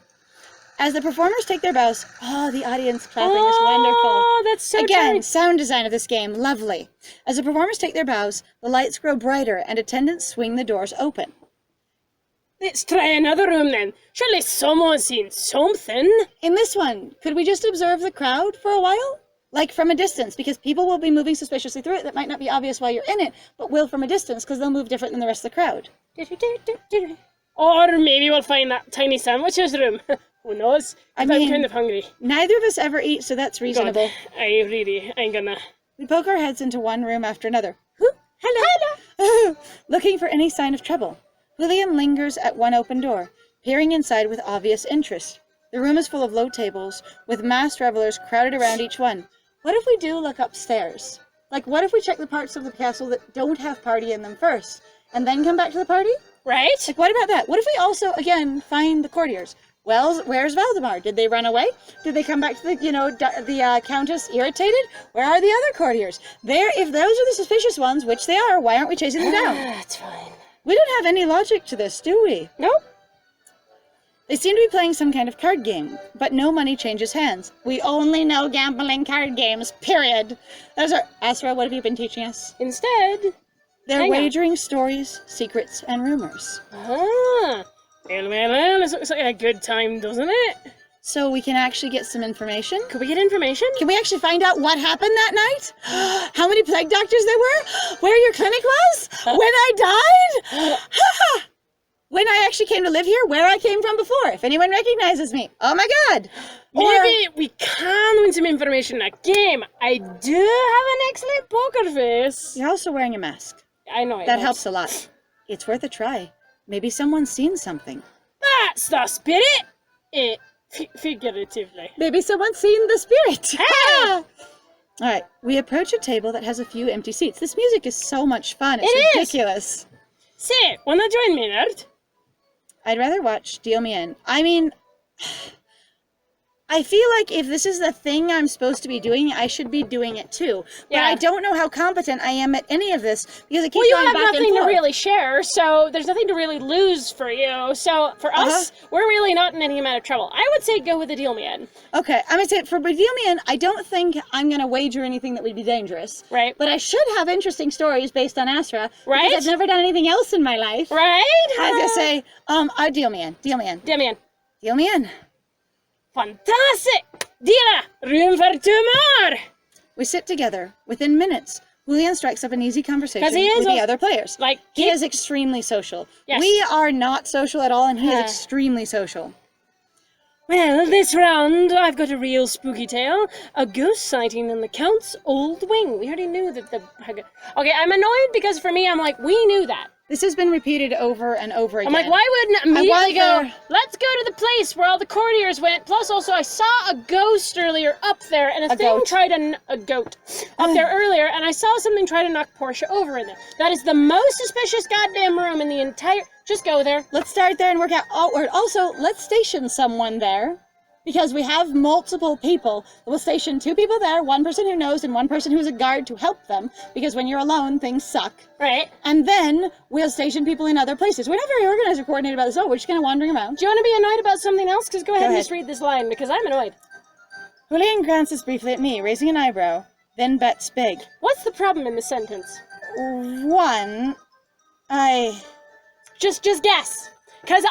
As the performers take their bows, the audience clapping is wonderful. Oh, that's so Again, charming. sound design of this game, lovely. As the performers take their bows, the lights grow brighter and attendants swing the doors open. Let's try another room then. Surely someone's seen something. In this one, could we just observe the crowd for a while? Like from a distance, because people will be moving suspiciously through it that might not be obvious while you're in it, but will from a distance, because they'll move different than the rest of the crowd. Or maybe we'll find that tiny sandwiches room. Who knows? I'm kind of hungry. Neither of us ever eat, so that's reasonable. God, I really ain't gonna. We poke our heads into one room after another. Hello! Looking for any sign of trouble. Julian lingers at one open door, peering inside with obvious interest. The room is full of low tables, with masked revelers crowded around each one. What if we do look upstairs? Like, what if we check the parts of the castle that don't have party in them first, and then come back to the party? Right? Like, what about that? What if we also, again, find the courtiers? Well, where's Valdemar? Did they run away? Did they come back to the Countess irritated? Where are the other courtiers? If those are the suspicious ones, which they are, why aren't we chasing them down? That's fine. We don't have any logic to this, do we? Nope. They seem to be playing some kind of card game, but no money changes hands. We only know gambling card games, period. Asra, what have you been teaching us? Instead, they're wagering stories, secrets, and rumors. Well, this looks like a good time, doesn't it? So we can actually get some information? Could we get information? Can we actually find out what happened that night? How many plague doctors there were? Where your clinic was? When I died? When I actually came to live here? Where I came from before? If anyone recognizes me. Oh my god! Maybe we can win some information in a game. I do have an excellent poker face. You're also wearing a mask. I know it That helps a lot. It's worth a try. Maybe someone's seen something. That's the spirit! Figuratively. Maybe someone's seen the spirit. Ah! Alright, we approach a table that has a few empty seats. This music is so much fun. It's It is. ridiculous. Say, wanna join me, nerd? I'd rather watch Deal Me In. I mean, I feel like if this is the thing I'm supposed to be doing, I should be doing it too. But Yeah. I don't know how competent I am at any of this because I keep Well, you going have back and nothing to forth. really share, so there's nothing to really lose for you. So for us, we're really not in any amount of trouble. I would say go with the deal man. Okay, I'm gonna say for Deal Me In, I don't think I'm gonna wager anything that would be dangerous. Right. But I should have interesting stories based on Asra. Right. Because I've never done anything else in my life. Right? I was gonna say, I Deal Me In. Deal Me In. Deal man. Deal Me In. Fantastic! Dealer! Room for two more! We sit together. Within minutes, Julian strikes up an easy conversation 'Cause he is with the a- other players. Like, He is extremely social. Yes. We are not social at all, and he is Yeah. extremely social. Well, this round, I've got a real spooky tale. A ghost sighting in the Count's old wing. We already knew that the... Okay, I'm annoyed because for me, I'm like, we knew that. This has been repeated over and over again. I'm like, why wouldn't immediately go, wonder- let's go to the place where all the courtiers went. Plus, also, I saw a ghost earlier up there, and a thing goat. tried to... A goat. Up there earlier, and I saw something try to knock Portia over in there. That is the most suspicious goddamn room in the entire... Just go there. Let's start there and work out outward. Also, let's station someone there. Because we have multiple people. We'll station 2 people there, 1 person who knows and 1 person who's a guard to help them. Because when you're alone, things suck. Right. And then we'll station people in other places. We're not very organized or coordinated about this. Oh, we're just kind of wandering around. Do you want to be annoyed about something else? Because go ahead and ahead. just read this line, because I'm annoyed. Julian glances briefly at me, raising an eyebrow, then bets big. What's the problem in the sentence? 1, Just guess. Because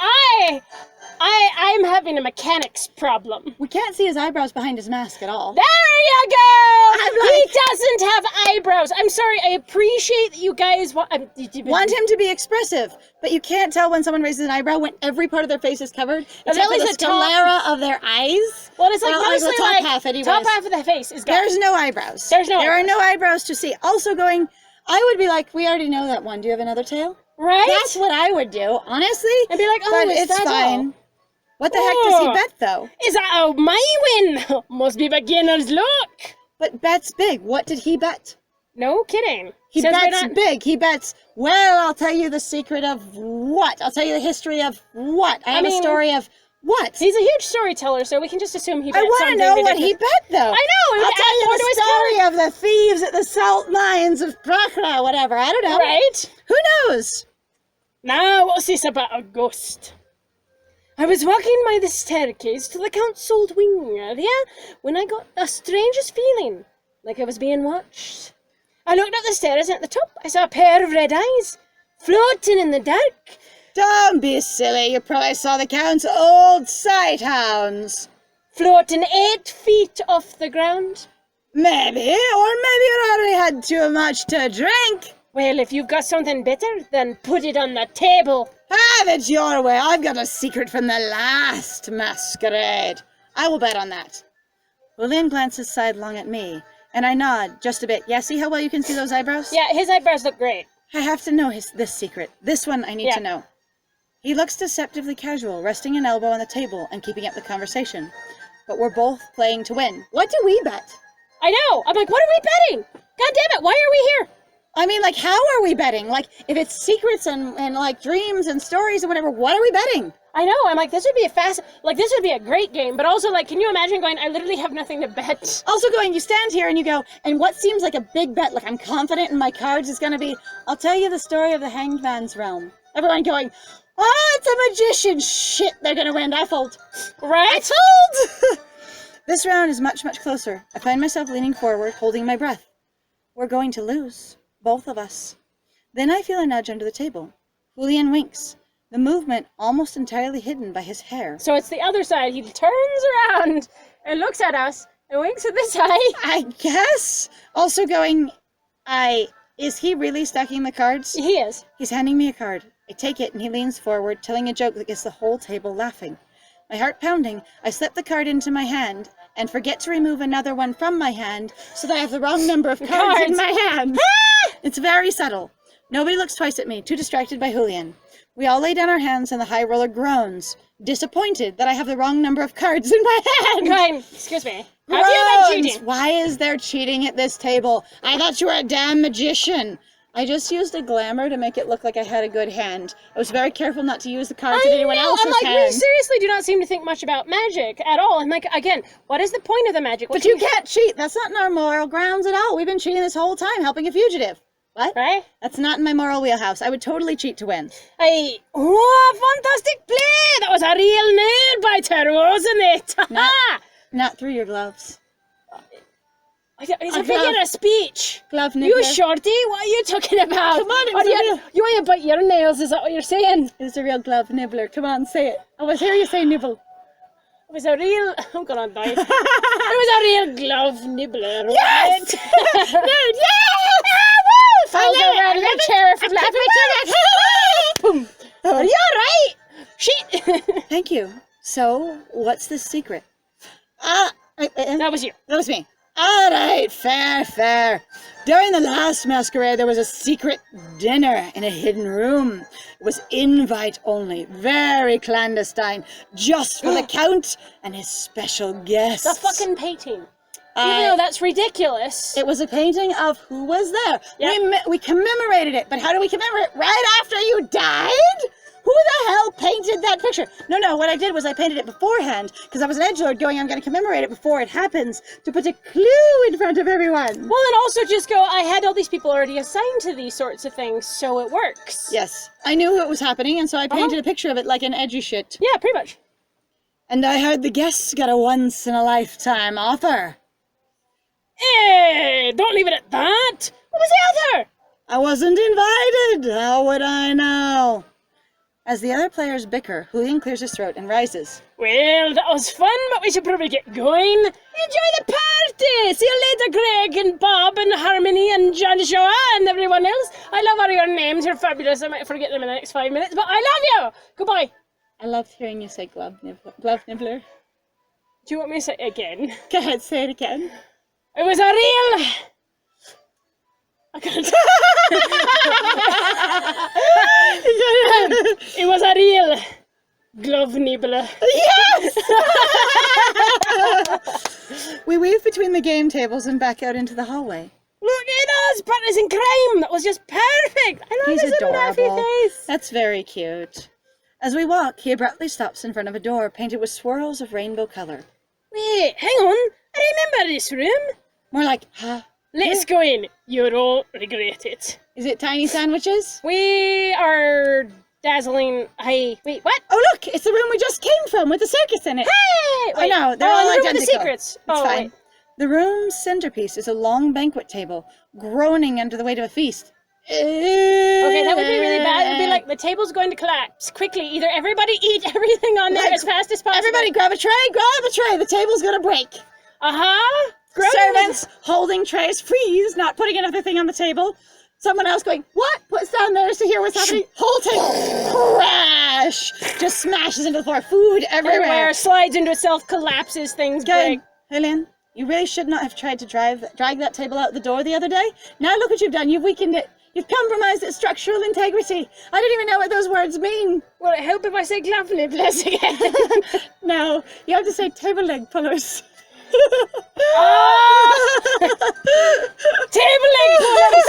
I'm having a mechanics problem. we can't see his eyebrows behind his mask at all. There you go! I'm He like- doesn't have eyebrows. I'm sorry, I appreciate that you guys want Want him to be expressive, but you can't tell when someone raises an eyebrow when every part of their face is covered, except for least the the top- sclera of their eyes. Well, it's like Well, mostly the top like half anyways. top half of the face is gone. There's no eyebrows. There's no There are eyebrows. no eyebrows to see. Also going, I would be like, we already know that one. Do you have another tail? Right? That's what I would do, honestly. And be like, oh, but is it's that fine. all? What the heck does he Oh. bet, though? Is that my win? Must be beginner's luck. But bets big. What did he bet? No kidding. He Says we're bets not- big. He bets, well, I'll tell you the secret of what? I'll tell you the history of what? I have a mean, story of what? He's a huge storyteller, so we can just assume he bet I want to something know what he ridiculous. bet, though. I know. It I'll would tell add you more to the his story of the thieves at the salt mines of Prakra, whatever. I don't know. Right? Who knows? Now, what's this about a ghost? I was walking by the staircase to the Count's old wing area when I got the strangest feeling, like I was being watched. I looked up the stairs, and at the top I saw a pair of red eyes, floating in the dark. Don't be silly. You probably saw the Count's old sight hounds. Floating 8 feet off the ground. Maybe. Or maybe you already had too much to drink. Well, if you've got something better, then put it on the table. Have it your way. I've got a secret from the last masquerade. I will bet on that. Julian glances sidelong at me, and I nod just a bit. Yeah, see how well you can see those eyebrows? Yeah, his eyebrows look great. I have to know this secret. This one I need Yeah. to know. He looks deceptively casual, resting an elbow on the table and keeping up the conversation. But we're both playing to win. What do we bet? I know. I'm like, what are we betting? God damn it, why are we here? I mean, like, how are we betting? Like, if it's secrets and like, dreams and stories and whatever, what are we betting? I know. I'm like, this would be this would be a great game. But also, like, can you imagine going, I literally have nothing to bet. Also going, you stand here and you go, and what seems like a big bet, like I'm confident in my cards, is going to be, I'll tell you the story of the Hanged Man's Realm. Everyone going, oh, it's a magician. Shit, they're going to win. I fold. Right? I fold! This round is much, much closer. I find myself leaning forward, holding my breath. We're going to lose. Both of us. Then I feel a nudge under the table. Julian winks. the movement almost entirely hidden by his hair. So it's the other side. He turns around and looks at us and winks at this side. I guess. Also going, is he really stacking the cards? He is. He's handing me a card. I take it and he leans forward, telling a joke that gets the whole table laughing. My heart pounding, I slip the card into my hand and forget to remove another one from my hand so that I have the wrong number of cards in my hand. It's very subtle. Nobody looks twice at me, too distracted by Julian. We all lay down our hands and the high roller groans, disappointed that I have the wrong number of cards in my hand. Ryan, excuse me. Have you been cheating? Why is there cheating at this table? I thought you were a damn magician. I just used a glamour to make it look like I had a good hand. I was very careful not to use the cards in anyone else's I'm like, hand. we seriously do not seem to think much about magic at all. I'm like, again, what is the point of the magic? But you can't cheat. That's not in our moral grounds at all. We've been cheating this whole time, helping a fugitive. What? Right? That's not in my moral wheelhouse. I would totally cheat to win. Fantastic play! That was a real nail biter, wasn't it? Not through your gloves. He's a figure of speech. Glove nibbler. You shorty, what are you talking about? Come on, you want to bite your nails, is that what you're saying? It was a real glove nibbler. Come on, say it. I was hear you say nibble. It was a real... I'm gonna die. It was a real glove nibbler. Yes! No, falls over out of the chair from laughing. Are you alright? Shit! Thank you. So, what's the secret? That was you. That was me. All right, fair. During the last masquerade, there was a secret dinner in a hidden room. It was invite only, very clandestine, just for the Count and his special guests. The fucking painting. Even though that's ridiculous. It was a painting of who was there. Yep. We commemorated it, but how do we commemorate it? Right after you died? Who the hell painted that picture? No, what I did was I painted it beforehand, because I was an edgelord going, I'm going to commemorate it before it happens, to put a clue in front of everyone. Well, and also just go, I had all these people already assigned to these sorts of things, so it works. Yes, I knew it was happening, and so I painted a picture of it like an edgy shit. Yeah, pretty much. And I heard the guests got a once-in-a-lifetime offer. Hey, don't leave it at that. What was the other? I wasn't invited. How would I know? As the other players bicker, Julian clears his throat and rises. Well, that was fun, but we should probably get going. Enjoy the party! See you later, Greg and Bob and Harmony and Joshua and everyone else. I love all your names. You're fabulous. I might forget them in the next 5 minutes, but I love you. Goodbye. I loved hearing you say glove nibbler. Do you want me to say it again? Go ahead, say it again. It was a real... I can't. It was a real glove nibbler. Yes! We weave between the game tables and back out into the hallway. Look at us, partners in crime. That was just perfect. I love his little laughy face. That's very cute. As we walk, he abruptly stops in front of a door painted with swirls of rainbow color. Wait, hang on. I remember this room. More like, huh? Let's go in. You'll all regret it. Is it tiny sandwiches? We are dazzling. Hey, wait, what? Oh, look! It's the room we just came from with the circus in it. Hey! Wait. I know, they're all the room identical. with the secrets. It's fine. Wait. The room's centerpiece is a long banquet table, groaning under the weight of a feast. Okay, that would be really bad. It would be like, the table's going to collapse. Quickly, either everybody eat everything on there as fast as possible. Everybody grab a tray, the table's gonna break. Uh-huh. Servants holding trays, freeze, not putting another thing on the table. Someone else going, what? Puts down theirs to hear what's happening. Whole table, crash! Just smashes into the floor. Food everywhere. Slides into itself, collapses, things break. Julian, you really should not have tried to drag that table out the door the other day. Now look what you've done. You've weakened it. You've compromised its structural integrity. I don't even know what those words mean. Will it help if I say glove nibblers again? No, you have to say table leg pullers. Table leg pullers!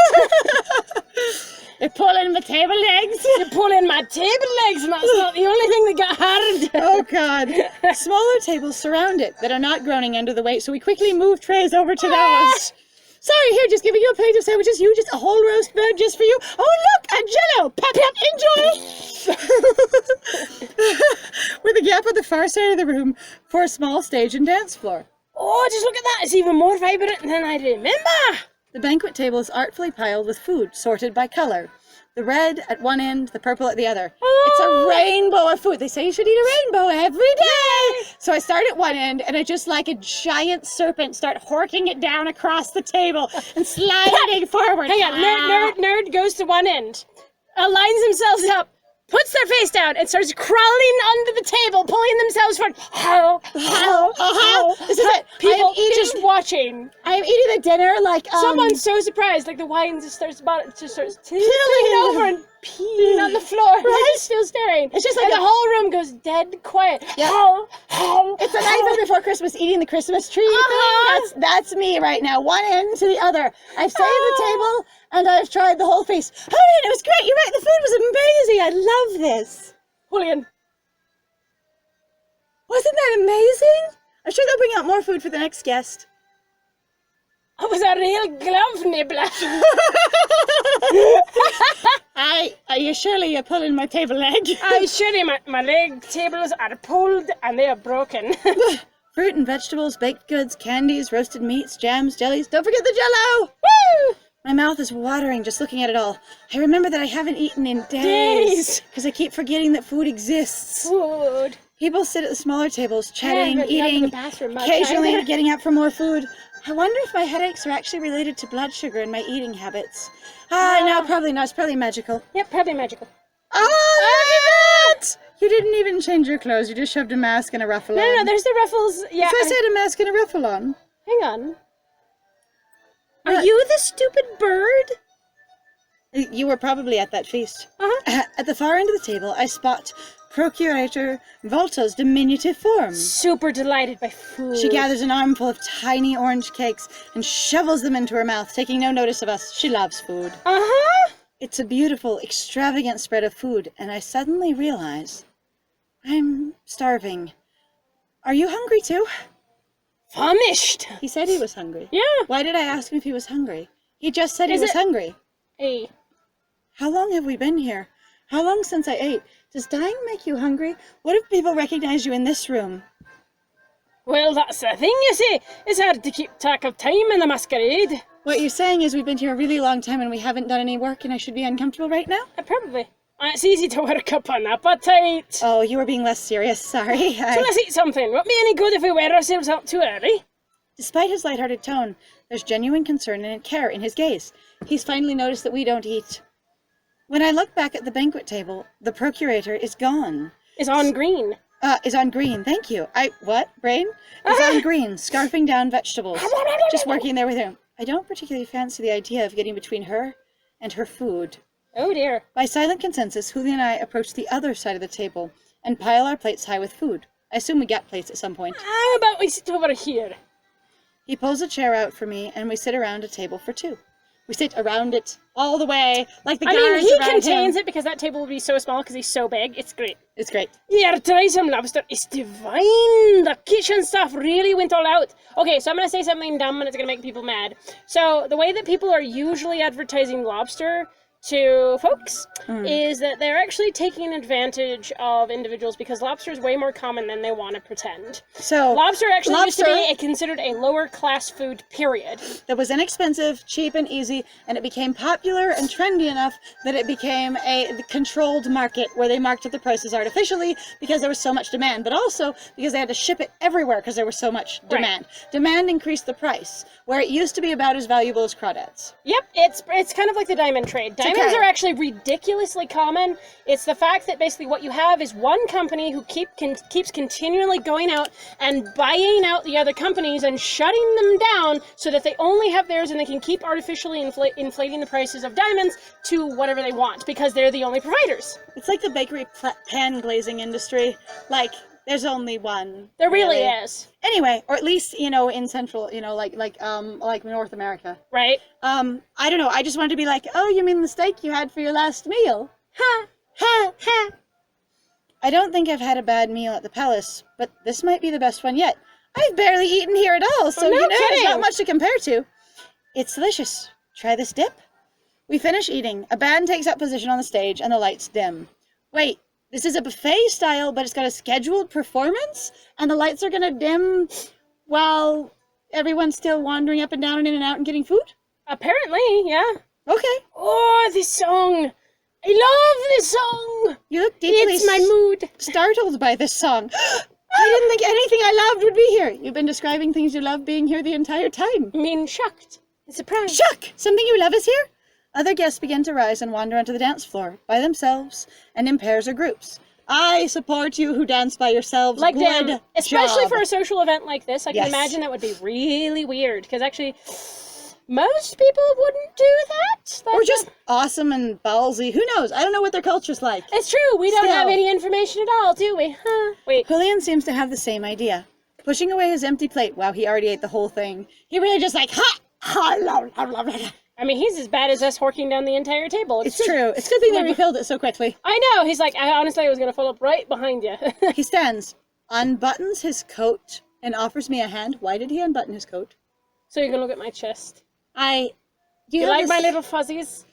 You're pulling my table legs. You're pulling my table legs, and that's not the only thing that got hard. Oh, God. Smaller tables surround it that are not groaning under the weight, so we quickly move trays over to those. Sorry, here, just giving you a plate of sandwiches. You just a whole roast bird just for you. Oh, look, a Jello. Pep, enjoy. With a gap on the far side of the room for a small stage and dance floor. Oh, just look at that. It's even more vibrant than I remember. The banquet table is artfully piled with food, sorted by color. The red at one end, the purple at the other. It's a rainbow of food. They say you should eat a rainbow every day. So I start at one end, and I just like a giant serpent start horking it down across the table and sliding forward. Hang on, nerd goes to one end, aligns themselves up, puts their face down, and starts crawling under the table, pulling themselves forward. How? This is it. People just watching. I am eating the dinner like Someone's so surprised, like the wine just starts tipping over and peeing on the floor. Right? They're just still staring. It's just like and the whole room goes dead quiet. Yep. It's a Nightmare Before Christmas eating the Christmas tree thing. That's me right now, one end to the other. I've saved the table and I've tried the whole feast. Julian, it was great. You're right. The food was amazing. I love this. Julian. Wasn't that amazing? I'm sure they'll bring out more food for the next guest. It was a real glove nibbler. Are you surely you're pulling my table leg? I'm surely my leg tables are pulled and they are broken. Fruit and vegetables, baked goods, candies, roasted meats, jams, jellies. Don't forget the Jell-O! Woo! My mouth is watering just looking at it all. I remember that I haven't eaten in days because I keep forgetting that food exists. Food. People sit at the smaller tables, chatting, eating, occasionally occasionally getting up for more food. I wonder if my headaches are actually related to blood sugar and my eating habits. No, probably not. It's probably magical. Yep, probably magical. Oh, look at that! You didn't even change your clothes. You just shoved a mask and a ruffle on. No, there's the ruffles. Yeah. So I said a mask and a ruffle on. Hang on. Are you the stupid bird? You were probably at that feast. Uh-huh. At the far end of the table, I spot Procurator Volta's diminutive form. Super delighted by food. She gathers an armful of tiny orange cakes and shovels them into her mouth, taking no notice of us. She loves food. Uh-huh. It's a beautiful, extravagant spread of food, and I suddenly realize I'm starving. Are you hungry too? Famished. He said he was hungry. Yeah. Why did I ask him if he was hungry? He just said he was hungry. Hey. How long have we been here? How long since I ate? Does dying make you hungry? What if people recognize you in this room? Well, that's the thing, you see. It's hard to keep track of time in the masquerade. What you're saying is we've been here a really long time and we haven't done any work and I should be uncomfortable right now? Probably. It's easy to work up an appetite. Oh, you were being less serious. Sorry. So let's eat something. Won't be any good if we wear ourselves out too early. Despite his lighthearted tone, there's genuine concern and care in his gaze. He's finally noticed that we don't eat. When I look back at the banquet table, the procurator is gone. Is on green. Is on green, thank you. What? Brain? Is on green, scarfing down vegetables. Just working there with him. I don't particularly fancy the idea of getting between her and her food. Oh dear. By silent consensus, Julian and I approach the other side of the table and pile our plates high with food. I assume we got plates at some point. How about we sit over here? He pulls a chair out for me and we sit around a table for two. We sit around it all the way, like the guards around him. He contains it because that table would be so small because he's so big. It's great. It's great. Yeah, try some lobster. It's divine. The kitchen staff really went all out. Okay, so I'm going to say something dumb and it's going to make people mad. So the way that people are usually advertising lobster to folks is that they're actually taking advantage of individuals because lobster is way more common than they want to pretend. So lobster actually used to be considered a lower class food, period. That was inexpensive, cheap and easy, and it became popular and trendy enough that it became a controlled market where they marked up the prices artificially because there was so much demand, but also because they had to ship it everywhere because there was so much demand. Right. Demand increased the price, where it used to be about as valuable as crawdads. Yep, it's kind of like the diamond trade. Diamonds are actually ridiculously common. It's the fact that basically what you have is one company who keeps continually going out and buying out the other companies and shutting them down so that they only have theirs and they can keep artificially inflating the prices of diamonds to whatever they want because they're the only providers. It's like the bakery pan glazing industry. Like, there's only one. There really is. Anyway, or at least, in central, like North America. Right. I don't know. I just wanted to be like, oh, you mean the steak you had for your last meal? Ha, ha, ha. I don't think I've had a bad meal at the palace, but this might be the best one yet. I've barely eaten here at all, so there's not much to compare to. It's delicious. Try this dip. We finish eating. A band takes up position on the stage, and the lights dim. Wait. This is a buffet style, but it's got a scheduled performance, and the lights are going to dim while everyone's still wandering up and down and in and out and getting food? Apparently, yeah. Okay. Oh, this song. I love this song. You look deeply It's my mood. startled by this song. I didn't think anything I loved would be here. You've been describing things you love being here the entire time. I mean, shocked. Surprised. Shock! Something you love is here? Other guests begin to rise and wander onto the dance floor, by themselves, and in pairs or groups. I support you who dance by yourselves. Like Good them. Especially job. for a social event like this. I can Yes. imagine that would be really weird. Because actually, most people wouldn't do that. Or just awesome and ballsy. Who knows? I don't know what their culture's like. It's true. We don't Still. have any information at all, do we? Huh? Wait. Julian seems to have the same idea. Pushing away his empty plate. Wow, he already ate the whole thing. He really just like, ha! I mean, he's as bad as us horking down the entire table. It's true. It's a good thing they refilled it so quickly. I know. He's like, I honestly was going to fall up right behind you. He stands, unbuttons his coat, and offers me a hand. Why did he unbutton his coat? So you can look at my chest. Do You like my little fuzzies?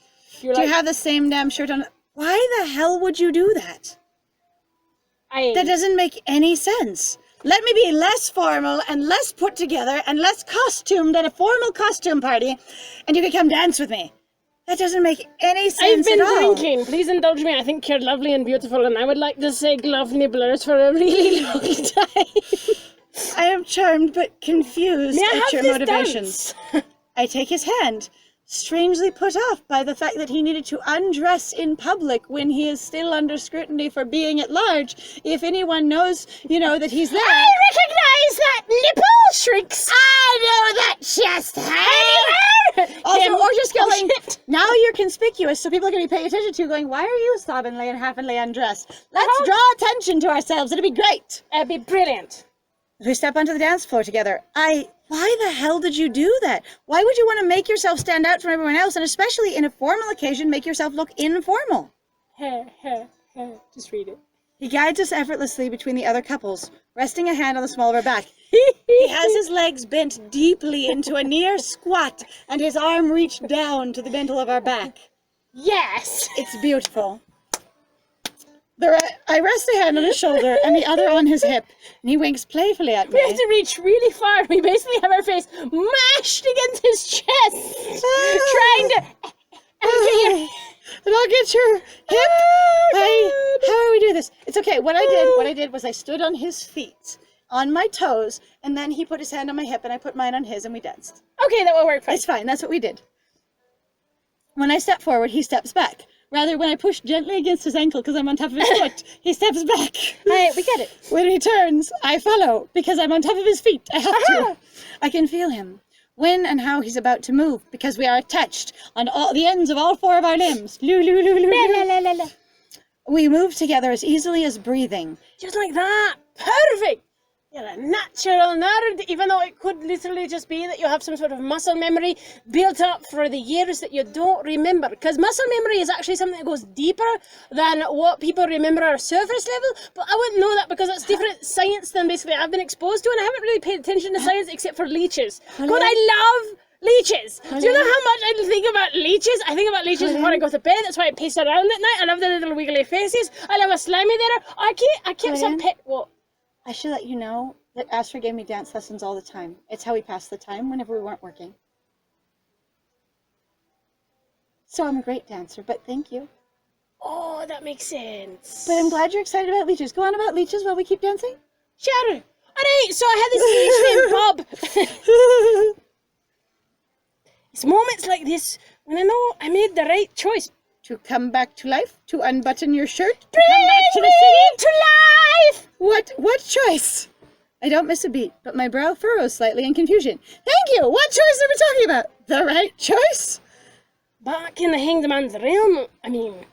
Do you have the same damn shirt on? Why the hell would you do that? That doesn't make any sense. Let me be less formal and less put together and less costumed at a formal costume party, and you can come dance with me. That doesn't make any sense I've been at all. drinking. Please indulge me. I think you're lovely and beautiful, and I would like to say glove nibblers for a really long time. I am charmed but confused May I at have your this motivations. dance? I take his hand, strangely put off by the fact that he needed to undress in public when he is still under scrutiny for being at large. If anyone knows, that he's there. I recognize that nipple! Shrieks. I know that chest hair! Also, or just going, now you're conspicuous, so people are going to be paying attention to you, going, why are you slovenly and halfly undressed? Let's draw attention to ourselves. It'll be great. It'd be brilliant. We step onto the dance floor together. Why the hell did you do that? Why would you want to make yourself stand out from everyone else, and especially in a formal occasion, make yourself look informal? Just read it. He guides us effortlessly between the other couples, resting a hand on the small of our back. He has his legs bent deeply into a near squat, and his arm reached down to the middle of our back. Yes! It's beautiful. I rest a hand on his shoulder and the other on his hip, and he winks playfully at me. We have to reach really far. We basically have our face mashed against his chest, trying to... And I'll get your hip. How do we do this? It's okay. What I did was I stood on his feet, on my toes, and then he put his hand on my hip, and I put mine on his, and we danced. Okay, that will work fine. It's fine. That's what we did. When I step forward, he steps back. Rather, when I push gently against his ankle because I'm on top of his foot, he steps back. We get it. When he turns, I follow because I'm on top of his feet. I have to. I can feel him. When and how he's about to move because we are attached on all the ends of all four of our limbs. We move together as easily as breathing. Just like that. Perfect. You're a natural nerd, even though it could literally just be that you have some sort of muscle memory built up for the years that you don't remember. Because muscle memory is actually something that goes deeper than what people remember at a surface level. But I wouldn't know that because it's different science than basically I've been exposed to, and I haven't really paid attention to science except for leeches. God, I love leeches. Do you know how much I think about leeches? I think about leeches before I go to bed. That's why I pace around at night. I love the little wiggly faces. I love a slimy there. I kept some pet... What? I should let you know that Asra gave me dance lessons all the time. It's how we passed the time whenever we weren't working. So I'm a great dancer, but thank you. Oh, that makes sense. But I'm glad you're excited about leeches. Go on about leeches while we keep dancing. Sure. Alright, so I had this leech named Bob. It's moments like this when I know I made the right choice. To come back to life? To unbutton your shirt? To Bring come back to the me city? to life! What choice? I don't miss a beat, but my brow furrows slightly in confusion. Thank you! What choice are we talking about? The right choice? Back in the Hanged Man's realm, I mean...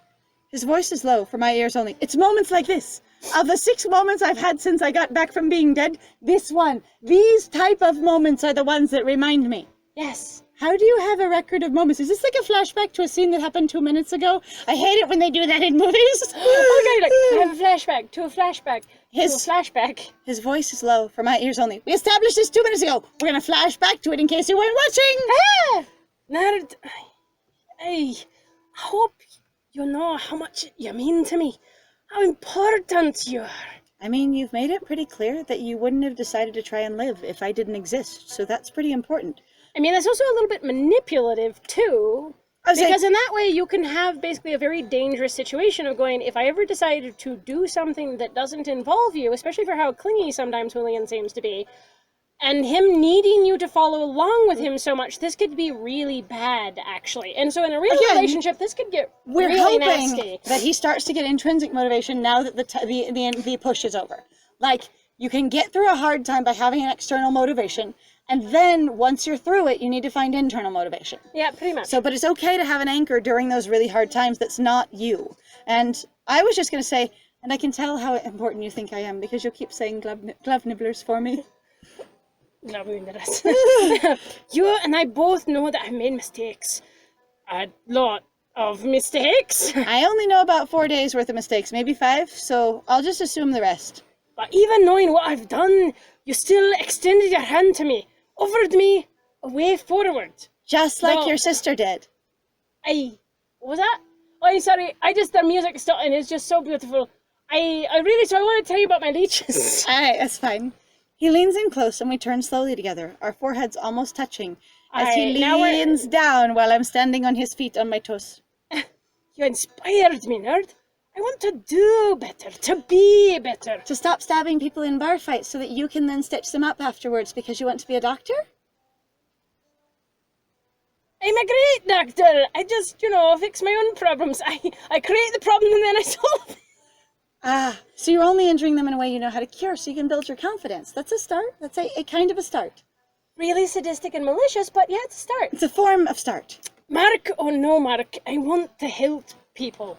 His voice is low, for my ears only. It's moments like this. Of the 6 moments I've had since I got back from being dead, this one, these type of moments are the ones that remind me. Yes. How do you have a record of moments? Is this like a flashback to a scene that happened 2 minutes ago? I hate it when they do that in movies. Okay, I have a flashback to a flashback to a flashback. His voice is low, for my ears only. We established this 2 minutes ago. We're going to flash back to it in case you weren't watching. Nerd, I hope you know how much you mean to me. How important you are. I mean, you've made it pretty clear that you wouldn't have decided to try and live if I didn't exist, so that's pretty important. I mean, that's also a little bit manipulative, too. Because in that way, you can have basically a very dangerous situation of going, if I ever decided to do something that doesn't involve you, especially for how clingy sometimes Julian seems to be, and him needing you to follow along with him so much, this could be really bad, actually. And so in a real relationship, this could get really nasty. That he starts to get intrinsic motivation now that the push is over. Like, you can get through a hard time by having an external motivation, and then once you're through it, you need to find internal motivation. Yeah, pretty much. So, but it's okay to have an anchor during those really hard times that's not you. And I was just going to say, and I can tell how important you think I am, because you'll keep saying glove nibblers for me. You and I both know that I made mistakes. A lot of mistakes. I only know about 4 days worth of mistakes, maybe 5, so I'll just assume the rest. But even knowing what I've done, you still extended your hand to me, offered me a way forward. Just like your sister did. What was that? Oh, sorry, the music stopped and it's just so beautiful. I want to tell you about my leeches. Alright, that's fine. He leans in close and we turn slowly together, our foreheads almost touching, as he leans down while I'm standing on his feet on my toes. You inspired me, nerd. I want to do better, to be better. To stop stabbing people in bar fights so that you can then stitch them up afterwards because you want to be a doctor? I'm a great doctor. I just, fix my own problems. I create the problem and then I solve it. So you're only injuring them in a way you know how to cure so you can build your confidence. That's a start. That's a kind of a start. Really sadistic and malicious, but yeah, it's a start. It's a form of start. Mark, oh no, Mark, I want to help people.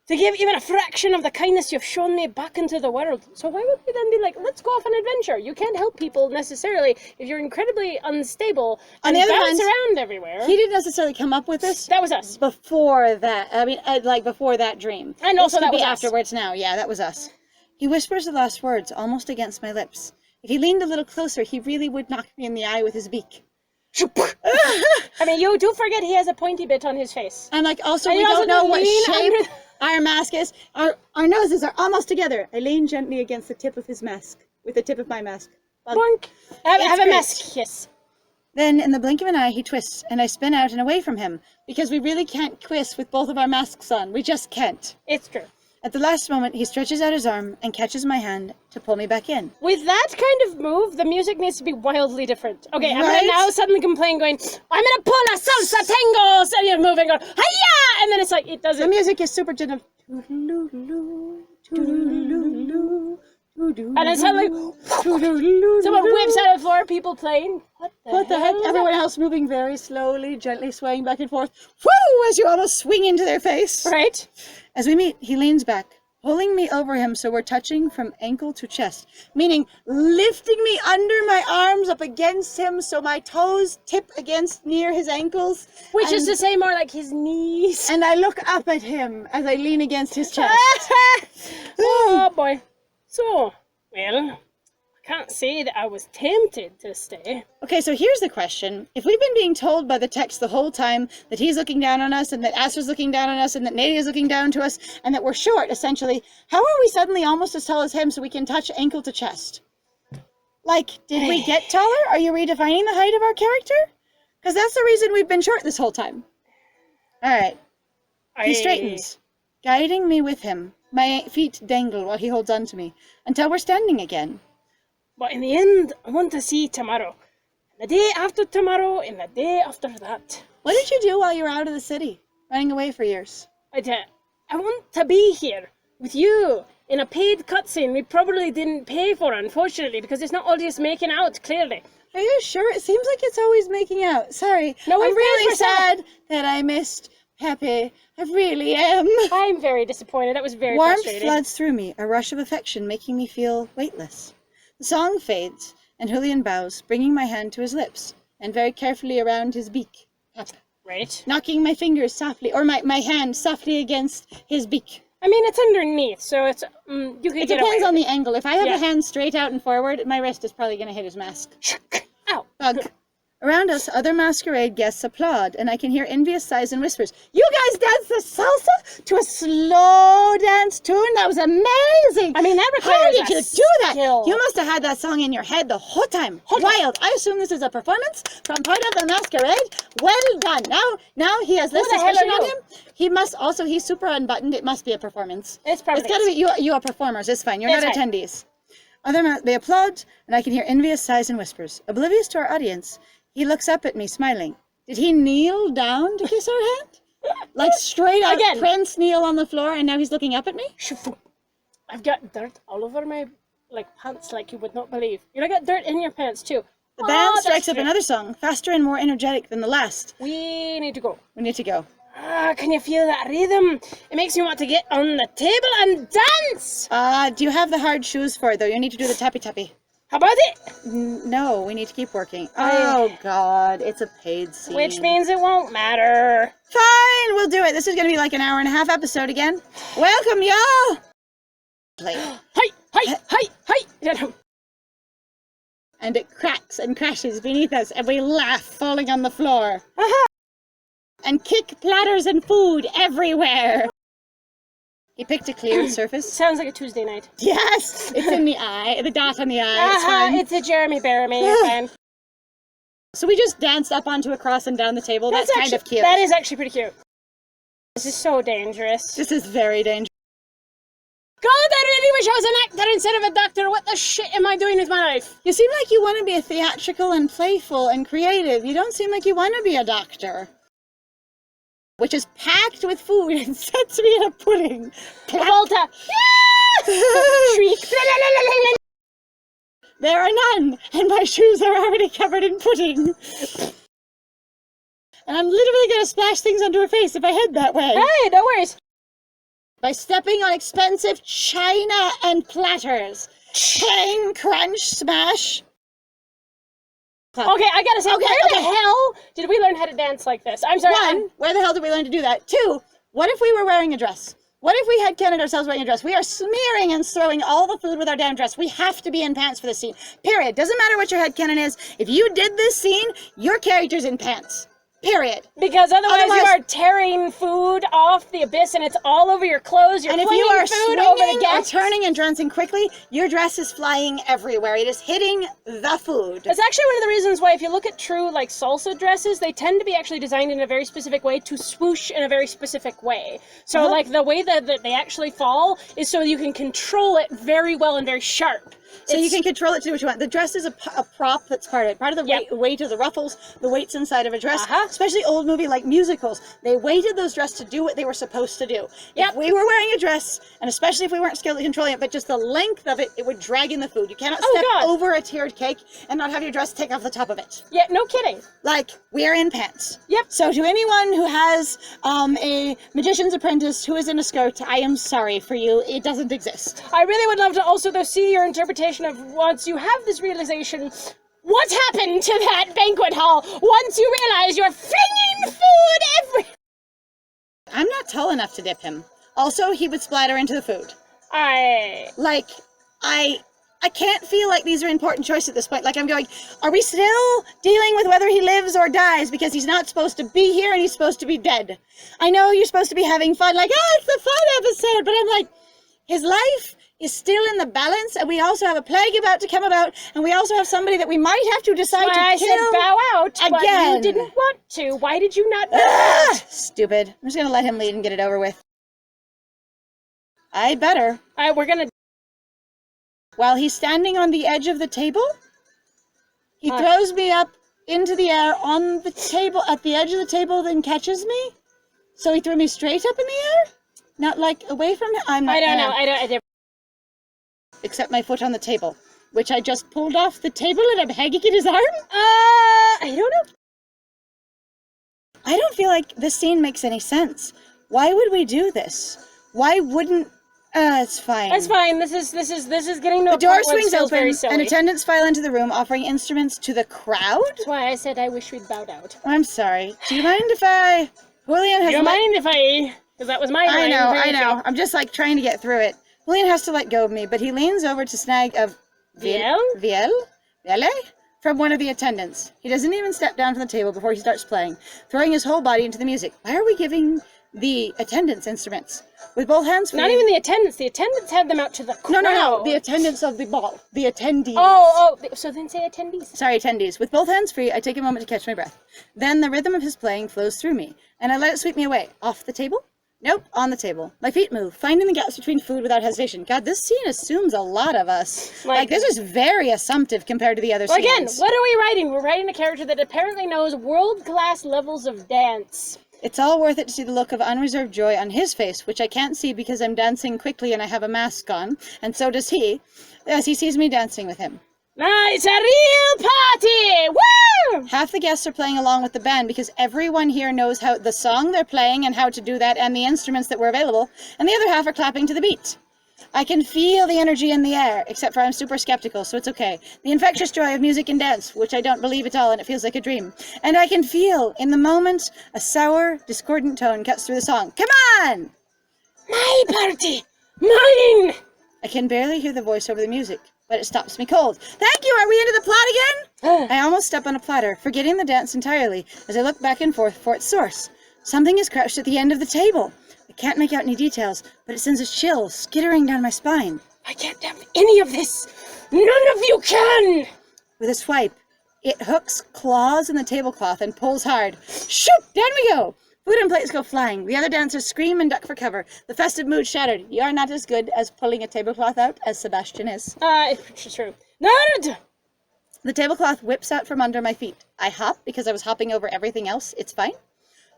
To give even a fraction of the kindness you've shown me back into the world. So why would we then be like, let's go off an adventure? You can't help people necessarily if you're incredibly unstable and bounce around everywhere. He didn't necessarily come up with this. That was us. Before that. I mean, before that dream. And also that was us. Afterwards now. Yeah, that was us. He whispers the last words almost against my lips. If he leaned a little closer, he really would knock me in the eye with his beak. I mean, you do forget he has a pointy bit on his face. And also we don't know what shape our mask is. Our noses are almost together. I lean gently against the tip of his mask, with the tip of my mask. Bonk. Have a mask kiss. Then, in the blink of an eye, he twists, and I spin out and away from him, because we really can't kiss with both of our masks on. We just can't. It's true. At the last moment, he stretches out his arm and catches my hand to pull me back in. With that kind of move, the music needs to be wildly different. Okay, I'm gonna now suddenly complain, going, I'm gonna pull a salsa tango, and you're moving, going, hiya! And then it's like, it doesn't. The music is super gentle. And then suddenly, someone whips out of the floor, people playing. What the heck? Everyone else moving very slowly, gently swaying back and forth. Woo! As you almost swing into their face. Right. As we meet, he leans back, pulling me over him so we're touching from ankle to chest, meaning lifting me under my arms up against him so my toes tip against near his ankles. Which is to say more like his knees. And I look up at him as I lean against his chest. Oh boy. So, well, I can't say that I was tempted to stay. Okay, so here's the question. If we've been being told by the text the whole time that he's looking down on us and that Asra's looking down on us and that Nadia's looking down to us and that we're short, essentially, how are we suddenly almost as tall as him so we can touch ankle to chest? Like, did we get taller? Are you redefining the height of our character? Because that's the reason we've been short this whole time. Alright. He straightens, guiding me with him. My feet dangle while he holds on to me, until we're standing again. But in the end, I want to see tomorrow. And the day after tomorrow, and the day after that. What did you do while you were out of the city, running away for years? I want to be here, with you, in a paid cutscene we probably didn't pay for, unfortunately, because it's not all just making out, clearly. Are you sure? It seems like it's always making out. Sorry. No, I'm really sad that I missed Pepe. I really am. I'm very disappointed. That was very frustrating. frustrating. Warmth floods through me, a rush of affection making me feel weightless. The song fades, and Julian bows, bringing my hand to his lips, and very carefully around his beak. Right. Knocking my fingers softly, or my hand softly against his beak. I mean, it's underneath, so it's, you can get away. It depends on the angle. If I have a hand straight out and forward, my wrist is probably going to hit his mask. Ow. Bug. Around us, other masquerade guests applaud, and I can hear envious sighs and whispers. You guys dance the salsa to a slow dance tune? That was amazing. I mean, that How requires did you a do that? skill. You must have had that song in your head the whole time. Wild. I assume this is a performance from part of the masquerade. Well done. Now he has this the hell suspicion are on you? him. He must also, he's super unbuttoned. It must be a performance. It's probably It's gotta be, you are performers. It's fine. You're It's not fine. attendees. They applaud, and I can hear envious sighs and whispers. Oblivious to our audience, he looks up at me, smiling. Did he kneel down to kiss our hand? Like straight up Again. Prince kneel on the floor, and now he's looking up at me? I've got dirt all over my pants like you would not believe. I got dirt in your pants too. The band that's strikes up true. another song, faster and more energetic than the last. We need to go. We need to go. Can you feel that rhythm? It makes me want to get on the table and dance. Do you have the hard shoes for it, though? You need to do the tappy-tappy. How about it? No, we need to keep working. Oh, God, it's a paid scene. Which means it won't matter. Fine, we'll do it. This is going to be like an 1.5 hour episode again. Welcome, y'all. Play. Hi. And it cracks and crashes beneath us, and we laugh, falling on the floor. And kick platters and food everywhere. He picked a cleared surface. Sounds like a Tuesday night. Yes! It's in the eye, the dot on the eye. It's fine. It's a Jeremy Bearimy. You're fine. So we just danced up onto a cross and down the table. That's kind of cute. That is actually pretty cute. This is so dangerous. This is very dangerous. God, I really wish I was an actor instead of a doctor. What the shit am I doing with my life? You seem like you want to be theatrical and playful and creative. You don't seem like you want to be a doctor. Which is packed with food and sets me in a pudding. Volta. Shriek. There are none, and my shoes are already covered in pudding. And I'm literally going to splash things onto her face if I head that way. Hey, no worries. By stepping on expensive china and platters. Clang, crunch, smash. Okay, I gotta say, where the hell did we learn how to dance like this? I'm sorry. One, where the hell did we learn to do that? Two, what if we were wearing a dress? What if we had Ken and ourselves wearing a dress? We are smearing and throwing all the food with our damn dress. We have to be in pants for this scene. Period. Doesn't matter what your headcanon is. If you did this scene, your character's in pants. Period. Because otherwise you are tearing food off the abyss and it's all over your clothes. You're and if you flinging are food over the swinging or guests. turning and dancing quickly, your dress is flying everywhere. It is hitting the food. It's actually one of the reasons why if you look at true salsa dresses, they tend to be actually designed in a very specific way to swoosh in a very specific way. So the way that they actually fall is so you can control it very well and very sharp. So you can control it to do what you want. The dress is a prop that's part of it. Part of the weight of the ruffles, the weights inside of a dress, especially old movie like musicals. They weighted those dresses to do what they were supposed to do. If we were wearing a dress, and especially if we weren't skilled at controlling it, but just the length of it, it would drag in the food. You cannot step over a tiered cake and not have your dress take off the top of it. Yeah, no kidding. Like, we're in pants. Yep. So to anyone who has a magician's apprentice who is in a skirt, I am sorry for you. It doesn't exist. I really would love to also, though, see your interpretation of once you have this realization, what happened to that banquet hall once you realize you're flinging food everywhere? I'm not tall enough to dip him. Also, he would splatter into the food. I can't feel like these are important choices at this point. Like, I'm going, are we still dealing with whether he lives or dies? Because he's not supposed to be here and he's supposed to be dead. I know you're supposed to be having fun, like, it's the fun episode, but I'm like, his life is still in the balance, and we also have a plague about to come about, and we also have somebody that we might have to decide to kill. I said bow out, again. But you didn't want to. Why did you not do that? Stupid. I'm just going to let him lead and get it over with. I better. We're going to... While he's standing on the edge of the table, he throws me up into the air on the table, at the edge of the table, then catches me. So he threw me straight up in the air? Not like away from him? I'm not. I don't know. I don't. Except my foot on the table, which I just pulled off the table and I'm hanging in his arm? I don't know. I don't feel like this scene makes any sense. Why would we do this? Why wouldn't... it's fine. It's fine. This is getting to the door swings open and attendants file into the room offering instruments to the crowd? That's why I said I wish we'd bowed out. I'm sorry. Do you mind if I... Julian has... Do you mind if I... Because that was my line. I know. I'm just like trying to get through it. Julian has to let go of me, but he leans over to snag a vielle from one of the attendants. He doesn't even step down from the table before he starts playing, throwing his whole body into the music. Why are we giving the attendants' instruments. With both hands free... Not even the attendants. The attendants had them out to the crowd. No. The attendants of the ball. The attendees. So then say attendees. Sorry, attendees. With both hands free, I take a moment to catch my breath. Then the rhythm of his playing flows through me, and I let it sweep me away. Off the table? Nope, on the table. My feet move, finding the gaps between food without hesitation. God, this scene assumes a lot of us. Like this is very assumptive compared to the other scenes. Again, what are we writing? We're writing a character that apparently knows world-class levels of dance. It's all worth it to see the look of unreserved joy on his face, which I can't see because I'm dancing quickly and I have a mask on, and so does he, as he sees me dancing with him. It's a real party! Woo! Half the guests are playing along with the band because everyone here knows how the song they're playing and how to do that and the instruments that were available, and the other half are clapping to the beat. I can feel the energy in the air, except for I'm super skeptical, so it's okay. The infectious joy of music and dance, which I don't believe at all, and it feels like a dream. And I can feel, in the moment, a sour, discordant tone cuts through the song. Come on! My party! Mine! I can barely hear the voice over the music, but it stops me cold. Thank you! Are we into the plot again? I almost step on a platter, forgetting the dance entirely, as I look back and forth for its source. Something is crouched at the end of the table. I can't make out any details, but it sends a chill skittering down my spine. I can't have any of this! None of you can! With a swipe, it hooks claws in the tablecloth and pulls hard. Shoot! Down we go! Food and plates go flying. The other dancers scream and duck for cover. The festive mood shattered. You are not as good as pulling a tablecloth out as Sebastian is. It's true. Nerd! The tablecloth whips out from under my feet. I hop because I was hopping over everything else. It's fine.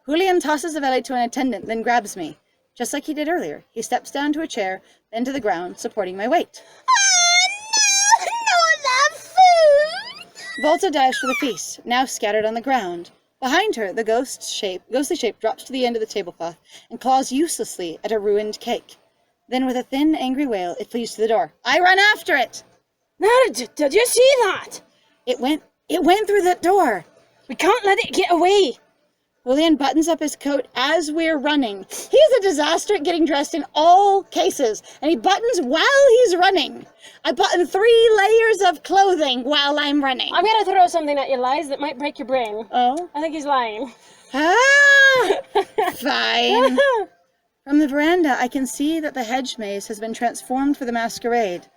Julian tosses the valet to an attendant, then grabs me. Just like he did earlier. He steps down to a chair, then to the ground, supporting my weight. Oh, no, love food! Volta dives for the feast, now scattered on the ground. Behind her, the ghostly shape drops to the end of the tablecloth and claws uselessly at a ruined cake. Then with a thin, angry wail, it flees to the door. I run after it! Nerd, did you see that? It went through that door. We can't let it get away. Julian buttons up his coat as we're running. He's a disaster at getting dressed in all cases, and he buttons while he's running. I button 3 layers of clothing while I'm running. I'm gonna throw something at you, Lies, that might break your brain. Oh? I think he's lying. Ah! Fine. From the veranda, I can see that the hedge maze has been transformed for the masquerade.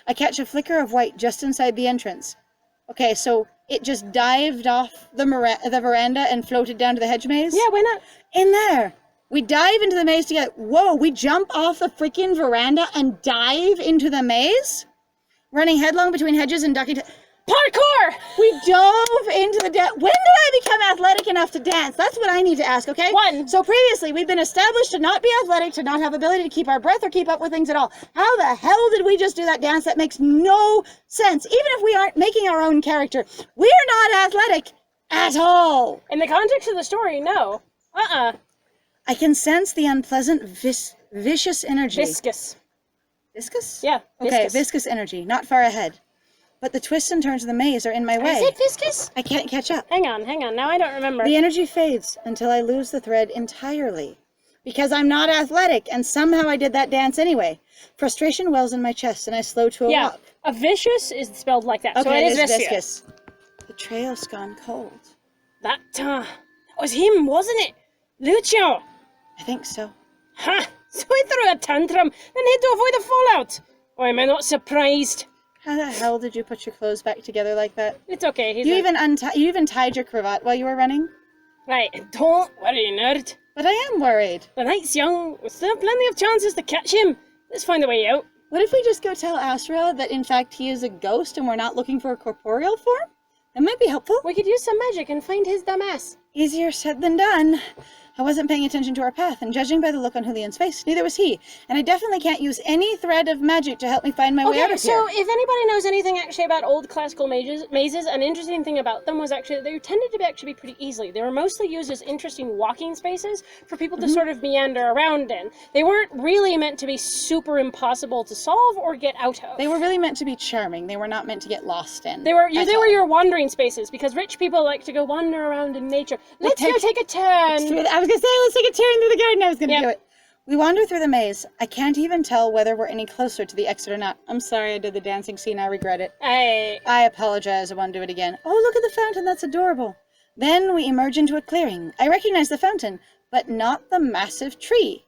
I catch a flicker of white just inside the entrance. Okay, so it just dived off the veranda and floated down to the hedge maze? Yeah, why not? In there. We dive into the maze together. Whoa, we jump off the freaking veranda and dive into the maze? Running headlong between hedges and ducking... Parkour! We dove into the dance. When did I become athletic enough to dance? That's what I need to ask, okay? 1. So previously, we've been established to not be athletic, to not have ability to keep our breath or keep up with things at all. How the hell did we just do that dance? That makes no sense. Even if we aren't making our own character, we're not athletic at all. In the context of the story, no. I can sense the unpleasant, vicious energy. Viscous. Viscous? Yeah, Okay, viscous. viscous energy, not far ahead. But the twists and turns of the maze are in my way. Is it viscous? I can't catch up. Hang on. Now I don't remember. The energy fades until I lose the thread entirely. Because I'm not athletic, and somehow I did that dance anyway. Frustration wells in my chest, and I slow to a walk. A vicious is spelled like that, Okay, so it is viscous. viscous. The trail's gone cold. That was him, wasn't it? Lucio! I think so. Ha! So he threw a tantrum, then hid to avoid the fallout. Or am I not surprised? How the hell did you put your clothes back together like that? It's okay, You even tied your cravat while you were running? Right, don't worry, nerd. But I am worried. The night's young, we still have plenty of chances to catch him. Let's find a way out. What if we just go tell Asra that in fact he is a ghost and we're not looking for a corporeal form? That might be helpful. We could use some magic and find his dumb ass. Easier said than done. I wasn't paying attention to our path, and judging by the look on Julian's face, neither was he. And I definitely can't use any thread of magic to help me find my way out of so here. if anybody knows anything actually about old classical mazes, an interesting thing about them was actually that they tended to actually be pretty easily. They were mostly used as interesting walking spaces for people to sort of meander around in. They weren't really meant to be super impossible to solve or get out of. They were really meant to be charming. They were not meant to get lost in. They were your wandering spaces, because rich people like to go wander around in nature. Let's go take a turn. I was going to say, let's take a turn through the garden. I was going to do it. We wander through the maze. I can't even tell whether we're any closer to the exit or not. I'm sorry I did the dancing scene. I regret it. I apologize. I want to do it again. Oh, look at the fountain. That's adorable. Then we emerge into a clearing. I recognize the fountain, but not the massive tree.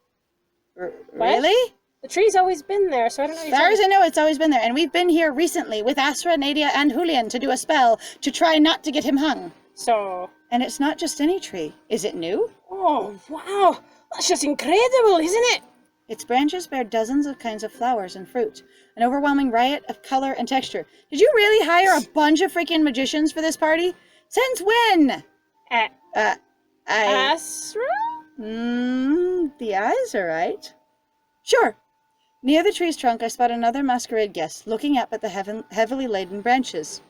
What? Really? The tree's always been there, so I don't know. As far as I know, it's always been there, and we've been here recently with Asra, Nadia, and Julian to do a spell to try not to get him hung. So... And it's not just any tree. Is it new? Oh, wow. That's just incredible, isn't it? Its branches bear dozens of kinds of flowers and fruit, an overwhelming riot of color and texture. Did you really hire a bunch of freaking magicians for this party? Since when? Asra? The eyes are right. Sure. Near the tree's trunk, I spot another masquerade guest, looking up at the heavily laden branches.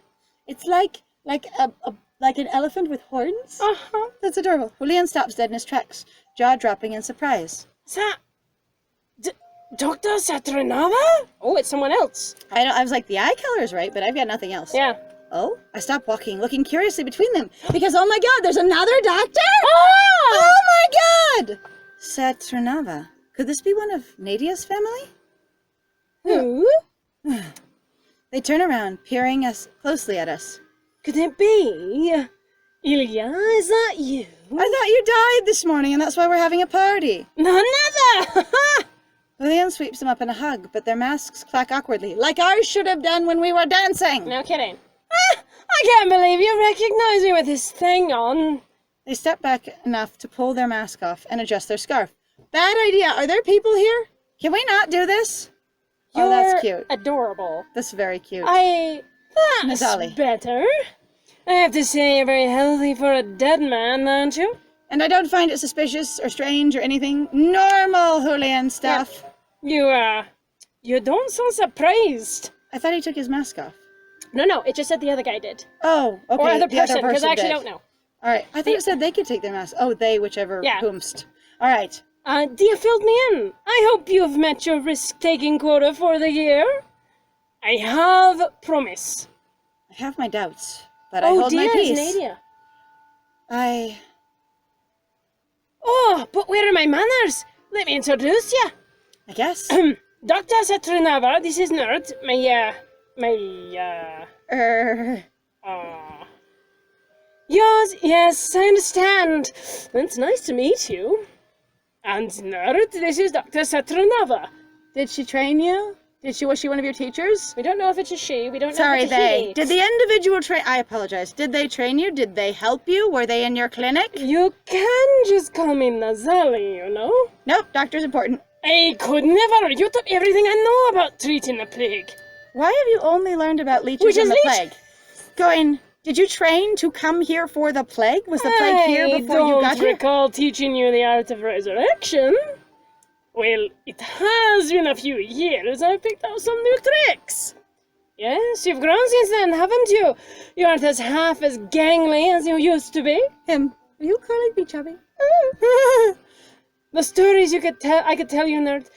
It's like an elephant with horns. Uh-huh. That's adorable. Julian stops dead in his tracks, jaw dropping in surprise. Is that... Dr. Saturnava? Oh, it's someone else. I was like, the eye color is right, but I've got nothing else. Yeah. Oh, I stop walking, looking curiously between them, because oh my god, there's another doctor! Oh! Oh my god! Saturnava. Could this be one of Nadia's family? Who? They turn around, peering closely at us. Could it be? Ilya, is that you? I thought you died this morning, and that's why we're having a party. Another! Julian sweeps them up in a hug, but their masks clack awkwardly, like ours should have done when we were dancing. No kidding. I can't believe you recognize me with this thing on. They step back enough to pull their mask off and adjust their scarf. Bad idea. Are there people here? Can we not do this? You're oh, that's cute. Adorable. That's very cute. That's Nazali. better. I have to say you're very healthy for a dead man, aren't you? And I don't find it suspicious or strange or anything. Normal Julian stuff. Yeah. You don't sound surprised. I thought he took his mask off. No, it just said the other guy did. Oh, okay. Or other the other person, because I actually did. don't know. All right. I thought it said they could take their mask. Oh, they, whichever whomst. All right. You filled me in. I hope you've met your risk-taking quota for the year. I have promise. I have my doubts, but I hold my peace. Nadia. Oh, but where are my manners? Let me introduce you. I guess. Dr. Saturnava, this is Nerd, Yes, I understand. It's nice to meet you. And Nerd, this is Dr. Saturnava. Did she train you? Was she one of your teachers? We don't know if it's a she. We don't know Sorry, if it's a he. Did the individual I apologize. Did they train you? Did they help you? Were they in your clinic? You can just call me Nazali, you know? Nope, doctor's important. I could never. You taught everything I know about treating the plague. Why have you only learned about leeches and the plague? Did you train to come here for the plague? Was the plague here before you got here? I don't recall teaching you the art of resurrection. Well, it has been a few years. I've picked up some new tricks. Yes, you've grown since then, haven't you? You aren't half as gangly as you used to be. Are you calling me chubby? The stories I could tell you, Nerd.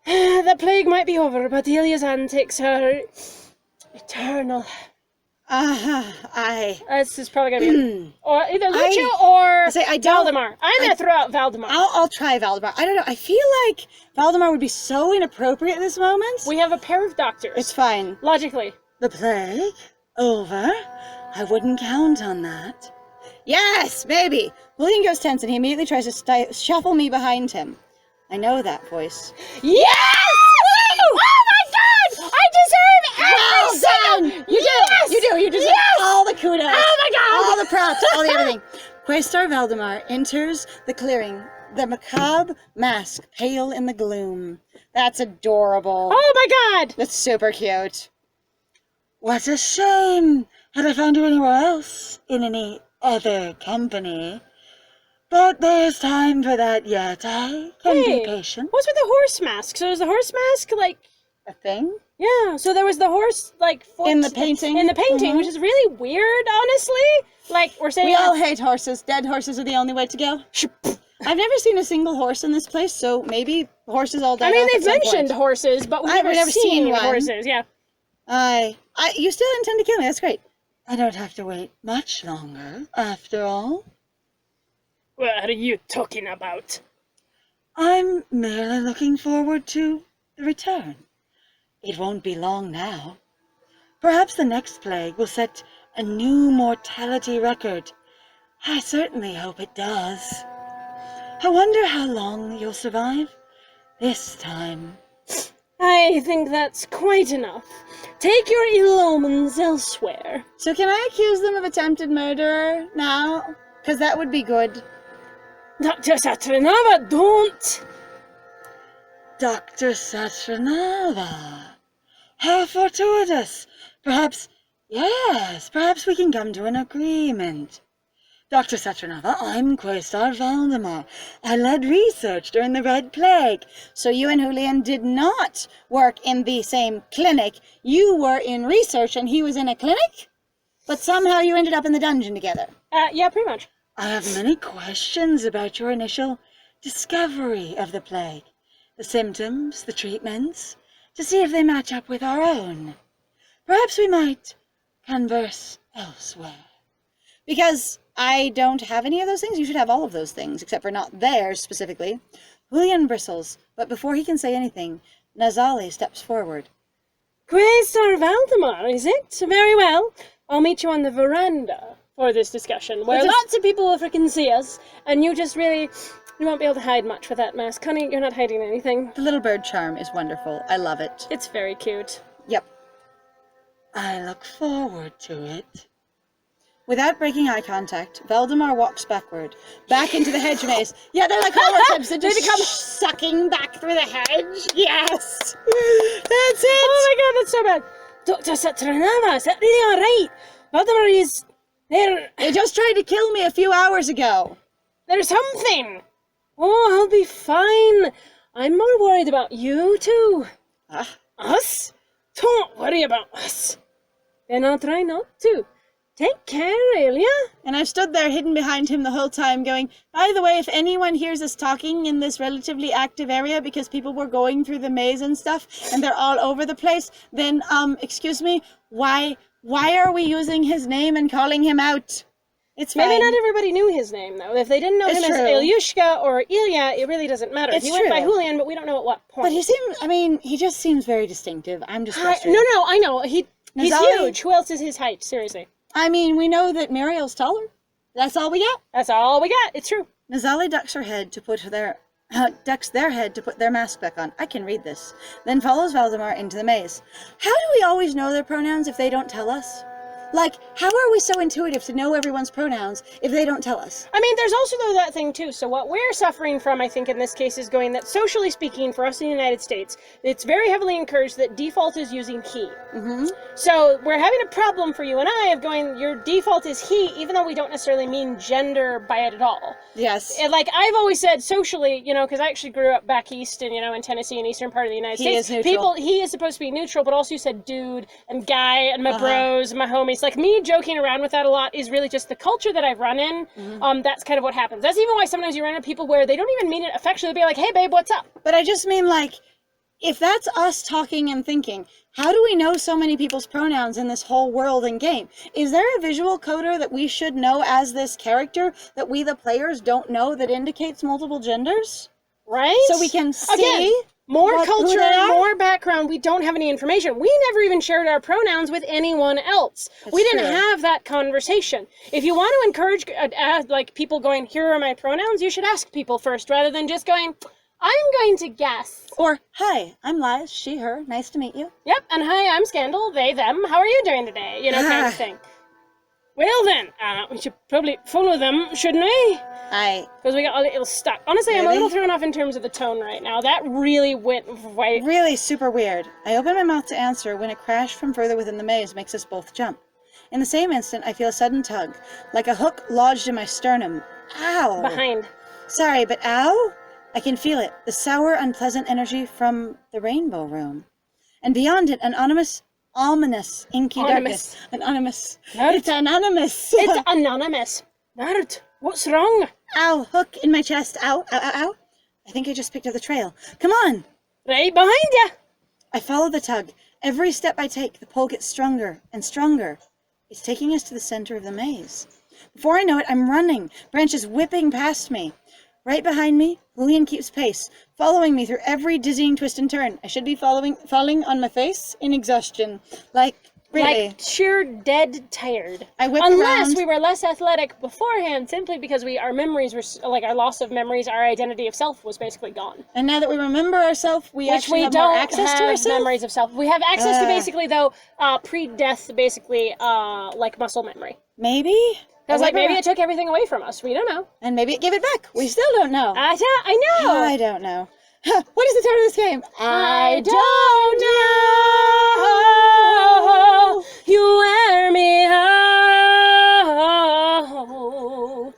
The plague might be over, but Ilya's antics are eternal. This is probably gonna be or either Lucio or Valdemar. I'm gonna throw out Valdemar. I'll try Valdemar. I don't know. I feel like Valdemar would be so inappropriate at this moment. We have a pair of doctors. It's fine. Logically. The plague? Over? I wouldn't count on that. Yes, maybe. Julian goes tense and he immediately tries to shuffle me behind him. I know that voice. Yes! Woo! Oh my god! I deserve every single... You do. You deserve all the kudos. Oh my god! All the props, all the everything. Questar Valdemar enters the clearing, the macabre mask pale in the gloom. That's adorable. Oh my god! That's super cute. What a shame. Had I found you anywhere else, in any other company. But there's time for that yet. I can be patient. What's with the horse mask? So is the horse mask like a thing? Yeah. So there was the horse foot in the painting. Which is really weird, honestly. Like we're saying, we all hate horses. Dead horses are the only way to go. I've never seen a single horse in this place, so maybe horses all died. I mean, they've mentioned horses, but we've never seen one. Horses. Yeah. You still intend to kill me? That's great. I don't have to wait much longer, after all. What are you talking about? I'm merely looking forward to the return. It won't be long now. Perhaps the next plague will set a new mortality record. I certainly hope it does. I wonder how long you'll survive this time. I think that's quite enough. Take your ill omens elsewhere. So can I accuse them of attempted murder now? Because that would be good. Dr. Satranava, don't! Dr. Satranava. How fortuitous. Perhaps we can come to an agreement. Dr. Satranava, I'm Quasar Valdemar. I led research during the Red Plague. So you and Julian did not work in the same clinic. You were in research and he was in a clinic? But somehow you ended up in the dungeon together. Yeah, pretty much. I have many questions about your initial discovery of the plague. The symptoms, the treatments, to see if they match up with our own. Perhaps we might converse elsewhere. Because I don't have any of those things. You should have all of those things, except for not theirs specifically. Julian bristles, but before he can say anything, Nazali steps forward. Quasar Valdemar, is it? Very well. I'll meet you on the veranda for this discussion, where lots of people will frickin' see us, and you just really... You won't be able to hide much with that mask. Honey, you're not hiding anything. The little bird charm is wonderful. I love it. It's very cute. Yep. I look forward to it. Without breaking eye contact, Valdemar walks backward, back into the hedge maze. Yeah, they're like holotypes. They just become sucking back through the hedge. Yes! That's it! Oh my god, that's so bad. Dr. Satranava, is that really alright? Valdemar is... They just tried to kill me a few hours ago. There's something! Oh, I'll be fine. I'm more worried about you two. Us? Don't worry about us. Then I'll try not to. Take care, Aelia. And I've stood there hidden behind him the whole time going, by the way, if anyone hears us talking in this relatively active area because people were going through the maze and stuff and they're all over the place, then, excuse me, why are we using his name and calling him out? It's fine. Maybe not everybody knew his name, though. If they didn't know him as Ilyushka or Ilya, it really doesn't matter. He went by Julian, but we don't know at what point. But he just seems very distinctive. I'm just frustrated. No, I know. He's huge. Who else is his height? Seriously. I mean, we know that Muriel's taller. That's all we got. That's all we got. It's true. Nazali ducks their head to put their mask back on. I can read this. Then follows Valdemar into the maze. How do we always know their pronouns if they don't tell us? Like, how are we so intuitive to know everyone's pronouns if they don't tell us? I mean, there's also, though, that thing, too. So what we're suffering from, I think, in this case, is going that, socially speaking, for us in the United States, it's very heavily encouraged that default is using he. Mm-hmm. So we're having a problem for you and I of going, your default is he, even though we don't necessarily mean gender by it at all. Yes. And, like, I've always said, socially, because I actually grew up back east in, in Tennessee and eastern part of the United States. He is neutral. He is supposed to be neutral, but also you said dude and guy and my bros and my homies. Like, me joking around with that a lot is really just the culture that I've run in. Mm-hmm. That's kind of what happens. That's even why sometimes you run into people where they don't even mean it affectionately. They'll be like, hey, babe, what's up? But I just mean, like, if that's us talking and thinking, how do we know so many people's pronouns in this whole world and game? Is there a visual coder that we should know as this character that we, the players, don't know that indicates multiple genders? Right? So we can see... Again, more culture, more background. We don't have any information. We never even shared our pronouns with anyone else. We didn't have that conversation. If you want to encourage like people going, here are my pronouns, you should ask people first rather than just going, I'm going to guess. Or, hi, I'm Liz, she, her, nice to meet you. Yep, and hi, I'm Scandal, they, them, how are you doing today? Kind of thing. Well then, we should probably follow them, shouldn't we? Because we got a little stuck. Honestly, I'm a little thrown off in terms of the tone right now. That really went right... Really super weird. I open my mouth to answer when a crash from further within the maze makes us both jump. In the same instant, I feel a sudden tug, like a hook lodged in my sternum. Ow! Behind. Sorry, but ow? I can feel it, the sour, unpleasant energy from the rainbow room. And beyond it, an ominous, inky darkness. Anonymous. It's anonymous. It's anonymous. Nerd, what's wrong? Ow, hook in my chest. Ow, ow, ow, ow. I think I just picked up the trail. Come on. Right behind you. I follow the tug. Every step I take, the pull gets stronger and stronger. It's taking us to the center of the maze. Before I know it, I'm running, branches whipping past me. Right behind me, Julian keeps pace, following me through every dizzying twist and turn. I should be falling on my face in exhaustion, like Really? Like sheer dead tired. I whip Unless around. we were less athletic beforehand, simply because our memories were, like our loss of memories, our identity of self was basically gone. And now that we remember ourselves, we Which actually we have don't more access have to ourselves? memories of self. We have access to basically, though, pre-death, basically, like muscle memory. Maybe? Because like maybe it took everything away from us. We don't know. And maybe it gave it back. We still don't know. I know. I don't know. What is the title of this game? I don't know. You wear me out.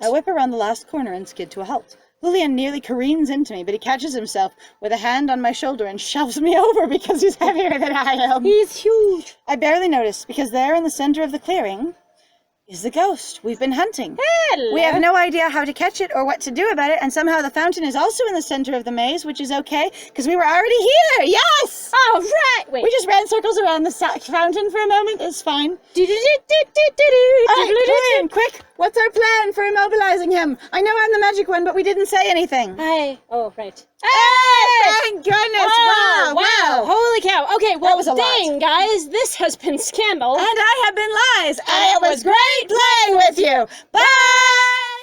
I whip around the last corner and skid to a halt. Julian nearly careens into me, but he catches himself with a hand on my shoulder and shoves me over because he's heavier than I am. He's huge. I barely notice because there in the center of the clearing is the ghost we've been hunting. Hello. We have no idea how to catch it or what to do about it, and somehow the fountain is also in the center of the maze, which is okay, because we were already here! Yes! Oh, right! Wait. We just ran circles around the fountain for a moment. It's fine. Alright, Julian, quick! What's our plan for immobilizing him? I know I'm the magic one, but we didn't say anything. Oh, right. Hey! Thank goodness! Oh, Wow! Holy cow. Okay, well, was a lot. dang, guys. This has been Scandal. And I have been Lies, and it was great playing with you. Bye!